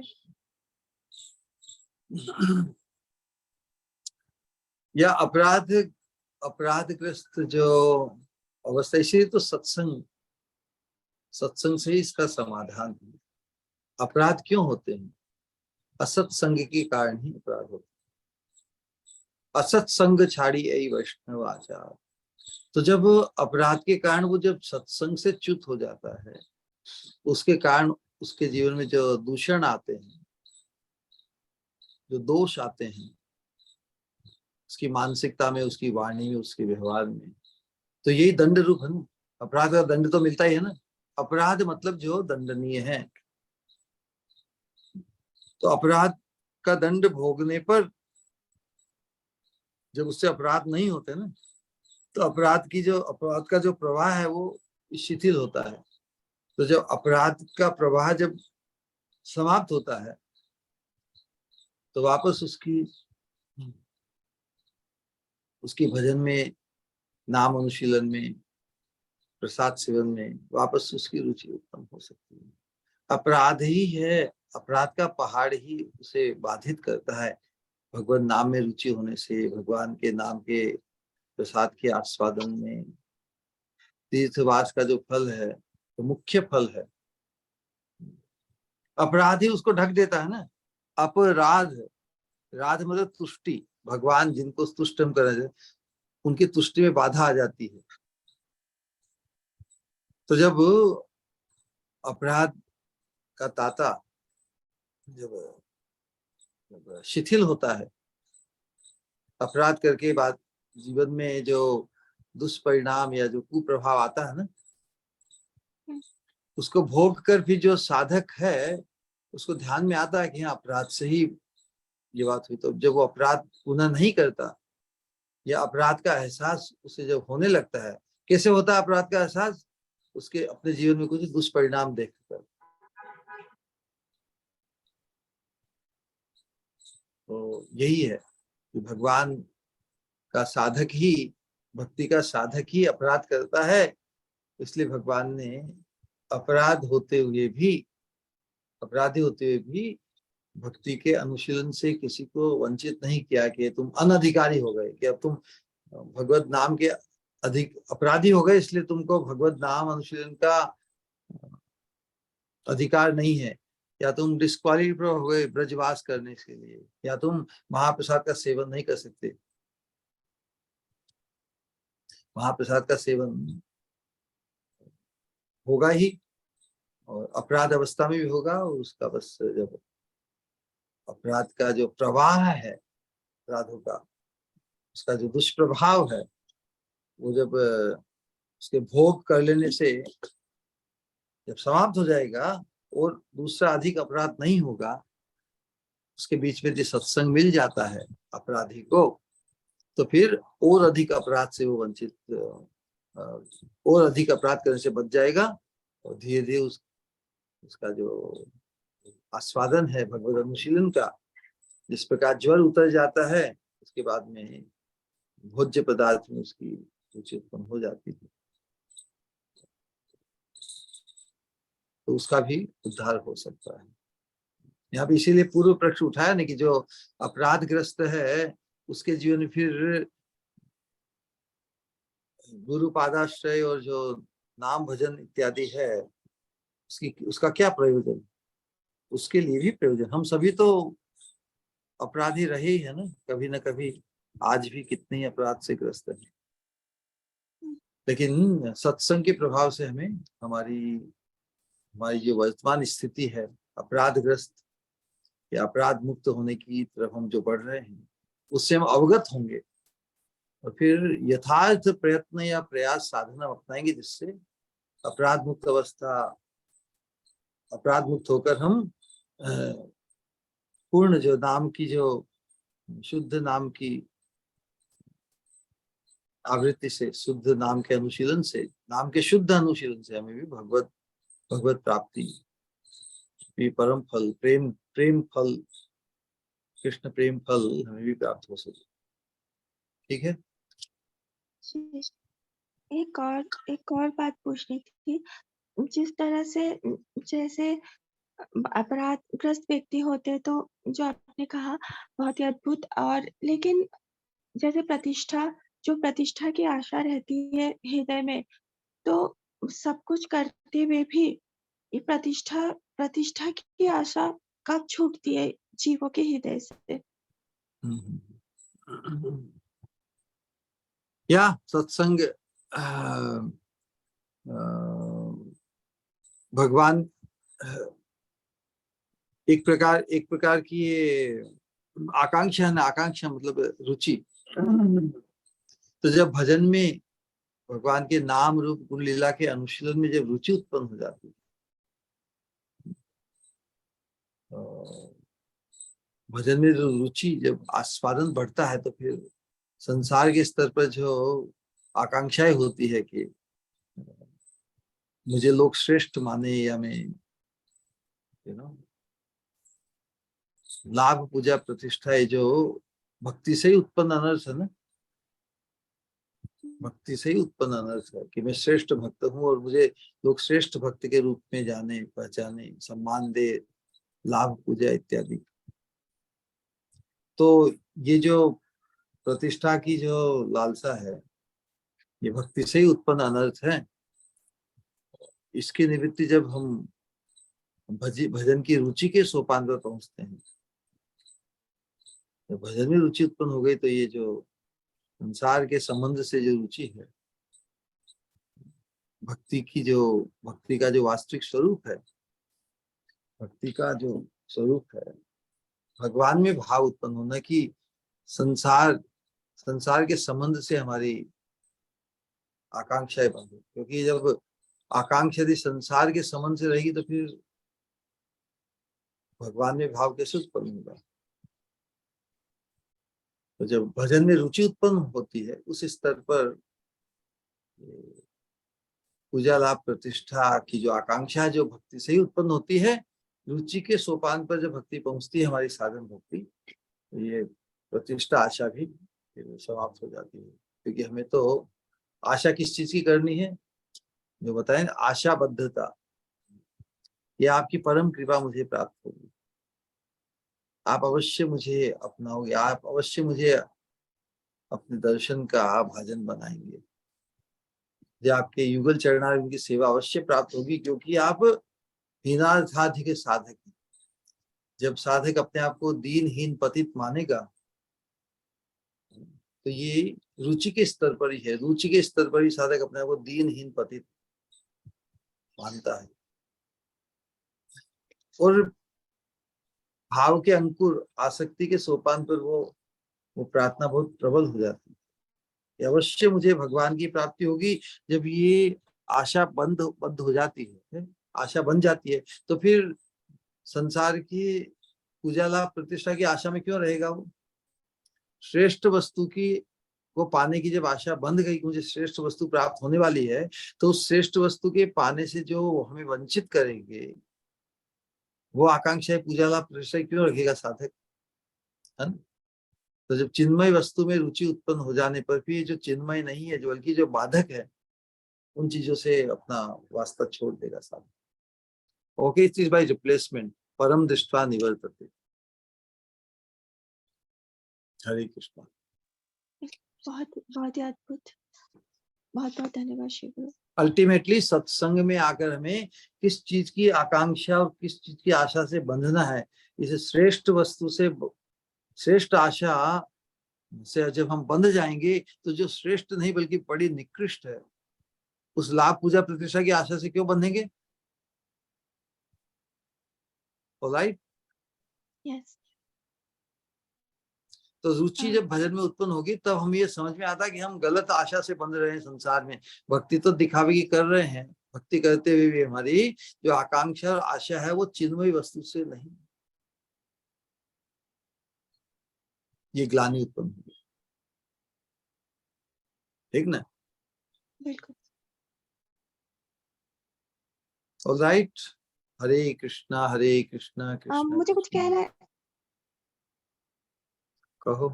Speaker 1: या अपराधग्रस्त जो अवस्था, इसीलिए तो सत्संग से ही इसका समाधान है। अपराध क्यों होते हैं? असत्संग के कारण ही अपराध होते हैं। असत्संग छाड़ी ऐ वैष्णव आचार। तो जब अपराध के कारण वो जब सत्संग से च्युत हो जाता है, उसके कारण उसके जीवन में जो दूषण आते हैं, जो दोष आते हैं, उसकी मानसिकता में, उसकी वाणी में, उसके व्यवहार में, तो यही दंड रूप है ना, अपराध का दंड तो मिलता ही है ना। अपराध मतलब जो दंडनीय है, तो अपराध का दंड भोगने पर जब उससे अपराध नहीं होते ना, तो अपराध का जो प्रवाह है वो शिथिल होता है। तो जब अपराध का प्रवाह जब समाप्त होता है तो वापस उसकी भजन में, नाम अनुशीलन में, प्रसाद सेवन में वापस उसकी रुचि उत्पन्न हो सकती है। अपराध ही है, अपराध का पहाड़ ही उसे बाधित करता है भगवान नाम में रुचि होने से, भगवान के नाम के प्रसाद के आस्वादन में। तीर्थवास का जो फल है, तो मुख्य फल है, अपराध ही उसको ढक देता है ना। अपराध, राध मतलब तुष्टि, भगवान जिनको तुष्ट हम कर, उनकी तुष्टि में बाधा आ जाती है। तो जब अपराध का ताता जब शिथिल होता है, अपराध करके बाद जीवन में जो दुष्परिणाम या जो कुप्रभाव आता है ना, उसको भोग कर फिर जो साधक है उसको ध्यान में आता है कि हाँ अपराध से ही ये बात हुई। तो जब वो अपराध पुनः नहीं करता, या अपराध का एहसास उसे जब होने लगता है, कैसे होता है अपराध का एहसास? उसके अपने जीवन में कुछ दुष्परिणाम देखकर। तो यही है कि भगवान का साधक ही, भक्ति का साधक ही अपराध करता है। इसलिए भगवान ने अपराधी होते हुए भी भक्ति के अनुशीलन से किसी को वंचित नहीं किया कि तुम अनधिकारी हो गए, कि अब तुम भगवत नाम के अधिक अपराधी हो गए, इसलिए तुमको भगवत नाम अनुशीलन का अधिकार नहीं है, या तुम डिस्क्वालीफाई हो गए ब्रजवास करने के लिए, या तुम महाप्रसाद का सेवन नहीं कर सकते। महाप्रसाद का सेवन होगा ही, और अपराध अवस्था में भी होगा, और उसका बस जब अपराध का जो प्रवाह है अपराधों का, उसका जो दुष्प्रभाव है, वो जब उसके भोग कर लेने से जब समाप्त हो जाएगा और दूसरा अधिक अपराध नहीं होगा, उसके बीच में जो सत्संग मिल जाता है अपराधी को, तो फिर और अधिक अपराध से वो वंचित, और अधिक अपराध करने से बच जाएगा, और धीरे धीरे उसका जो आस्वादन है भगवत अनुशीलन का, जिस प्रकार ज्वर उतर जाता है, उसके बाद में भोज्य पदार्थ में उसकी रुचि उत्पन्न हो जाती है, तो उसका भी उद्धार हो सकता है। यहाँ पे इसीलिए पूर्व प्रश्न उठाया ना कि जो अपराधग्रस्त है उसके जीवन में फिर गुरु पादाश्रय और जो नाम भजन इत्यादि है, उसका क्या प्रयोजन? उसके लिए भी प्रयोजन। हम सभी तो अपराधी रहे ही है ना कभी, आज भी कितने अपराध से ग्रस्त है, लेकिन सत्संग के प्रभाव से हमें हमारी जो वर्तमान स्थिति है अपराधग्रस्त या अपराध मुक्त होने की तरफ हम जो बढ़ रहे हैं, उससे हम अवगत होंगे, और फिर यथार्थ प्रयत्न या प्रयास साधना अपनाएंगे, जिससे अपराध मुक्त होकर हम पूर्ण जो नाम की, जो शुद्ध नाम की आवृत्ति से, शुद्ध नाम के अनुशीलन से, नाम के शुद्ध अनुशीलन से हमें भी भगवत प्राप्ति, परम फल, प्रेम फल, कृष्ण प्रेम फल हमें भी प्राप्त हो सके। ठीक है।
Speaker 2: एक और बात पूछनी थी। जिस तरह से जैसे अपराधग्रस्त व्यक्ति होते हैं, तो जो आपने कहा बहुत ही अद्भुत, और लेकिन जैसे प्रतिष्ठा की आशा रहती है हृदय में, तो सब कुछ करते हुए भी ये प्रतिष्ठा की आशा कब छूटती है जीवों के हृदय से?
Speaker 1: या सत्संग भगवान एक प्रकार की ये आकांक्षा है ना, आकांक्षा मतलब रुचि। तो जब भजन में भगवान के नाम रूप गुण लीला के अनुशीलन में जब रुचि उत्पन्न हो जाती है, तो भजन में जो रुचि जब आस्वादन बढ़ता है, तो फिर संसार के स्तर पर जो आकांक्षाएं होती है कि मुझे लोग श्रेष्ठ माने, या मैं लाभ पूजा प्रतिष्ठा, ये जो भक्ति से ही उत्पन्न अनर्थ है ना, भक्ति से ही उत्पन्न अनर्थ है कि मैं श्रेष्ठ भक्त हूँ और मुझे लोग श्रेष्ठ भक्त के रूप में जाने, पहचाने, सम्मान दे, लाभ पूजा इत्यादि। तो ये जो प्रतिष्ठा की जो लालसा है, ये भक्ति से ही उत्पन्न अनर्थ है। इसकी निवृत्ति जब हम भजन की रुचि के सोपान पर पहुंचते हैं, तो भजन में रुचि उत्पन्न हो गई, तो ये जो संसार के संबंध से जो रुचि है, भक्ति का जो वास्तविक स्वरूप है, भक्ति का जो स्वरूप है, भगवान में भाव उत्पन्न होना कि संसार के संबंध से हमारी आकांक्षाएं बंद हो। क्योंकि जब आकांक्षा यदि संसार के संबंध से रहेगी, तो फिर भगवान में भाव कैसे उत्पन्न होगा। तो जब भजन में रुचि उत्पन्न होती है, उस स्तर पर पूजा लाभ प्रतिष्ठा की जो आकांक्षा जो भक्ति से ही उत्पन्न होती है, रुचि के सोपान पर जब भक्ति पहुंचती है, हमारी साधन भक्ति, तो ये प्रतिष्ठा आशा भी समाप्त हो जाती है। क्योंकि हमें तो आशा किस चीज की करनी है, जो बताएं, आशाबद्धता, ये आपकी परम कृपा मुझे प्राप्त होगी, आप अवश्य मुझे अपनाओगे, आप अवश्य मुझे अपने दर्शन का भाजन बनाएंगे, जो आपके युगल चरणारविंद की सेवा अवश्य प्राप्त होगी। क्योंकि आप हीनार्थाधि के साधक हैं। जब साधक अपने आप को दीनहीन पतित मानेगा, तो ये रुचि के स्तर पर ही है, रुचि के स्तर पर ही साधक अपने आप को दीनहीन पतित मानता है। और भाव के अंकुर आसक्ति के सोपान पर वो प्रार्थना बहुत प्रबल हो जाती है, अवश्य मुझे भगवान की प्राप्ति होगी। जब ये आशा बंद हो जाती है, आशा बन जाती है, तो फिर संसार की पूजा लाभ प्रतिष्ठा की आशा में क्यों रहेगा वो। श्रेष्ठ वस्तु की को पाने की जब आशा बंद गई, मुझे श्रेष्ठ वस्तु प्राप्त होने वाली है, तो उस श्रेष्ठ वस्तु के पाने से जो हमें वंचित करेंगे, वो आकांक्षा पूजा लाभ प्रतिष्ठा क्यों रखेगा साधक, है ना। तो जब चिन्मय वस्तु में रुचि उत्पन्न हो जाने पर भी जो चिन्मय नहीं है, जो बल्कि जो बाधक है, उन चीजों से अपना वास्ता छोड़ देगा साधक। Okay, it is by replacement, परम दृष्टवा निवर्तते। हरे कृष्णा।
Speaker 2: बहुत बहुत ही अद्भुत, बहुत बहुत धन्यवाद श्री गुरु।
Speaker 1: अल्टीमेटली सत्संग में आकर हमें किस चीज की आकांक्षा और किस चीज की आशा से बंधना है, इसे श्रेष्ठ वस्तु से, श्रेष्ठ आशा से जब हम बंध जाएंगे, तो जो श्रेष्ठ नहीं बल्कि बड़ी निकृष्ट है, उस लाभ पूजा प्रतिष्ठा की आशा से क्यों बंधेंगे। Right,
Speaker 2: yes.
Speaker 1: तो रुचि जब भजन में उत्पन्न होगी, तब हम ये समझ में आता है कि हम गलत आशा से बंध रहे हैं संसार में। भक्ति तो दिखावे की कर रहे हैं, भक्ति करते हुए भी हमारी जो आकांक्षा और आशा है, वो चिन्मयी वस्तु से नहीं, ये ग्लानि उत्पन्न होगी। ठीक ना।
Speaker 2: बिल्कुल।
Speaker 1: ऑलराइट, हरे कृष्णा कृष्णा
Speaker 2: मुझे कुछ
Speaker 1: कृष्णा।
Speaker 2: कहना है।
Speaker 1: कहो।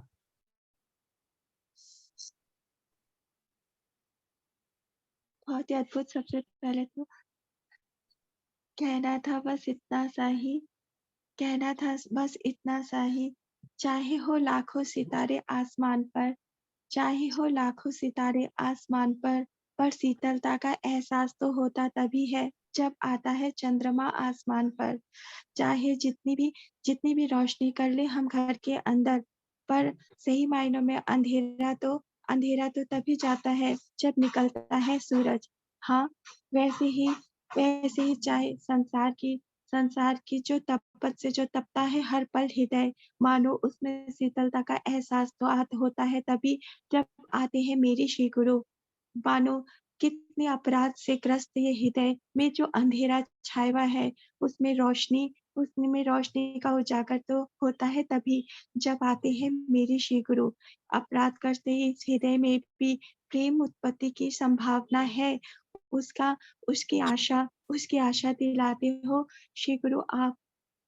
Speaker 2: बहुत ही अद्भुत। सबसे पहले तो कहना था बस इतना सा ही, कहना था बस इतना सा ही, चाहे हो लाखों सितारे आसमान पर, चाहे हो लाखों सितारे आसमान पर शीतलता का एहसास तो होता तभी है जब आता है चंद्रमा आसमान पर। चाहे जितनी भी रोशनी कर ले हम घर के अंदर, पर सही मायनों में अंधेरा तो तभी जाता है जब निकलता है सूरज। हाँ, वैसे ही चाहे संसार की जो तपत से जो तपता है हर पल हृदय, मानो उसमें शीतलता का एहसास तो होता है तभी जब आते हैं मेरे श्री गुरु। मानो कितने अपराध से ग्रस्त ये हृदय में जो अंधेरा छाया हुआ है, उसमें रोशनी का उजागर तो होता है तभी जब आते हैं मेरे श्री गुरु। अपराध करते ही इस हृदय में भी प्रेम उत्पत्ति की संभावना है। उसका उसकी आशा दिलाते हो श्री गुरु आप।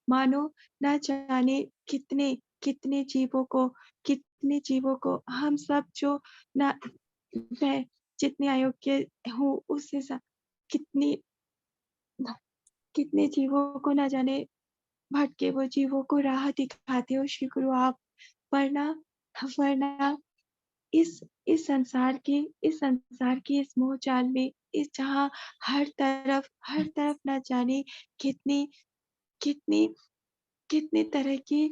Speaker 2: मानो ना जाने कितने जीवों को हम सब जो ना मैं जितने अयोग्य हूँ उससे कितनी कितने जीवों को ना जाने भटके वो जीवों को राह दिखाते हो श्री गुरु आप। वरना वरना इस इस संसार की इस मोह जाल में इस जहाँ हर तरफ ना जाने कितनी कितनी कितने तरह की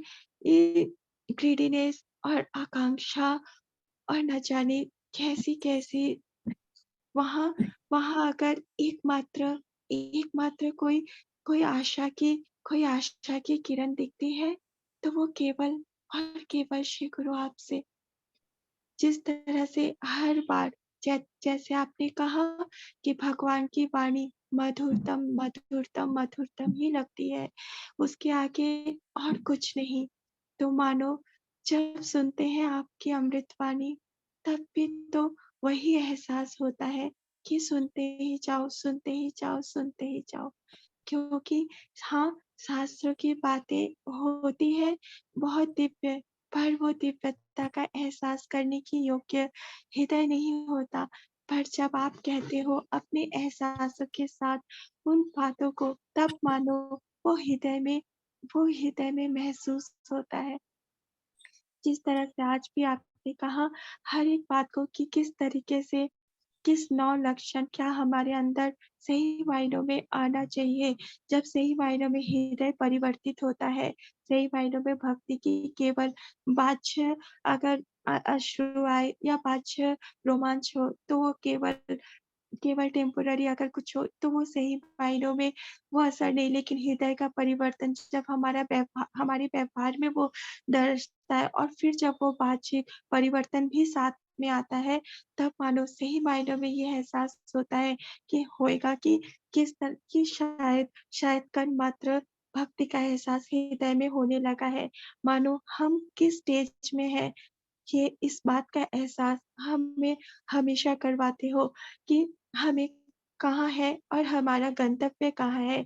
Speaker 2: ये ग्रीडीनेस और आकांक्षा और न जाने कैसी-कैसी वहाँ वहाँ अगर एकमात्र कोई आशा की किरण दिखती है, तो वो केवल और केवल श्री गुरु आपसे जिस तरह से हर बार जैसे आपने कहा कि भगवान की वाणी मधुरतम ही लगती है, उसके आगे और कुछ नहीं। तो मानो जब सुनते हैं आपकी अमृत वाणी, तब भी तो वही एहसास होता है कि सुनते ही जाओ, सुनते ही जाओ। क्योंकि हाँ, शास्त्रों की बातें होती हैं बहुत दिव्य, पर वो दिव्यता का एहसास करने की योग्य हृदय नहीं होता। पर जब आप कहते हो अपने एहसासों के साथ उन बातों को, तब मानो वो हृदय में महसूस होता है। जिस तरह से आज भी आपने कहा हर एक बात को कि किस तरीके से किस 9 लक्षण क्या हमारे अंदर सही मायनों में आना चाहिए। जब सही मायनों में हृदय परिवर्तित होता है, सही मायनों में भक्ति की केवल बाह्य अगर अश्रु आए या बाह्य रोमांच हो, तो वो केवल टेम्परेरी अगर कुछ हो, तो वो सही मायनों में वो असर नहीं, लेकिन हृदय का परिवर्तन जब हमारे व्यवहार में वो दर्शता है और फिर जब वो बाह्यिक परिवर्तन भी साथ में आता है, तब मानो सही मायनों में ये एहसास होता है कि होएगा कि शायद कर्म मात्र भक्ति का एहसास हृदय में होने लगा है। मानो हम किस स्टेज में हैं ये इस बात का एहसास हमें हमेशा करवाते हो कि हमें कहाँ है और हमारा गंतव्य कहाँ है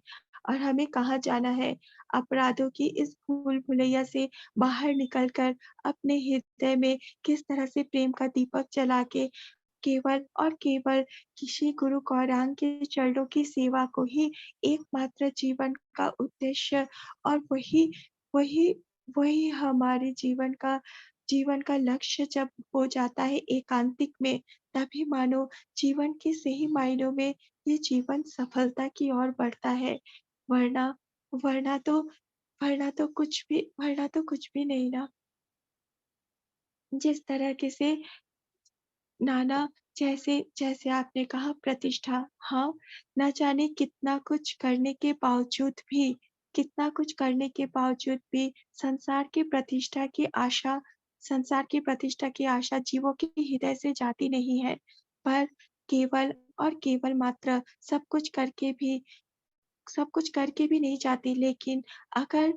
Speaker 2: और हमें कहाँ जाना है। अपराधों की इस भूल-भुलैया से बाहर निकल कर अपने हृदय में किस तरह से प्रेम का दीपक जला के केवल और केवल किसी गुरु गौरांग के चरणों की सेवा को ही एकमात्र जीवन का उद्देश्य और वही वही हमारे जीवन का लक्ष्य जब हो जाता है एकांतिक में, तभी मानो जीवन के सही मायनों में ये जीवन सफलता की ओर बढ़ता है। वरना वरना तो वरना तो कुछ भी नहीं ना। जिस तरीके से नाना जैसे जैसे आपने कहा प्रतिष्ठा, हाँ, ना जाने कितना कुछ करने के बावजूद भी संसार की प्रतिष्ठा की आशा जीवों के हृदय से जाती नहीं है। पर केवल और केवल मात्र सब कुछ करके भी नहीं जाती लेकिन अगर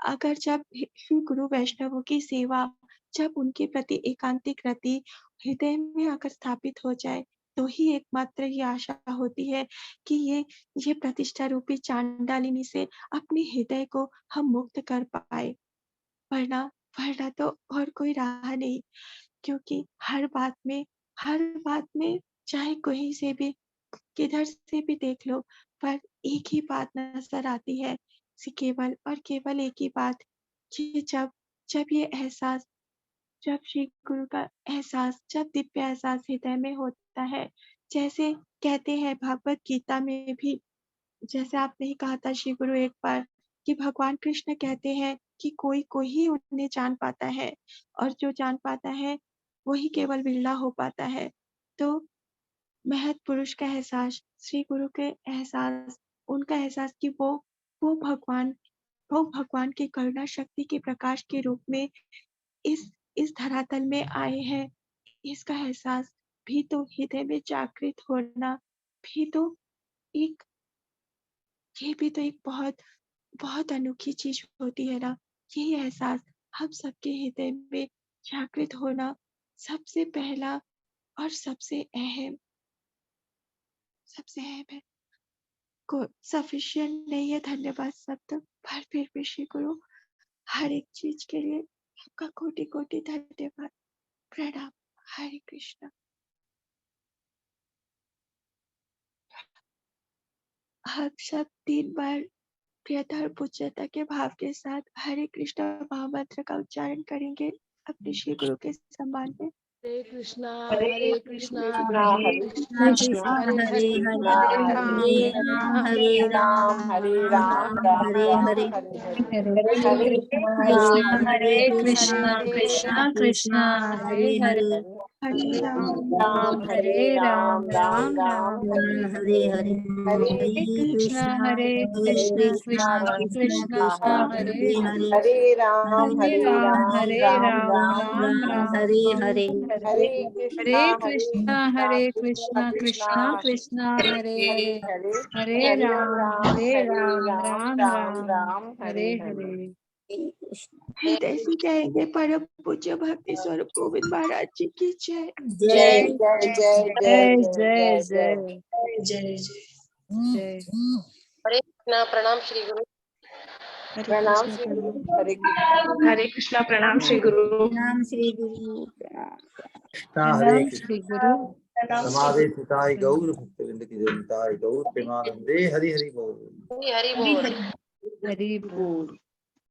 Speaker 2: अगर जब श्री गुरु वैष्णवों की सेवा जब उनके प्रति एकांतिक रति हृदय में अगर स्थापित हो जाए, तो ही एकमात्र ये आशा होती है कि ये प्रतिष्ठा रूपी चांडालिनी से अपने हृदय को हम मुक्त कर पाएँ। वरना वरना तो और कोई राह नहीं क्योंकि हर बात में चाहे कहीं से भी किधर से भी देख लो, पर एक ही बात नज़र आती है, केवल और केवल एक ही बात कि जब ये एहसास जब श्री गुरु का एहसास जब दिव्य एहसास हृदय में होता है, जैसे कहते हैं भगवद गीता में भी जैसे आपने ही कहा था श्री गुरु एक बार कि भगवान कृष्ण कहते हैं कि कोई ही उन्हें जान पाता है और जो जान पाता है, वही केवल विरला हो पाता है। तो महत् पुरुष का एहसास, श्री गुरु के एहसास, उनका एहसास कि वो भगवान वो भगवान की करुणा शक्ति के प्रकाश के रूप में इस इस धरातल में आए हैं, इसका एहसास भी तो हृदय में जागृत होना भी तो एक ये भी तो एक बहुत बहुत अनोखी चीज होती है ना। यही एहसास हम सबके हृदय में जागृत होना सबसे पहला और सबसे अहम है। को सफिशिएंट नहीं है धन्यवाद शब्द, पर फिर भी श्री गुरु हर एक चीज के लिए आपका कोटि कोटि धन्यवाद, प्रणाम। हरे कृष्णा। आप सब 3 बार प्रियता और पूज्यता के भाव के साथ हरे कृष्णा महामंत्र का उच्चारण करेंगे अपने श्री गुरु के सम्मान में।
Speaker 4: हरे कृष्णा
Speaker 5: हरे
Speaker 4: कृष्णा
Speaker 5: कृष्णा
Speaker 3: कृष्णा
Speaker 4: हरे
Speaker 3: हरे
Speaker 4: हरे
Speaker 3: हरे
Speaker 4: हरे
Speaker 3: हरे राम
Speaker 5: हरे
Speaker 3: राम
Speaker 5: राम
Speaker 3: राम
Speaker 5: राम
Speaker 3: हरे
Speaker 5: राम
Speaker 3: हरे
Speaker 5: हरे
Speaker 3: हरे
Speaker 5: हरे
Speaker 3: कृष्णा
Speaker 5: हरे
Speaker 3: हरे
Speaker 5: कृष्णा
Speaker 3: कृष्णा कृष्णा कृष्णा हरे हरे
Speaker 2: हरे राम
Speaker 5: राम
Speaker 3: हरे राम
Speaker 5: राम
Speaker 3: राम
Speaker 5: राम
Speaker 3: राम
Speaker 5: हरे
Speaker 3: हरे हरे
Speaker 5: हरे
Speaker 3: हरे कृष्णा
Speaker 5: कृष्णा
Speaker 3: कृष्णा
Speaker 5: कृष्णा
Speaker 3: कृष्णा हरे हरे
Speaker 5: हरे राम
Speaker 3: हरे
Speaker 5: राम
Speaker 3: राम
Speaker 5: राम
Speaker 3: राम राम हरे हरे
Speaker 5: हरे
Speaker 3: हरे कृष्णा
Speaker 5: कृष्णा
Speaker 3: कृष्णा कृष्णा हरे
Speaker 5: हरे
Speaker 3: हरे
Speaker 5: हरे
Speaker 3: हरे राम राम
Speaker 5: राम
Speaker 3: राम
Speaker 5: राम
Speaker 3: हरे
Speaker 5: हरे
Speaker 3: हरे
Speaker 2: हृदय से कहेंगे परम पूज्य भक्ति स्वरूप गोविंद महाराज जी की जय।
Speaker 5: जय
Speaker 3: जय
Speaker 5: जय जय
Speaker 3: जय
Speaker 5: जय
Speaker 3: जय
Speaker 5: जय
Speaker 3: जय जय
Speaker 4: हरे कृष्णा प्रणाम श्री गुरु।
Speaker 2: हरे
Speaker 5: प्रणाम
Speaker 2: कृष्ण
Speaker 5: श्री
Speaker 2: प्रणाम।
Speaker 5: गुरु हरे कृष्णा
Speaker 6: हरे कृष्णा प्रणाम श्री गुरु।
Speaker 3: नाम श्री गुरु
Speaker 1: कृष्णा हरे
Speaker 3: प्रणाम
Speaker 1: कृष्ण
Speaker 3: श्री गुरु।
Speaker 1: रमादे पिताय गौर भक्तवृंद की जयंताय गौर प्रेमानंदे हरि हरि बोल।
Speaker 4: हरि बोल।
Speaker 3: हरि बोल।